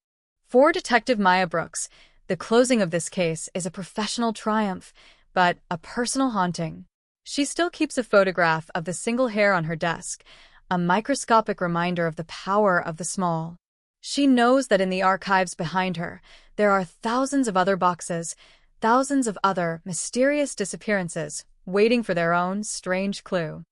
For Detective Maya Brooks, the closing of this case is a professional triumph, but a personal haunting. She still keeps a photograph of the single hair on her desk, a microscopic reminder of the power of the small. She knows that in the archives behind her, there are thousands of other boxes, thousands of other mysterious disappearances, waiting for their own strange clue.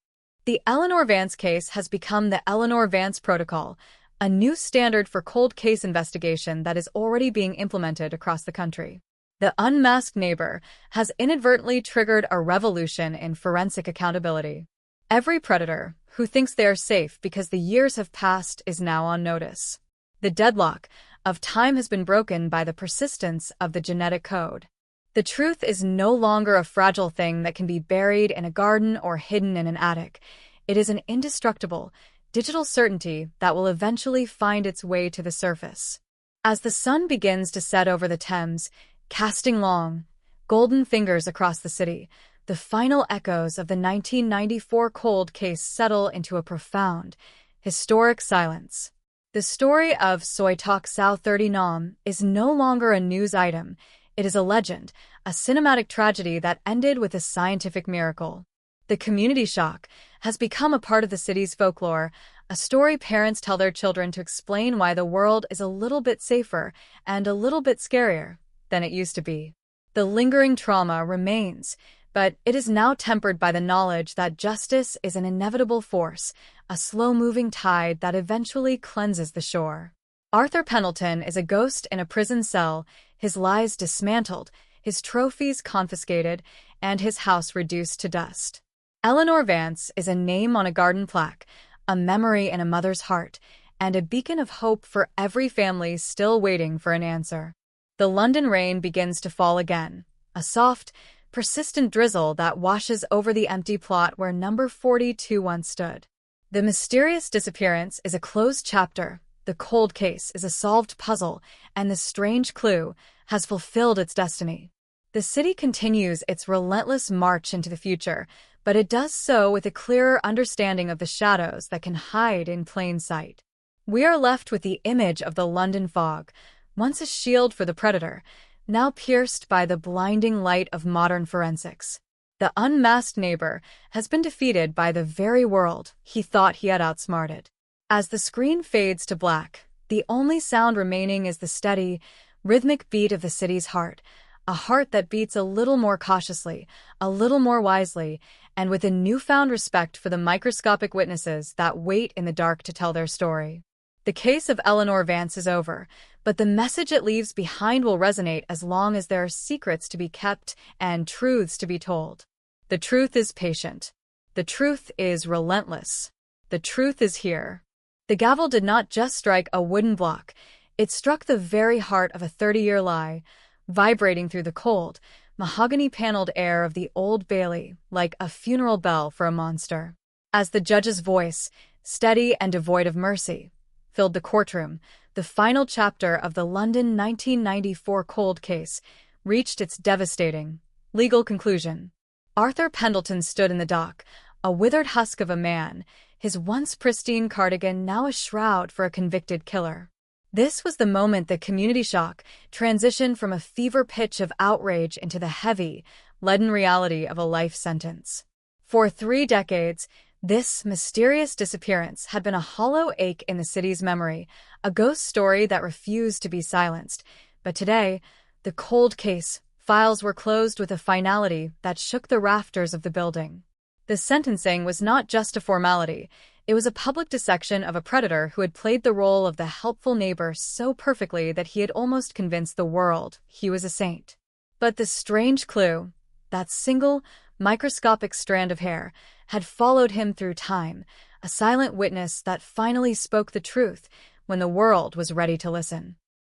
The Eleanor Vance case has become the Eleanor Vance Protocol, a new standard for cold case investigation that is already being implemented across the country. The unmasked neighbor has inadvertently triggered a revolution in forensic accountability. Every predator who thinks they are safe because the years have passed is now on notice. The deadlock of time has been broken by the persistence of the genetic code. The truth is no longer a fragile thing that can be buried in a garden or hidden in an attic. It is an indestructible, digital certainty that will eventually find its way to the surface. As the sun begins to set over the Thames, casting long, golden fingers across the city, the final echoes of the 1994 cold case settle into a profound, historic silence. The story of Soy-Tok South 30 Nom is no longer a news item. It is a legend, a cinematic tragedy that ended with a scientific miracle. The community shock has become a part of the city's folklore, a story parents tell their children to explain why the world is a little bit safer and a little bit scarier than it used to be. The lingering trauma remains, But it is now tempered by the knowledge that justice is an inevitable force, a slow-moving tide that eventually cleanses the shore. Arthur Pendleton is a ghost in a prison cell, his lies dismantled, his trophies confiscated, and his house reduced to dust. Eleanor Vance is a name on a garden plaque, a memory in a mother's heart, and a beacon of hope for every family still waiting for an answer. The London rain begins to fall again, a soft, persistent drizzle that washes over the empty plot where number 42 once stood. The mysterious disappearance is a closed chapter, the cold case is a solved puzzle, and the strange clue has fulfilled its destiny. The city continues its relentless march into the future, but it does so with a clearer understanding of the shadows that can hide in plain sight. We are left with the image of the London fog, once a shield for the predator, now pierced by the blinding light of modern forensics. The unmasked neighbor has been defeated by the very world he thought he had outsmarted. As the screen fades to black, the only sound remaining is the steady, rhythmic beat of the city's heart, a heart that beats a little more cautiously, a little more wisely, and with a newfound respect for the microscopic witnesses that wait in the dark to tell their story. The case of Eleanor Vance is over, but the message it leaves behind will resonate as long as there are secrets to be kept and truths to be told. The truth is patient. The truth is relentless. The truth is here. The gavel did not just strike a wooden block. It struck the very heart of a 30-year lie, vibrating through the cold, mahogany-paneled air of the Old Bailey like a funeral bell for a monster. As the judge's voice, steady and devoid of mercy, filled the courtroom, the final chapter of the London 1994 cold case reached its devastating legal conclusion. Arthur Pendleton stood in the dock, a withered husk of a man, his once pristine cardigan now a shroud for a convicted killer. This was the moment that community shock transitioned from a fever pitch of outrage into the heavy, leaden reality of a life sentence. For 3 decades, this mysterious disappearance had been a hollow ache in the city's memory, a ghost story that refused to be silenced. But today, the cold case files were closed with a finality that shook the rafters of the building. The sentencing was not just a formality. It was a public dissection of a predator who had played the role of the helpful neighbor so perfectly that he had almost convinced the world he was a saint. But the strange clue, that single, microscopic strand of hair, had followed him through time, a silent witness that finally spoke the truth when the world was ready to listen.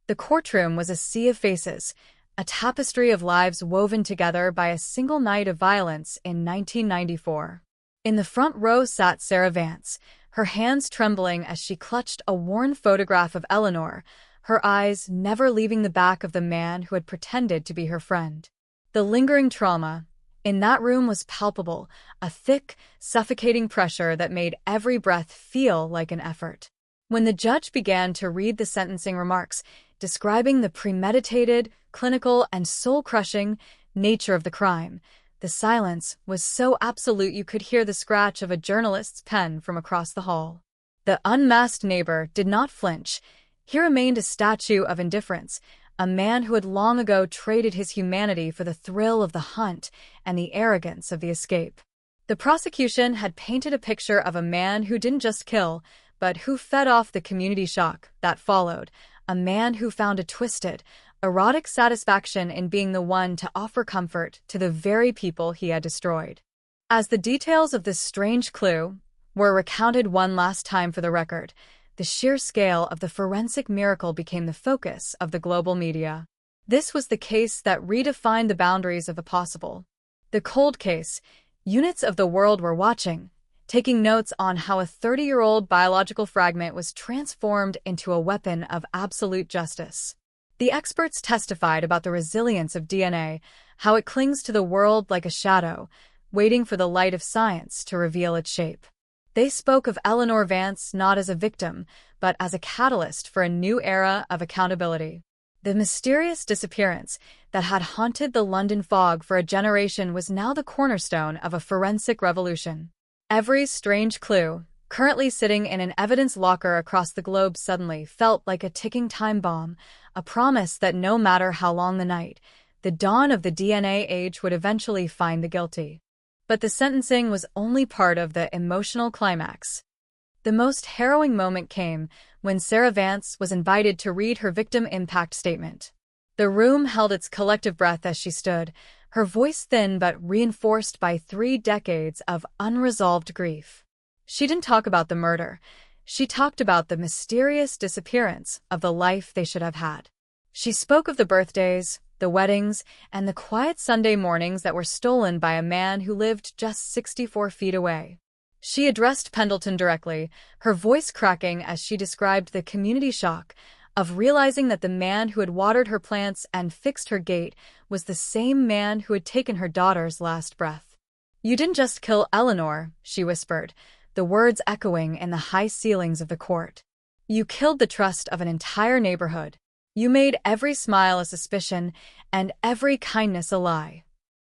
The courtroom was a sea of faces, a tapestry of lives woven together by a single night of violence in 1994. In the front row sat Sarah Vance, her hands trembling as she clutched a worn photograph of Eleanor, her eyes never leaving the back of the man who had pretended to be her friend. The lingering trauma in that room was palpable, a thick, suffocating pressure that made every breath feel like an effort. When the judge began to read the sentencing remarks, describing the premeditated, clinical, and soul-crushing nature of the crime, the silence was so absolute you could hear the scratch of a journalist's pen from across the hall. The unmasked neighbor did not flinch. He remained a statue of indifference, a man who had long ago traded his humanity for the thrill of the hunt and the arrogance of the escape. The prosecution had painted a picture of a man who didn't just kill, but who fed off the community shock that followed, a man who found a twisted, erotic satisfaction in being the one to offer comfort to the very people he had destroyed. As the details of this strange clue were recounted one last time for the record, the sheer scale of the forensic miracle became the focus of the global media. This was the case that redefined the boundaries of the possible. The cold case, units of the world were watching, taking notes on how a 30-year-old biological fragment was transformed into a weapon of absolute justice. The experts testified about the resilience of DNA, how it clings to the world like a shadow, waiting for the light of science to reveal its shape. They spoke of Eleanor Vance not as a victim, but as a catalyst for a new era of accountability. The mysterious disappearance that had haunted the London fog for a generation was now the cornerstone of a forensic revolution. Every strange clue, currently sitting in an evidence locker across the globe, suddenly felt like a ticking time bomb, a promise that no matter how long the night, The dawn of the DNA age would eventually find the guilty. But the sentencing was only part of the emotional climax. The most harrowing moment came when Sarah Vance was invited to read her victim impact statement. The room held its collective breath as she stood, her voice thin but reinforced by 3 decades of unresolved grief. She didn't talk about the murder. She talked about the mysterious disappearance of the life they should have had. She spoke of the birthdays, the weddings, and the quiet Sunday mornings that were stolen by a man who lived just 64 feet away. She addressed Pendleton directly, her voice cracking as she described the community shock of realizing that the man who had watered her plants and fixed her gate was the same man who had taken her daughter's last breath. "You didn't just kill Eleanor," she whispered, the words echoing in the high ceilings of the court. "You killed the trust of an entire neighborhood. You made every smile a suspicion and every kindness a lie."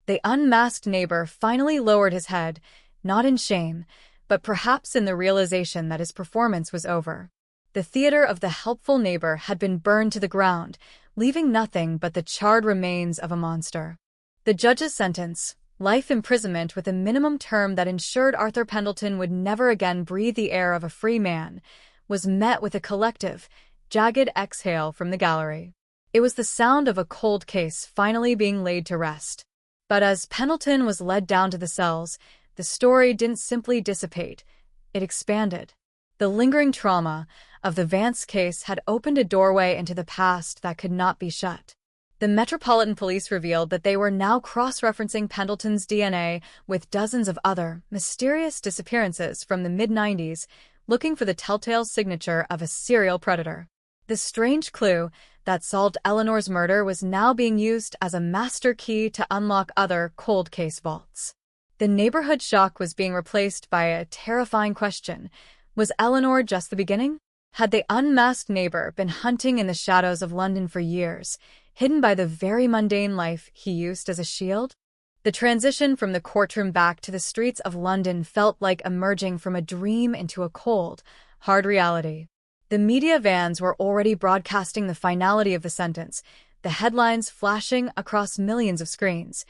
The unmasked neighbor finally lowered his head, not in shame, but perhaps in the realization that his performance was over. The theater of the helpful neighbor had been burned to the ground, leaving nothing but the charred remains of a monster. The judge's sentence, life imprisonment with a minimum term that ensured Arthur Pendleton would never again breathe the air of a free man, was met with a collective, jagged exhale from the gallery. It was the sound of a cold case finally being laid to rest. But as Pendleton was led down to the cells, the story didn't simply dissipate, it expanded. The lingering trauma of the Vance case had opened a doorway into the past that could not be shut. The Metropolitan Police revealed that they were now cross-referencing Pendleton's DNA with dozens of other mysterious disappearances from the mid-90s, looking for the telltale signature of a serial predator. The strange clue that solved Eleanor's murder was now being used as a master key to unlock other cold case vaults. The neighborhood shock was being replaced by a terrifying question. Was Eleanor just the beginning? Had the unmasked neighbor been hunting in the shadows of London for years, hidden by the very mundane life he used as a shield? The transition from the courtroom back to the streets of London felt like emerging from a dream into a cold, hard reality. The media vans were already broadcasting the finality of the sentence, the headlines flashing across millions of screens.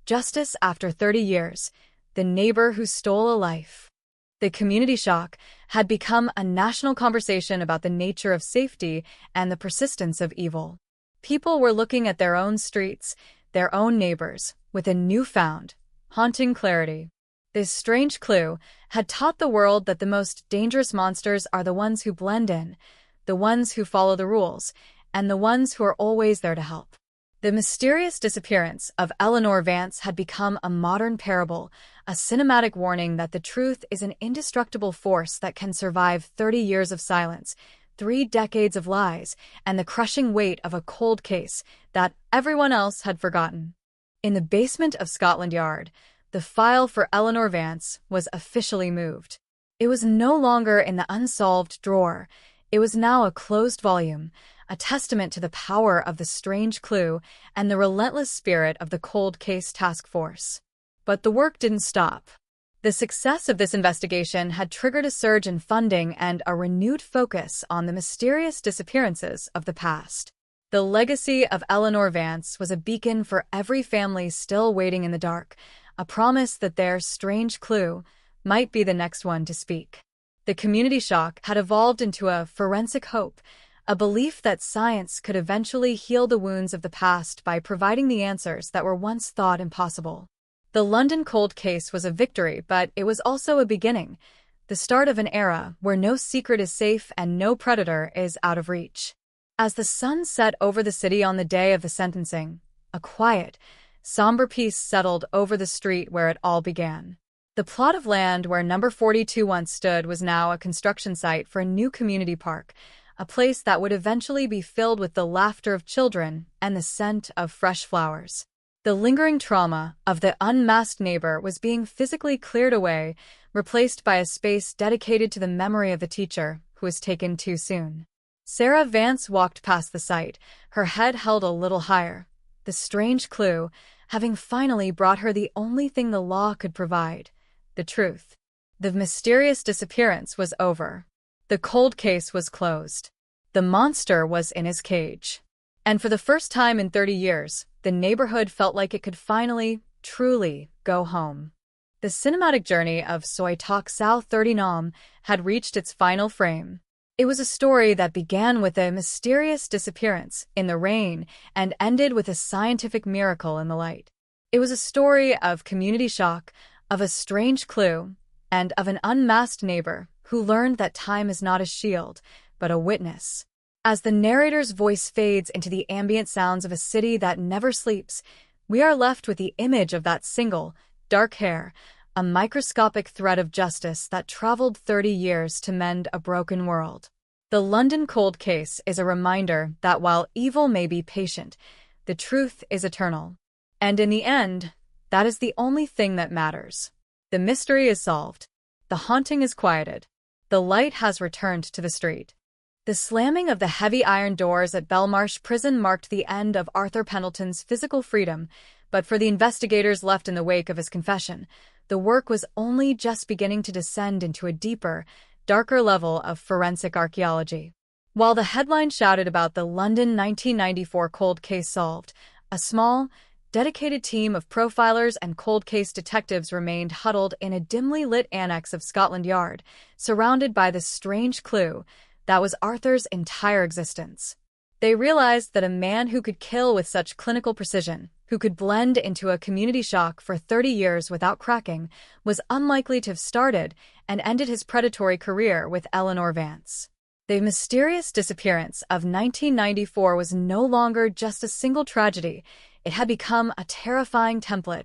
Justice after 30 years, the neighbor who stole a life. The community shock had become a national conversation about the nature of safety and the persistence of evil. People were looking at their own streets, their own neighbors, with a newfound, haunting clarity. This strange clue had taught the world that the most dangerous monsters are the ones who blend in, the ones who follow the rules, and the ones who are always there to help. The mysterious disappearance of Eleanor Vance had become a modern parable, a cinematic warning that the truth is an indestructible force that can survive 30 years of silence, 3 decades of lies, and the crushing weight of a cold case that everyone else had forgotten. In the basement of Scotland Yard, the file for Eleanor Vance was officially moved. It was no longer in the unsolved drawer. It was now a closed volume, a testament to the power of the strange clue and the relentless spirit of the cold case task force. But the work didn't stop. The success of this investigation had triggered a surge in funding and a renewed focus on the mysterious disappearances of the past. The legacy of Eleanor Vance was a beacon for every family still waiting in the dark, a promise that their strange clue might be the next one to speak. The community shock had evolved into a forensic hope, a belief that science could eventually heal the wounds of the past by providing the answers that were once thought impossible. The London cold case was a victory, but it was also a beginning, the start of an era where no secret is safe and no predator is out of reach. As the sun set over the city on the day of the sentencing, a quiet, somber peace settled over the street where it all began. The plot of land where number 42 once stood was now a construction site for a new community park, a place that would eventually be filled with the laughter of children and the scent of fresh flowers. The lingering trauma of the unmasked neighbor was being physically cleared away, replaced by a space dedicated to the memory of the teacher who was taken too soon. Sarah Vance walked past the site, her head held a little higher, the strange clue having finally brought her the only thing the law could provide, the truth. The mysterious disappearance was over. The cold case was closed. The monster was in his cage. And for the first time in 30 years, the the neighborhood felt like it could finally, truly go home. The cinematic journey of Soy Tak Sao 30 Nam had reached its final frame. It was a story that began with a mysterious disappearance in the rain and ended with a scientific miracle in the light. It was a story of community shock, of a strange clue, and of an unmasked neighbor who learned that time is not a shield, but a witness. As the narrator's voice fades into the ambient sounds of a city that never sleeps, we are left with the image of that single, dark hair, a microscopic thread of justice that traveled 30 years to mend a broken world. The London cold case is a reminder that while evil may be patient, the truth is eternal. And in the end, that is the only thing that matters. The mystery is solved. The haunting is quieted. The light has returned to the street. The slamming of the heavy iron doors at Belmarsh Prison marked the end of Arthur Pendleton's physical freedom, but for the investigators left in the wake of his confession, the work was only just beginning to descend into a deeper, darker level of forensic archaeology. While the headline shouted about the London 1994 cold case solved, a small, dedicated team of profilers and cold case detectives remained huddled in a dimly lit annex of Scotland Yard, surrounded by the strange clue that was Arthur's entire existence. They realized that a man who could kill with such clinical precision, who could blend into a community shock for 30 years without cracking, was unlikely to have started and ended his predatory career with Eleanor Vance. The mysterious disappearance of 1994 was no longer just a single tragedy. It had become a terrifying template,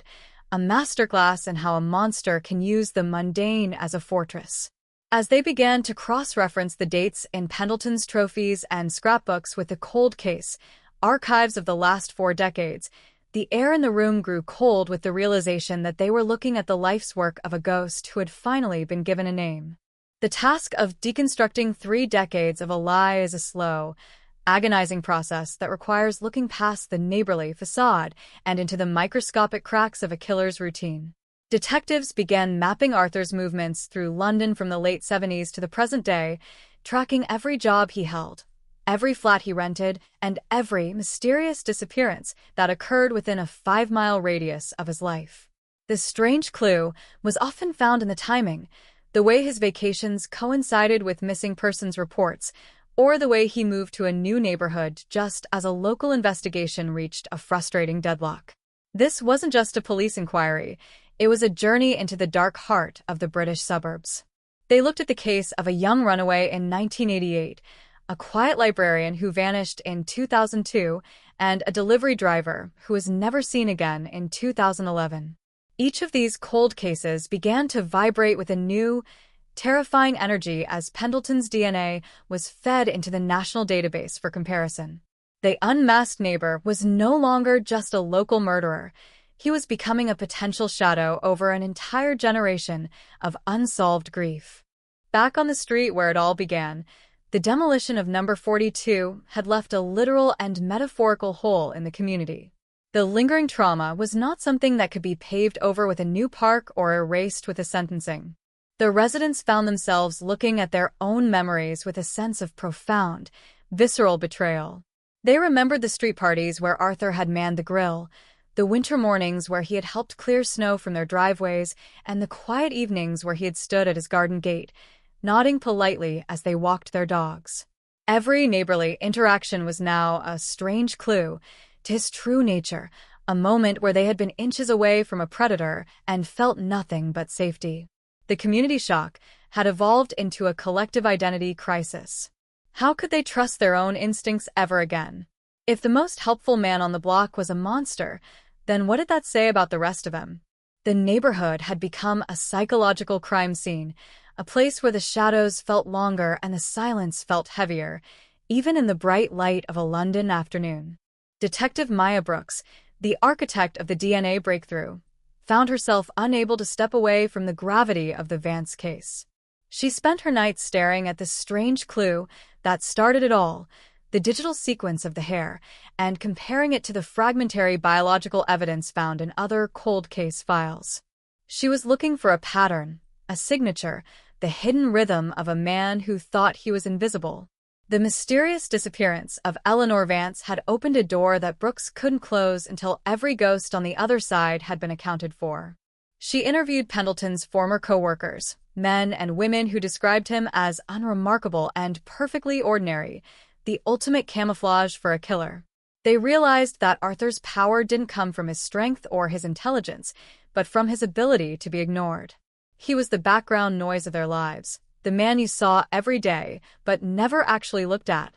a masterclass in how a monster can use the mundane as a fortress. As they began to cross-reference the dates in Pendleton's trophies and scrapbooks with the cold case, archives of the last 4 decades, the air in the room grew cold with the realization that they were looking at the life's work of a ghost who had finally been given a name. The task of deconstructing 3 decades of a lie is a slow, agonizing process that requires looking past the neighborly facade and into the microscopic cracks of a killer's routine. Detectives began mapping Arthur's movements through London from the late 70s to the present day, tracking every job he held, every flat he rented, and every mysterious disappearance that occurred within a 5-mile radius of his life. This strange clue was often found in the timing, the way his vacations coincided with missing persons reports, or the way he moved to a new neighborhood just as a local investigation reached a frustrating deadlock. This wasn't just a police inquiry. It was a journey into the dark heart of the British suburbs. They looked at the case of a young runaway in 1988, a quiet librarian who vanished in 2002, and a delivery driver who was never seen again in 2011. Each of these cold cases began to vibrate with a new, terrifying energy as Pendleton's DNA was fed into the national database for comparison. The unmasked neighbor was no longer just a local murderer. He was becoming a potential shadow over an entire generation of unsolved grief. Back on the street where it all began, the demolition of number 42 had left a literal and metaphorical hole in the community. The lingering trauma was not something that could be paved over with a new park or erased with a sentencing. The residents found themselves looking at their own memories with a sense of profound, visceral betrayal. They remembered the street parties where Arthur had manned the grill, the winter mornings where he had helped clear snow from their driveways, and the quiet evenings where he had stood at his garden gate, nodding politely as they walked their dogs. Every neighborly interaction was now a strange clue to his true nature, a moment where they had been inches away from a predator and felt nothing but safety. The community shock had evolved into a collective identity crisis. How could they trust their own instincts ever again? If the most helpful man on the block was a monster, then what did that say about the rest of them? The neighborhood had become a psychological crime scene, a place where the shadows felt longer and the silence felt heavier, even in the bright light of a London afternoon. Detective Maya Brooks, the architect of the DNA breakthrough, found herself unable to step away from the gravity of the Vance case. She spent her nights staring at the strange clue that started it all, the digital sequence of the hair, and comparing it to the fragmentary biological evidence found in other cold case files. She was looking for a pattern, a signature, the hidden rhythm of a man who thought he was invisible. The mysterious disappearance of Eleanor Vance had opened a door that Brooks couldn't close until every ghost on the other side had been accounted for. She interviewed Pendleton's former co-workers, men and women who described him as unremarkable and perfectly ordinary, the ultimate camouflage for a killer. They realized that Arthur's power didn't come from his strength or his intelligence, but from his ability to be ignored. He was the background noise of their lives, the man you saw every day, but never actually looked at.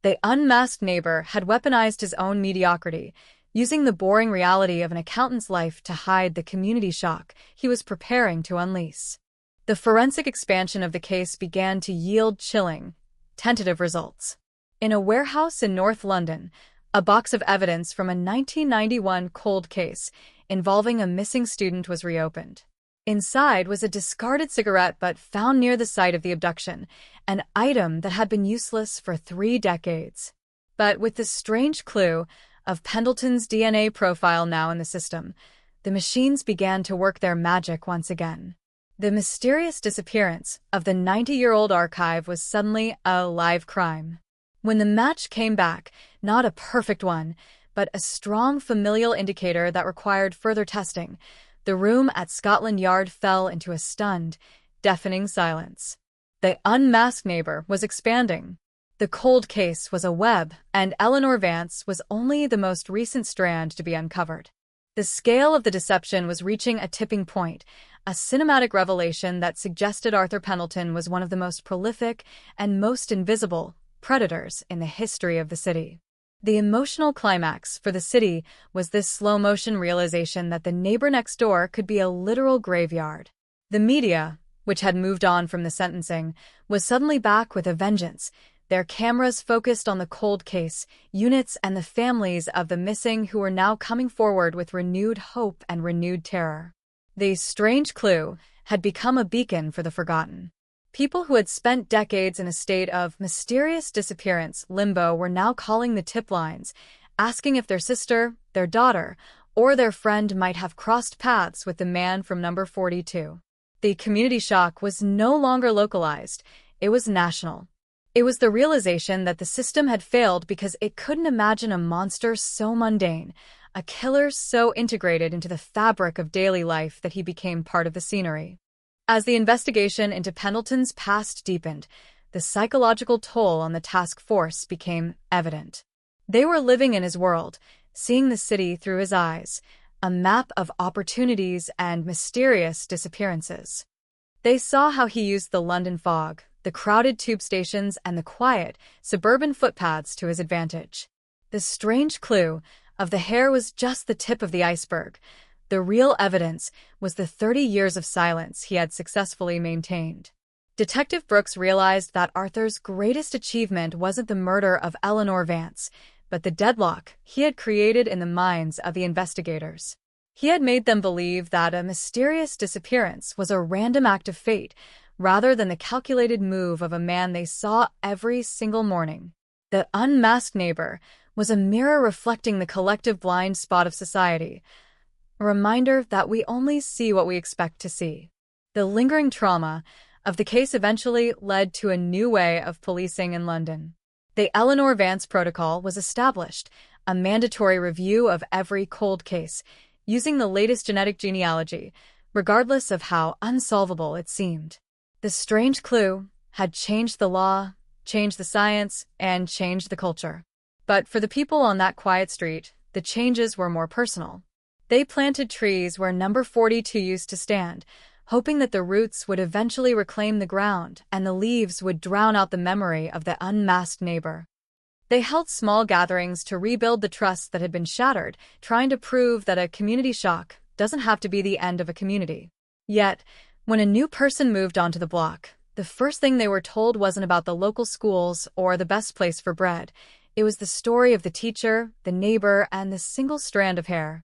The unmasked neighbor had weaponized his own mediocrity, using the boring reality of an accountant's life to hide the community shock he was preparing to unleash. The forensic expansion of the case began to yield chilling, tentative results. In a warehouse in North London, a box of evidence from a 1991 cold case involving a missing student was reopened. Inside was a discarded cigarette butt found near the site of the abduction, an item that had been useless for 3 decades. But with the strange clue of Pendleton's DNA profile now in the system, the machines began to work their magic once again. The mysterious disappearance of the 90-year-old archive was suddenly a live crime. When the match came back, not a perfect one, but a strong familial indicator that required further testing, the room at Scotland Yard fell into a stunned, deafening silence. The unmasked neighbor was expanding. The cold case was a web, and Eleanor Vance was only the most recent strand to be uncovered. The scale of the deception was reaching a tipping point, a cinematic revelation that suggested Arthur Pendleton was one of the most prolific and most invisible predators in the history of the city. The emotional climax for the city was this slow-motion realization that the neighbor next door could be a literal graveyard. The media, which had moved on from the sentencing, was suddenly back with a vengeance, their cameras focused on the cold case, units, and the families of the missing who were now coming forward with renewed hope and renewed terror. The strange clue had become a beacon for the forgotten. People who had spent decades in a state of mysterious disappearance limbo were now calling the tip lines, asking if their sister, their daughter, or their friend might have crossed paths with the man from number 42. The community shock was no longer localized, it was national. It was the realization that the system had failed because it couldn't imagine a monster so mundane, a killer so integrated into the fabric of daily life that he became part of the scenery. As the investigation into Pendleton's past deepened, the psychological toll on the task force became evident. They were living in his world, seeing the city through his eyes, a map of opportunities and mysterious disappearances. They saw how he used the London fog, the crowded tube stations, and the quiet, suburban footpaths to his advantage. The strange clue of the hair was just the tip of the iceberg. The real evidence was the 30 years of silence he had successfully maintained. Detective Brooks realized that Arthur's greatest achievement wasn't the murder of Eleanor Vance, but the deadlock he had created in the minds of the investigators. He had made them believe that a mysterious disappearance was a random act of fate, rather than the calculated move of a man they saw every single morning. The unmasked neighbor was a mirror reflecting the collective blind spot of society, a reminder that we only see what we expect to see. The lingering trauma of the case eventually led to a new way of policing in London. The Eleanor Vance Protocol was established, a mandatory review of every cold case, using the latest genetic genealogy, regardless of how unsolvable it seemed. The strange clue had changed the law, changed the science, and changed the culture. But for the people on that quiet street, the changes were more personal. They planted trees where number 42 used to stand, hoping that the roots would eventually reclaim the ground and the leaves would drown out the memory of the unmasked neighbor. They held small gatherings to rebuild the trust that had been shattered, trying to prove that a community shock doesn't have to be the end of a community. Yet, when a new person moved onto the block, the first thing they were told wasn't about the local schools or the best place for bread. It was the story of the teacher, the neighbor, and the single strand of hair.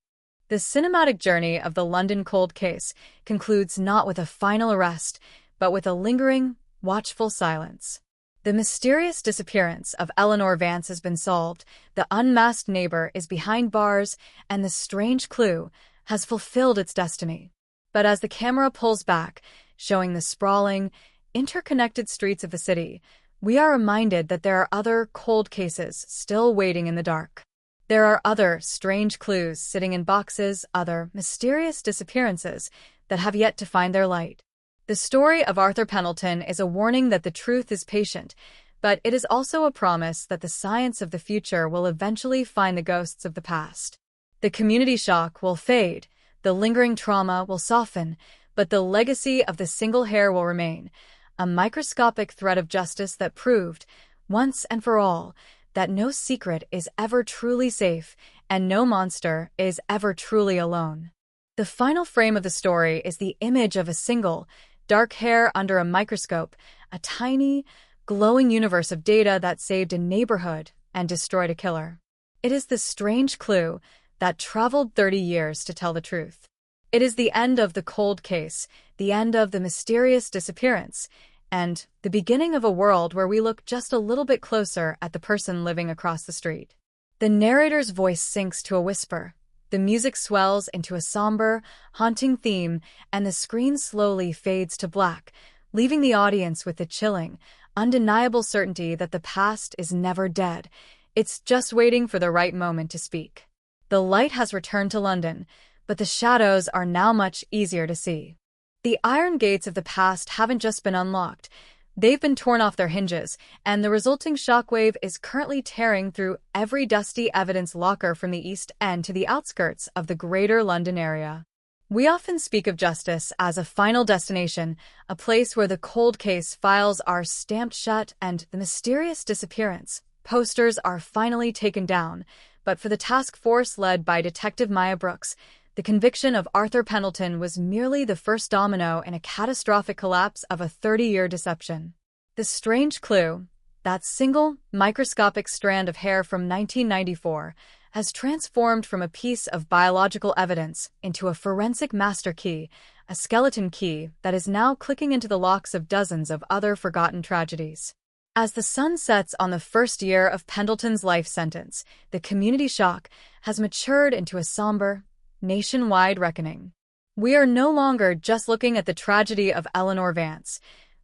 The cinematic journey of the London cold case concludes not with a final arrest, but with a lingering, watchful silence. The mysterious disappearance of Eleanor Vance has been solved, the unmasked neighbor is behind bars, and the strange clue has fulfilled its destiny. But as the camera pulls back, showing the sprawling, interconnected streets of the city, we are reminded that there are other cold cases still waiting in the dark. There are other strange clues sitting in boxes, other mysterious disappearances that have yet to find their light. The story of Arthur Pendleton is a warning that the truth is patient, but it is also a promise that the science of the future will eventually find the ghosts of the past. The community shock will fade, the lingering trauma will soften, but the legacy of the single hair will remain, a microscopic thread of justice that proved, once and for all, that no secret is ever truly safe and no monster is ever truly alone. The final frame of the story is the image of a single, dark hair under a microscope, a tiny, glowing universe of data that saved a neighborhood and destroyed a killer. It is the strange clue that traveled 30 years to tell the truth. It is the end of the cold case, the end of the mysterious disappearance, and the beginning of a world where we look just a little bit closer at the person living across the street. The narrator's voice sinks to a whisper, the music swells into a somber, haunting theme, and the screen slowly fades to black, leaving the audience with the chilling, undeniable certainty that the past is never dead. It's just waiting for the right moment to speak. The light has returned to London, but the shadows are now much easier to see. The iron gates of the past haven't just been unlocked. They've been torn off their hinges, and the resulting shockwave is currently tearing through every dusty evidence locker from the East End to the outskirts of the Greater London area. We often speak of justice as a final destination, a place where the cold case files are stamped shut and the mysterious disappearance posters are finally taken down. But for the task force led by Detective Maya Brooks, the conviction of Arthur Pendleton was merely the first domino in a catastrophic collapse of a 30-year deception. The strange clue, that single, microscopic strand of hair from 1994, has transformed from a piece of biological evidence into a forensic master key, a skeleton key that is now clicking into the locks of dozens of other forgotten tragedies. As the sun sets on the first year of Pendleton's life sentence, the community shock has matured into a somber, nationwide reckoning. We are no longer just looking at the tragedy of Eleanor Vance.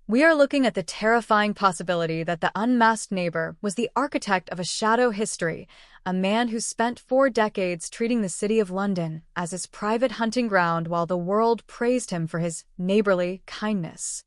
We are looking at the terrifying possibility that the unmasked neighbor was the architect of a shadow history, a man who spent 4 decades treating the city of London as his private hunting ground while the world praised him for his neighborly kindness.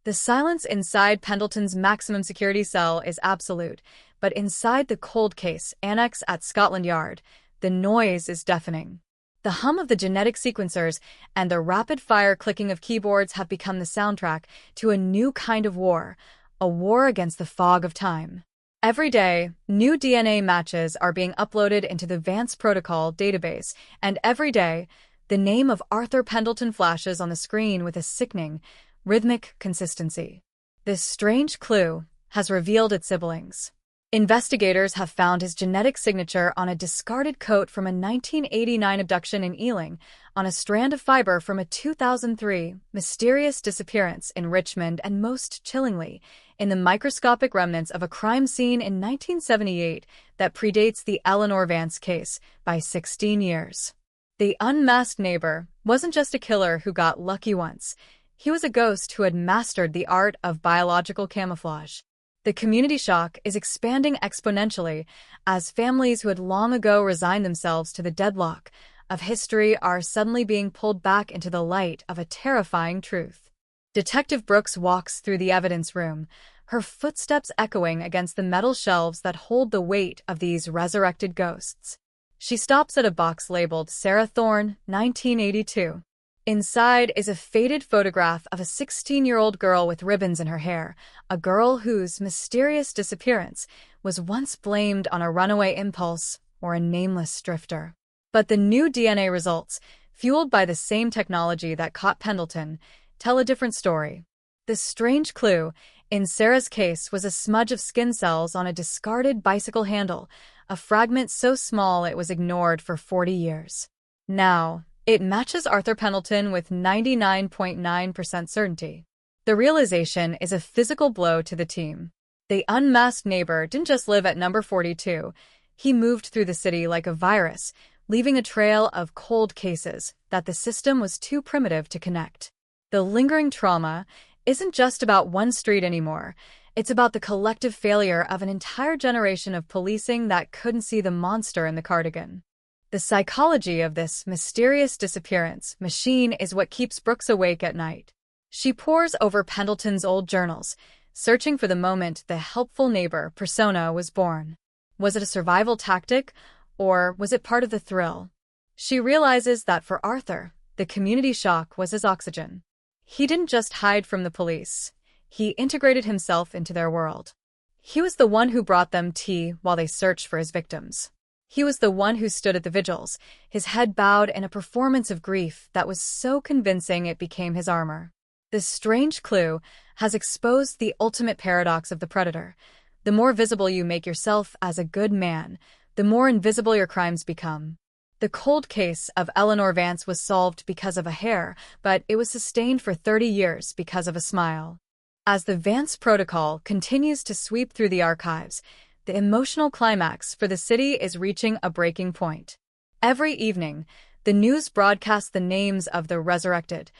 The silence inside Pendleton's maximum security cell is absolute, but inside the cold case annex at Scotland Yard, the noise is deafening. The hum of the genetic sequencers and the rapid-fire clicking of keyboards have become the soundtrack to a new kind of war, a war against the fog of time. Every day, new DNA matches are being uploaded into the Vance Protocol database, and every day, the name of Arthur Pendleton flashes on the screen with a sickening, rhythmic consistency. This strange clue has revealed its siblings. Investigators have found his genetic signature on a discarded coat from a 1989 abduction in Ealing, on a strand of fiber from a 2003 mysterious disappearance in Richmond, and most chillingly, in the microscopic remnants of a crime scene in 1978 that predates the Eleanor Vance case by 16 years. The unmasked neighbor wasn't just a killer who got lucky once. He was a ghost who had mastered the art of biological camouflage. The community shock is expanding exponentially as families who had long ago resigned themselves to the deadlock of history are suddenly being pulled back into the light of a terrifying truth. Detective Brooks walks through the evidence room, her footsteps echoing against the metal shelves that hold the weight of these resurrected ghosts. She stops at a box labeled Sarah Thorne, 1982. Inside is a faded photograph of a 16-year-old girl with ribbons in her hair, a girl whose mysterious disappearance was once blamed on a runaway impulse or a nameless drifter. But the new DNA results, fueled by the same technology that caught Pendleton, tell a different story. The strange clue in Sarah's case was a smudge of skin cells on a discarded bicycle handle, a fragment so small it was ignored for 40 years. Now, it matches Arthur Pendleton with 99.9% certainty. The realization is a physical blow to the team. The unmasked neighbor didn't just live at number 42. He moved through the city like a virus, leaving a trail of cold cases that the system was too primitive to connect. The lingering trauma isn't just about one street anymore. It's about the collective failure of an entire generation of policing that couldn't see the monster in the cardigan. The psychology of this mysterious disappearance machine is what keeps Brooks awake at night. She pores over Pendleton's old journals, searching for the moment the helpful neighbor persona was born. Was it a survival tactic, or was it part of the thrill? She realizes that for Arthur, the community shock was his oxygen. He didn't just hide from the police. He integrated himself into their world. He was the one who brought them tea while they searched for his victims. He was the one who stood at the vigils, his head bowed in a performance of grief that was so convincing it became his armor. This strange clue has exposed the ultimate paradox of the predator. The more visible you make yourself as a good man, the more invisible your crimes become. The cold case of Eleanor Vance was solved because of a hair, but it was sustained for 30 years because of a smile. As the Vance protocol continues to sweep through the archives, the emotional climax for the city is reaching a breaking point. Every evening, the news broadcasts the names of the resurrected,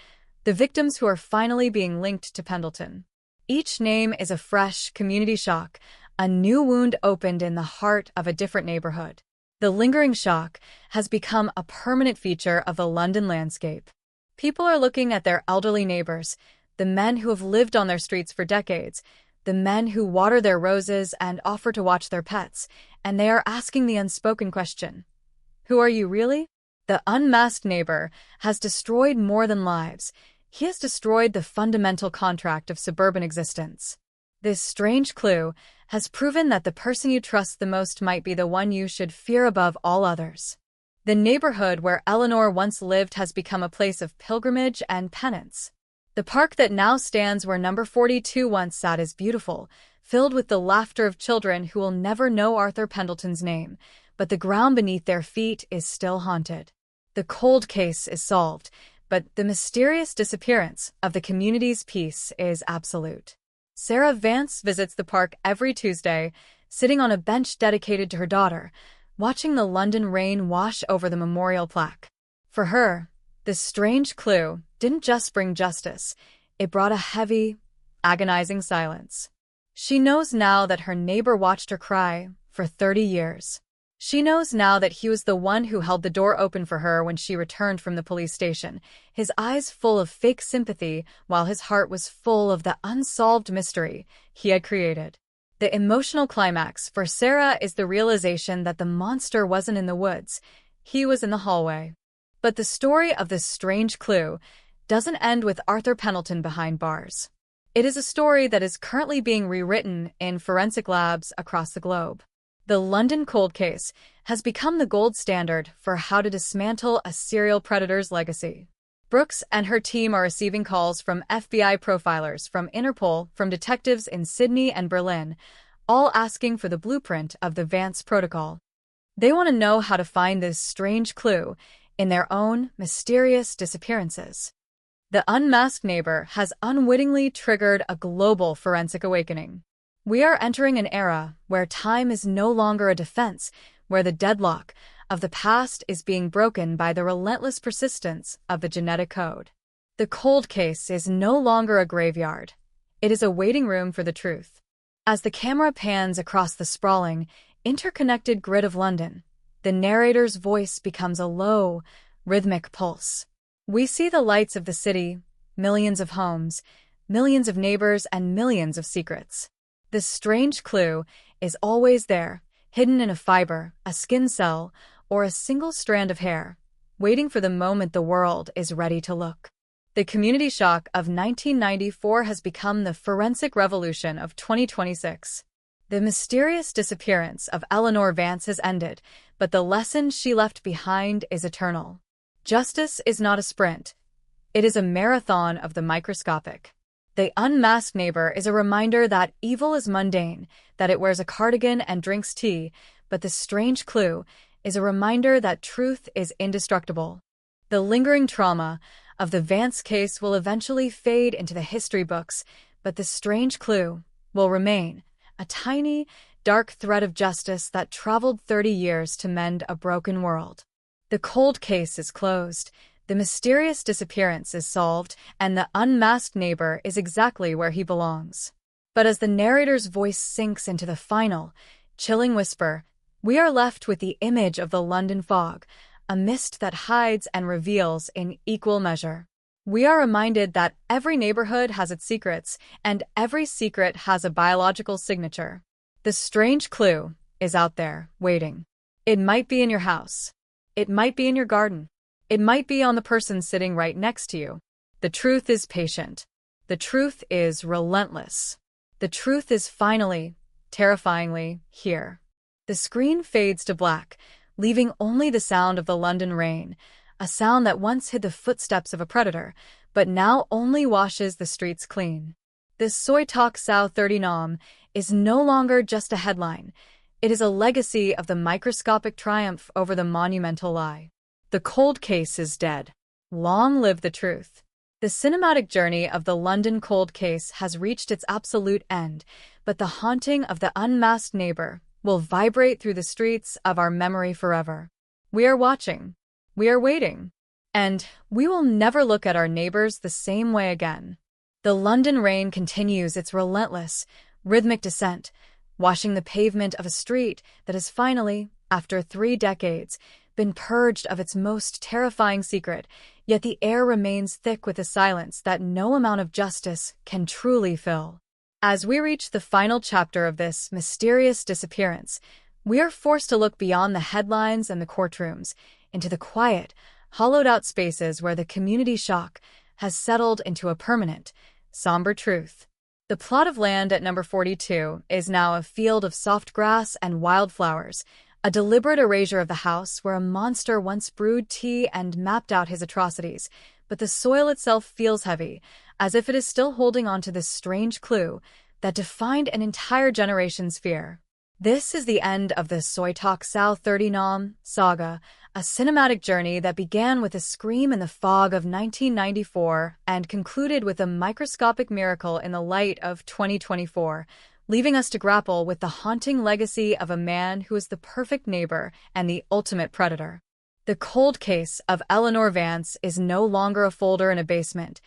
the victims who are finally being linked to Pendleton. Each name is a fresh community shock, a new wound opened in the heart of a different neighborhood. The lingering shock has become a permanent feature of the London landscape. People are looking at their elderly neighbors, the men who have lived on their streets for decades, the men who water their roses and offer to watch their pets, and they are asking the unspoken question, who are you really? The unmasked neighbor has destroyed more than lives. He has destroyed the fundamental contract of suburban existence. This strange clue has proven that the person you trust the most might be the one you should fear above all others. The neighborhood where Eleanor once lived has become a place of pilgrimage and penance. The park that now stands where number 42 once sat is beautiful, filled with the laughter of children who will never know Arthur Pendleton's name, but the ground beneath their feet is still haunted. The cold case is solved, but the mysterious disappearance of the community's peace is absolute. Sarah Vance visits the park every Tuesday, sitting on a bench dedicated to her daughter, watching the London rain wash over the memorial plaque. For her, this strange clue didn't just bring justice, it brought a heavy, agonizing silence. She knows now that her neighbor watched her cry for 30 years. She knows now that he was the one who held the door open for her when she returned from the police station, his eyes full of fake sympathy while his heart was full of the unsolved mystery he had created. The emotional climax for Sarah is the realization that the monster wasn't in the woods, he was in the hallway. But the story of this strange clue doesn't end with Arthur Pendleton behind bars. It is a story that is currently being rewritten in forensic labs across the globe. The London cold case has become the gold standard for how to dismantle a serial predator's legacy. Brooks and her team are receiving calls from FBI profilers, from Interpol, from detectives in Sydney and Berlin, all asking for the blueprint of the Vance protocol. They want to know how to find this strange clue in their own mysterious disappearances. The unmasked neighbor has unwittingly triggered a global forensic awakening. We are entering an era where time is no longer a defense, where the deadlock of the past is being broken by the relentless persistence of the genetic code. The cold case is no longer a graveyard. It is a waiting room for the truth. As the camera pans across the sprawling, interconnected grid of London, the narrator's voice becomes a low, rhythmic pulse. We see the lights of the city, millions of homes, millions of neighbors, and millions of secrets. This strange clue is always there, hidden in a fiber, a skin cell, or a single strand of hair, waiting for the moment the world is ready to look. The community shock of 1994 has become the forensic revolution of 2026. The mysterious disappearance of Eleanor Vance has ended, but the lesson she left behind is eternal. Justice is not a sprint. It is a marathon of the microscopic. The unmasked neighbor is a reminder that evil is mundane, that it wears a cardigan and drinks tea, but the strange clue is a reminder that truth is indestructible. The lingering trauma of the Vance case will eventually fade into the history books, but the strange clue will remain, a tiny, dark thread of justice that traveled 30 years to mend a broken world. The cold case is closed, the mysterious disappearance is solved, and the unmasked neighbor is exactly where he belongs. But as the narrator's voice sinks into the final, chilling whisper, we are left with the image of the London fog, a mist that hides and reveals in equal measure. We are reminded that every neighborhood has its secrets, and every secret has a biological signature. The strange clue is out there, waiting. It might be in your house. It might be in your garden. It might be on the person sitting right next to you. The truth is patient. The truth is relentless. The truth is finally, terrifyingly, here. The screen fades to black, leaving only the sound of the London rain, a sound that once hid the footsteps of a predator, but now only washes the streets clean. This Soy Talk Sao 30 Nom is no longer just a headline. It is a legacy of the microscopic triumph over the monumental lie. The cold case is dead. Long live the truth. The cinematic journey of the London cold case has reached its absolute end, but the haunting of the unmasked neighbor will vibrate through the streets of our memory forever. We are watching. We are waiting. And we will never look at our neighbors the same way again. The London rain continues its relentless, rhythmic descent, washing the pavement of a street that has finally, after 3 decades, been purged of its most terrifying secret, yet the air remains thick with a silence that no amount of justice can truly fill. As we reach the final chapter of this mysterious disappearance, we are forced to look beyond the headlines and the courtrooms, into the quiet, hollowed-out spaces where the community shock has settled into a permanent, somber truth. The plot of land at number 42 is now a field of soft grass and wildflowers, a deliberate erasure of the house where a monster once brewed tea and mapped out his atrocities, but the soil itself feels heavy, as if it is still holding on to this strange clue that defined an entire generation's fear. This is the end of the Soy Talk Sao 30 Nom saga, a cinematic journey that began with a scream in the fog of 1994 and concluded with a microscopic miracle in the light of 2024, leaving us to grapple with the haunting legacy of a man who is the perfect neighbor and the ultimate predator. The cold case of Eleanor Vance is no longer a folder in a basement.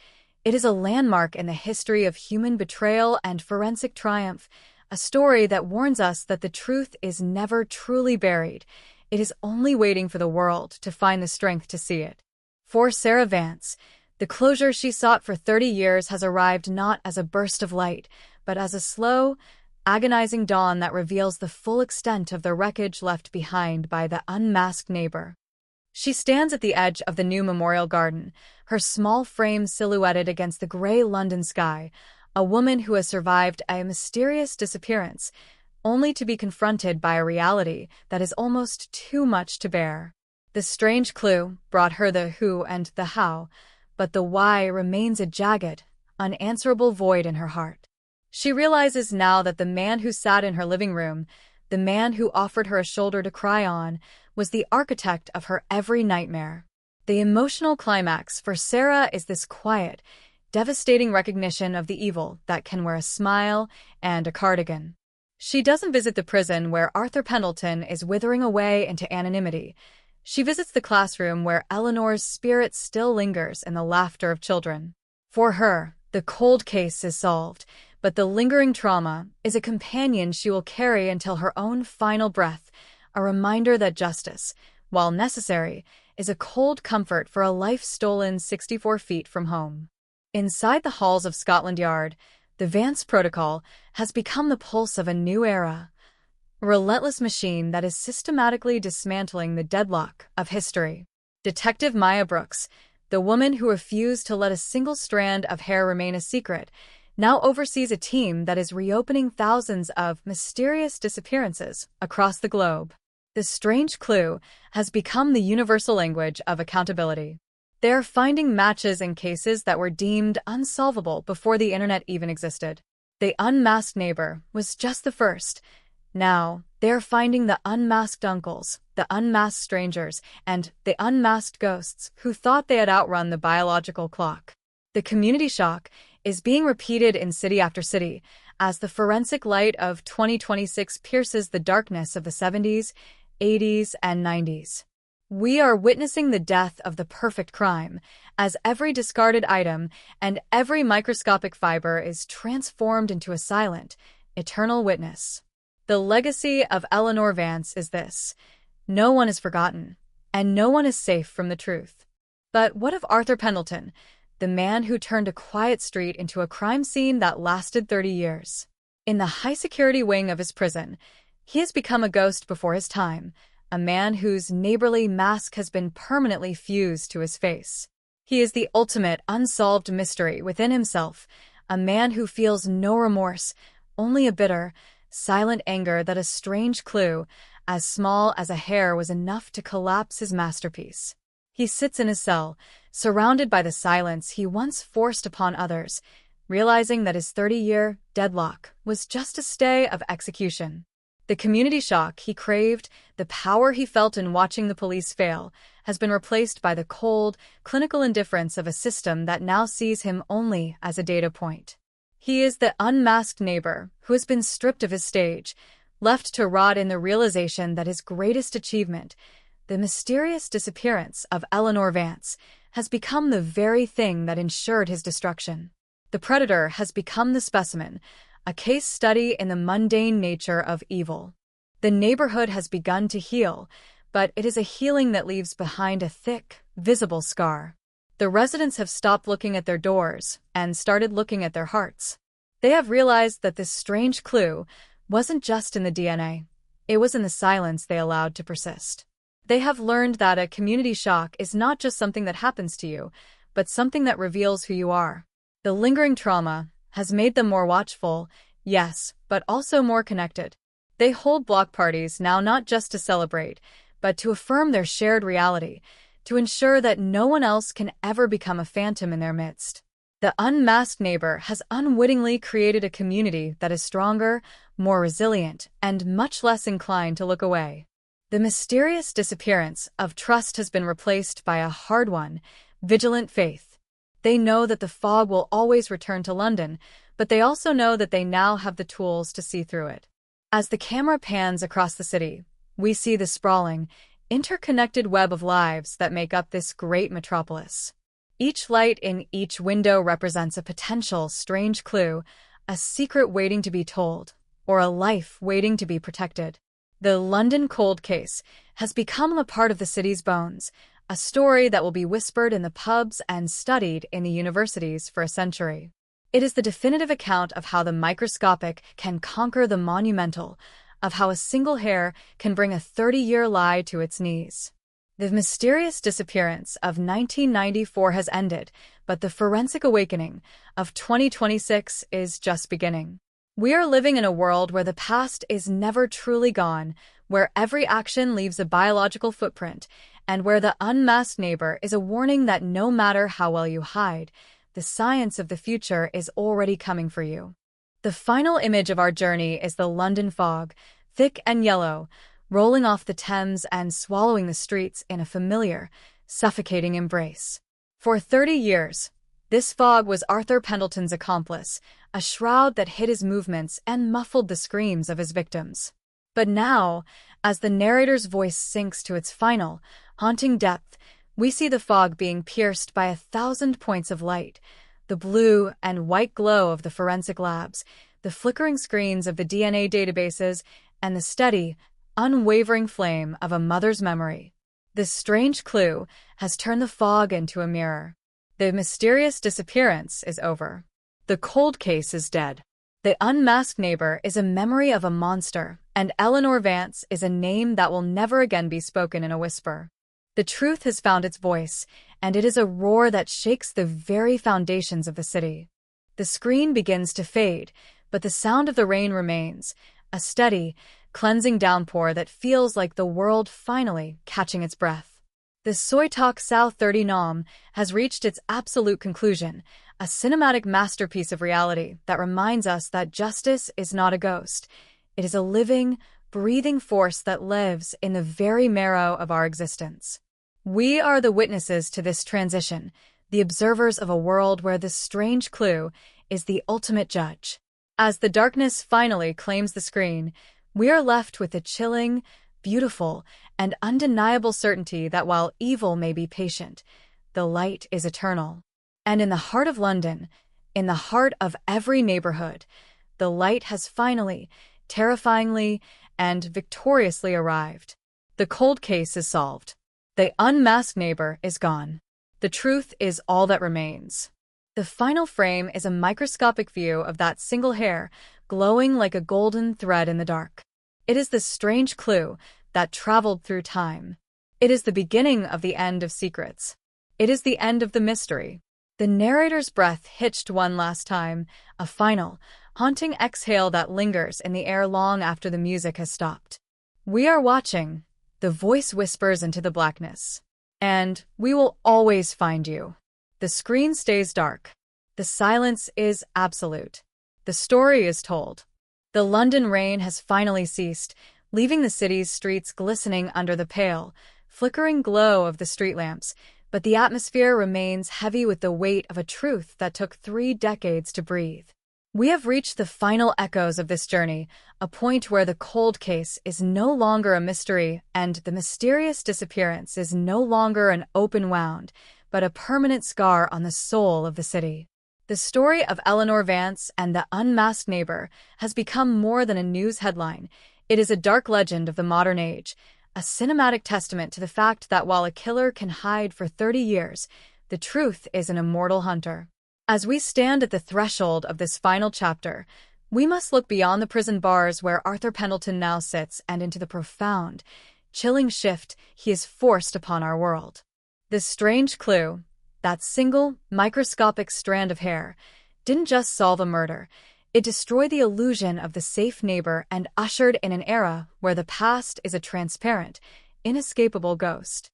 It is a landmark in the history of human betrayal and forensic triumph, a story that warns us that the truth is never truly buried. It is only waiting for the world to find the strength to see it. For Sarah Vance, the closure she sought for 30 years has arrived not as a burst of light, but as a slow, agonizing dawn that reveals the full extent of the wreckage left behind by the unmasked neighbor. She stands at the edge of the new memorial garden, her small frame silhouetted against the gray London sky, a woman who has survived a mysterious disappearance, only to be confronted by a reality that is almost too much to bear. The strange clue brought her the who and the how, but the why remains a jagged, unanswerable void in her heart. She realizes now that the man who sat in her living room, the man who offered her a shoulder to cry on, was the architect of her every nightmare. The emotional climax for Sarah is this quiet, devastating recognition of the evil that can wear a smile and a cardigan. She doesn't visit the prison where Arthur Pendleton is withering away into anonymity. She visits the classroom where Eleanor's spirit still lingers in the laughter of children. For her, the cold case is solved, but the lingering trauma is a companion she will carry until her own final breath, a reminder that justice, while necessary, is a cold comfort for a life stolen 64 feet from home. Inside the halls of Scotland Yard, the Vance Protocol has become the pulse of a new era, a relentless machine that is systematically dismantling the deadlock of history. Detective Maya Brooks, the woman who refused to let a single strand of hair remain a secret, now oversees a team that is reopening thousands of mysterious disappearances across the globe. The strange clue has become the universal language of accountability. They are finding matches in cases that were deemed unsolvable before the internet even existed. The unmasked neighbor was just the first. Now, they are finding the unmasked uncles, the unmasked strangers, and the unmasked ghosts who thought they had outrun the biological clock. The community shock is being repeated in city after city as the forensic light of 2026 pierces the darkness of the 70s, 80s, and 90s. We are witnessing the death of the perfect crime, as every discarded item and every microscopic fiber is transformed into a silent, eternal witness. The legacy of Eleanor Vance is this: no one is forgotten, and no one is safe from the truth. But what of Arthur Pendleton, the man who turned a quiet street into a crime scene that lasted 30 years? In the high-security wing of his prison, he has become a ghost before his time, a man whose neighborly mask has been permanently fused to his face. He is the ultimate unsolved mystery within himself, a man who feels no remorse, only a bitter, silent anger that a strange clue, as small as a hair, was enough to collapse his masterpiece. He sits in his cell, surrounded by the silence he once forced upon others, realizing that his 30-year deadlock was just a stay of execution. The community shock he craved, the power he felt in watching the police fail, has been replaced by the cold, clinical indifference of a system that now sees him only as a data point. He is the unmasked neighbor who has been stripped of his stage, left to rot in the realization that his greatest achievement, the mysterious disappearance of Eleanor Vance, has become the very thing that ensured his destruction. The predator has become the specimen, a case study in the mundane nature of evil. The neighborhood has begun to heal, but it is a healing that leaves behind a thick, visible scar. The residents have stopped looking at their doors and started looking at their hearts. They have realized that this strange clue wasn't just in the DNA. It was in the silence they allowed to persist. They have learned that a community shock is not just something that happens to you, but something that reveals who you are. The lingering trauma has made them more watchful, yes, but also more connected. They hold block parties now not just to celebrate, but to affirm their shared reality, to ensure that no one else can ever become a phantom in their midst. The unmasked neighbor has unwittingly created a community that is stronger, more resilient, and much less inclined to look away. The mysterious disappearance of trust has been replaced by a hard-won, vigilant faith. They know that the fog will always return to London, but they also know that they now have the tools to see through it. As the camera pans across the city, we see the sprawling, interconnected web of lives that make up this great metropolis. Each light in each window represents a potential strange clue, a secret waiting to be told, or a life waiting to be protected. The London cold case has become a part of the city's bones, a story that will be whispered in the pubs and studied in the universities for a century. It is the definitive account of how the microscopic can conquer the monumental, of how a single hair can bring a 30-year lie to its knees. The mysterious disappearance of 1994 has ended, but the forensic awakening of 2026 is just beginning. We are living in a world where the past is never truly gone, where every action leaves a biological footprint, and where the unmasked neighbor is a warning that no matter how well you hide, the science of the future is already coming for you. The final image of our journey is the London fog, thick and yellow, rolling off the Thames and swallowing the streets in a familiar, suffocating embrace. For 30 years, this fog was Arthur Pendleton's accomplice, a shroud that hid his movements and muffled the screams of his victims. But now, as the narrator's voice sinks to its final, haunting depth, we see the fog being pierced by 1,000 points of light, the blue and white glow of the forensic labs, the flickering screens of the DNA databases, and the steady, unwavering flame of a mother's memory. This strange clue has turned the fog into a mirror. The mysterious disappearance is over. The cold case is dead. The unmasked neighbor is a memory of a monster, and Eleanor Vance is a name that will never again be spoken in a whisper. The truth has found its voice, and it is a roar that shakes the very foundations of the city. The screen begins to fade, but the sound of the rain remains, a steady, cleansing downpour that feels like the world finally catching its breath. The Soitok South 30 Nom has reached its absolute conclusion, a cinematic masterpiece of reality that reminds us that justice is not a ghost. It is a living, breathing force that lives in the very marrow of our existence. We are the witnesses to this transition, the observers of a world where this strange clue is the ultimate judge. As the darkness finally claims the screen, we are left with the chilling, beautiful and undeniable certainty that while evil may be patient, the light is eternal. And in the heart of London, in the heart of every neighborhood, the light has finally, terrifyingly, and victoriously arrived. The cold case is solved. The unmasked neighbor is gone. The truth is all that remains. The final frame is a microscopic view of that single hair, glowing like a golden thread in the dark. It is the strange clue that traveled through time. It is the beginning of the end of secrets. It is the end of the mystery. The narrator's breath hitched one last time, a final, haunting exhale that lingers in the air long after the music has stopped. We are watching. The voice whispers into the blackness. And we will always find you. The screen stays dark. The silence is absolute. The story is told. The London rain has finally ceased, leaving the city's streets glistening under the pale, flickering glow of the street lamps, but the atmosphere remains heavy with the weight of a truth that took 3 decades to breathe. We have reached the final echoes of this journey, a point where the cold case is no longer a mystery and the mysterious disappearance is no longer an open wound, but a permanent scar on the soul of the city. The story of Eleanor Vance and the unmasked neighbor has become more than a news headline. It is a dark legend of the modern age, a cinematic testament to the fact that while a killer can hide for 30 years, the truth is an immortal hunter. As we stand at the threshold of this final chapter, we must look beyond the prison bars where Arthur Pendleton now sits and into the profound, chilling shift he has forced upon our world. This strange clue, that single, microscopic strand of hair, didn't just solve a murder. It destroyed the illusion of the safe neighbor and ushered in an era where the past is a transparent, inescapable ghost.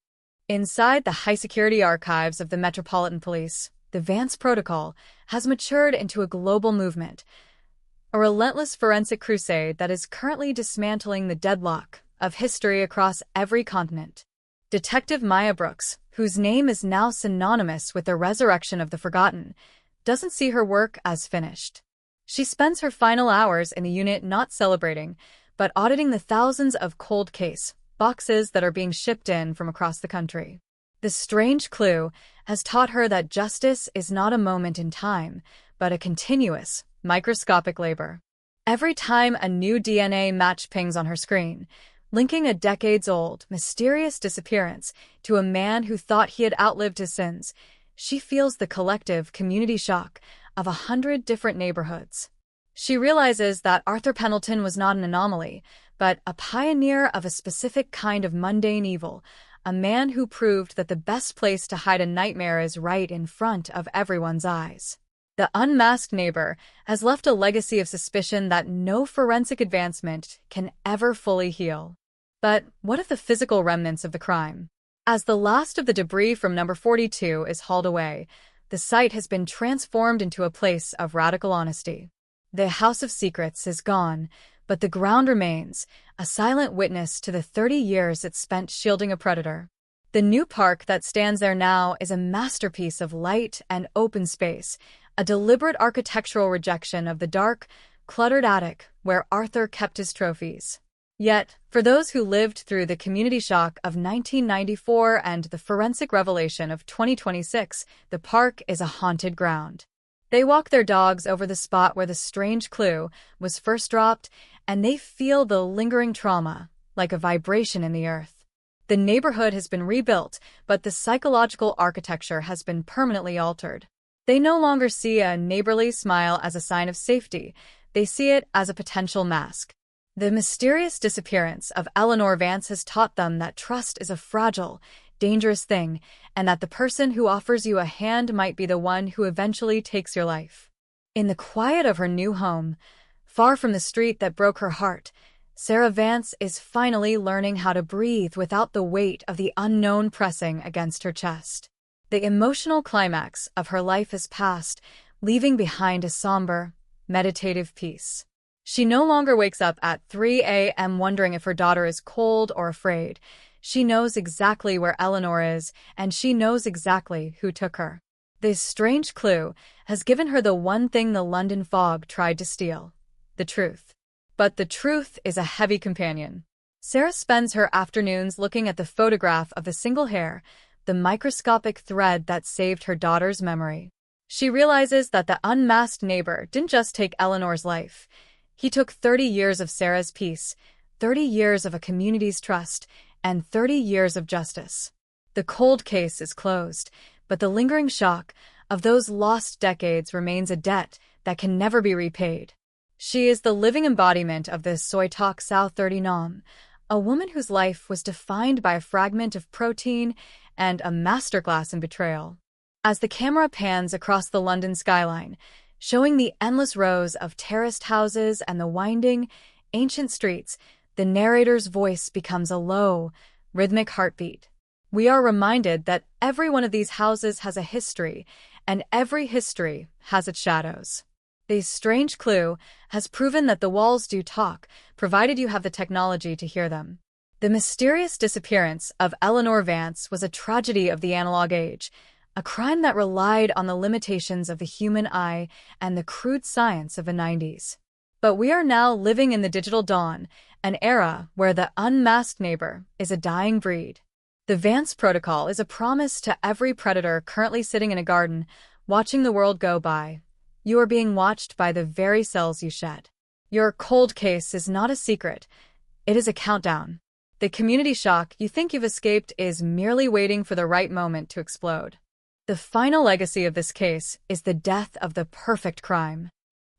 Inside the high-security archives of the Metropolitan Police, the Vance Protocol has matured into a global movement, a relentless forensic crusade that is currently dismantling the deadlock of history across every continent. Detective Maya Brooks, whose name is now synonymous with the resurrection of the forgotten, doesn't see her work as finished. She spends her final hours in the unit not celebrating, but auditing the thousands of cold case boxes that are being shipped in from across the country. The strange clue has taught her that justice is not a moment in time, but a continuous, microscopic labor. Every time a new DNA match pings on her screen, linking a decades-old, mysterious disappearance to a man who thought he had outlived his sins, she feels the collective community shock of 100 different neighborhoods. She realizes that Arthur Pendleton was not an anomaly, but a pioneer of a specific kind of mundane evil, a man who proved that the best place to hide a nightmare is right in front of everyone's eyes. The unmasked neighbor has left a legacy of suspicion that no forensic advancement can ever fully heal. But what of the physical remnants of the crime? As the last of the debris from number 42 is hauled away, the site has been transformed into a place of radical honesty. The House of Secrets is gone, but the ground remains, a silent witness to the 30 years it spent shielding a predator. The new park that stands there now is a masterpiece of light and open space, a deliberate architectural rejection of the dark, cluttered attic where Arthur kept his trophies. Yet, for those who lived through the community shock of 1994 and the forensic revelation of 2026, the park is a haunted ground. They walk their dogs over the spot where the strange clue was first dropped, and they feel the lingering trauma, like a vibration in the earth. The neighborhood has been rebuilt, but the psychological architecture has been permanently altered. They no longer see a neighborly smile as a sign of safety. They see it as a potential mask. The mysterious disappearance of Eleanor Vance has taught them that trust is a fragile, dangerous thing, and that the person who offers you a hand might be the one who eventually takes your life. In the quiet of her new home, far from the street that broke her heart, Sarah Vance is finally learning how to breathe without the weight of the unknown pressing against her chest. The emotional climax of her life has passed, leaving behind a somber, meditative peace. She no longer wakes up at 3 a.m. wondering if her daughter is cold or afraid. She knows exactly where Eleanor is, and she knows exactly who took her. This strange clue has given her the one thing the London fog tried to steal: the truth. But the truth is a heavy companion. Sarah spends her afternoons looking at the photograph of the single hair, the microscopic thread that saved her daughter's memory. She realizes that the unmasked neighbor didn't just take Eleanor's life. He took 30 years of Sarah's peace, 30 years of a community's trust, and 30 years of justice. The cold case is closed, but the lingering shock of those lost decades remains a debt that can never be repaid. She is the living embodiment of the Soy Talk South 30 Nom, a woman whose life was defined by a fragment of protein and a masterclass in betrayal. As the camera pans across the London skyline, showing the endless rows of terraced houses and the winding, ancient streets, the narrator's voice becomes a low, rhythmic heartbeat. We are reminded that every one of these houses has a history, and every history has its shadows. This strange clue has proven that the walls do talk, provided you have the technology to hear them. The mysterious disappearance of Eleanor Vance was a tragedy of the analog age, a crime that relied on the limitations of the human eye and the crude science of the 90s. But we are now living in the digital dawn, an era where the unmasked neighbor is a dying breed. The Vance Protocol is a promise to every predator currently sitting in a garden, watching the world go by. You are being watched by the very cells you shed. Your cold case is not a secret. It is a countdown. The community shock you think you've escaped is merely waiting for the right moment to explode. The final legacy of this case is the death of the perfect crime.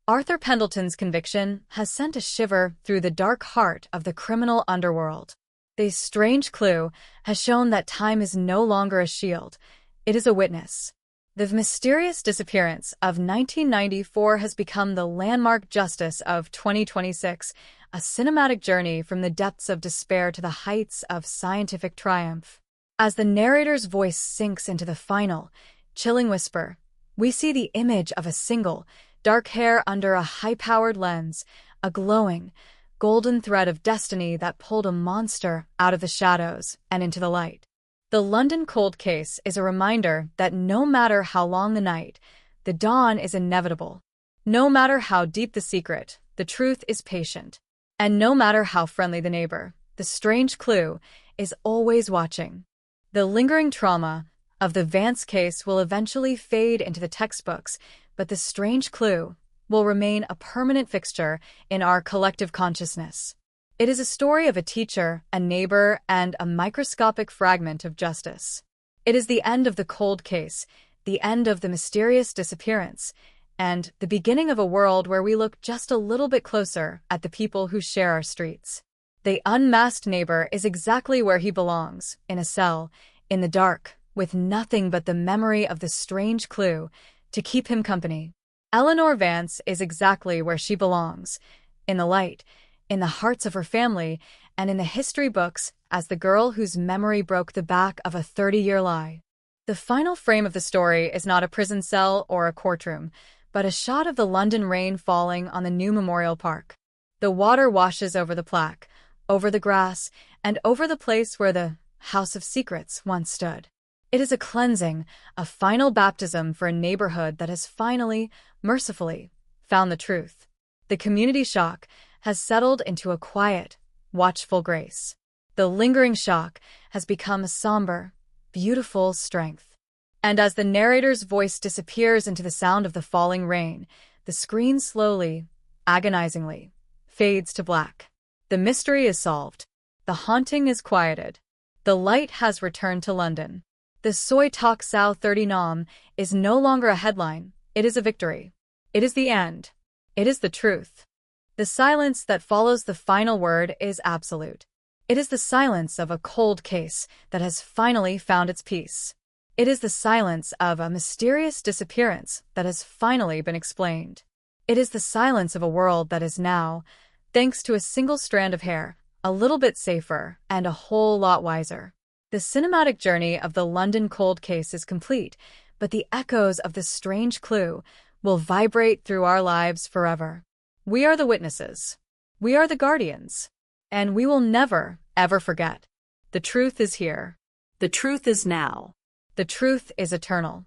Arthur Pendleton's conviction has sent a shiver through the dark heart of the criminal underworld. This strange clue has shown that time is no longer a shield. It is a witness. The mysterious disappearance of 1994 has become the landmark justice of 2026, a cinematic journey from the depths of despair to the heights of scientific triumph. As the narrator's voice sinks into the final, chilling whisper, we see the image of a single, dark hair under a high-powered lens, a glowing, golden thread of destiny that pulled a monster out of the shadows and into the light. The London cold case is a reminder that no matter how long the night, the dawn is inevitable. No matter how deep the secret, the truth is patient. And no matter how friendly the neighbor, the strange clue is always watching. The lingering trauma of the Vance case will eventually fade into the textbooks, but the strange clue will remain a permanent fixture in our collective consciousness. It is a story of a teacher, a neighbor, and a microscopic fragment of justice. It is the end of the cold case, the end of the mysterious disappearance, and the beginning of a world where we look just a little bit closer at the people who share our streets. The unmasked neighbor is exactly where he belongs, in a cell, in the dark, with nothing but the memory of the strange clue to keep him company. Eleanor Vance is exactly where she belongs, in the light, in the hearts of her family, and in the history books as the girl whose memory broke the back of a 30-year lie. The final frame of the story is not a prison cell or a courtroom, but a shot of the London rain falling on the new memorial park. The water washes over the plaque, over the grass, and over the place where the House of Secrets once stood. It is a cleansing, a final baptism for a neighborhood that has finally, mercifully, found the truth. The community shock has settled into a quiet, watchful grace. The lingering shock has become a somber, beautiful strength. And as the narrator's voice disappears into the sound of the falling rain, the screen slowly, agonizingly, fades to black. The mystery is solved. The haunting is quieted. The light has returned to London. The Soy Talk South 30 Nom is no longer a headline. It is a victory. It is the end. It is the truth. The silence that follows the final word is absolute. It is the silence of a cold case that has finally found its peace. It is the silence of a mysterious disappearance that has finally been explained. It is the silence of a world that is now, thanks to a single strand of hair, a little bit safer and a whole lot wiser. The cinematic journey of the London cold case is complete, but the echoes of this strange clue will vibrate through our lives forever. We are the witnesses. We are the guardians. And we will never, ever forget. The truth is here. The truth is now. The truth is eternal.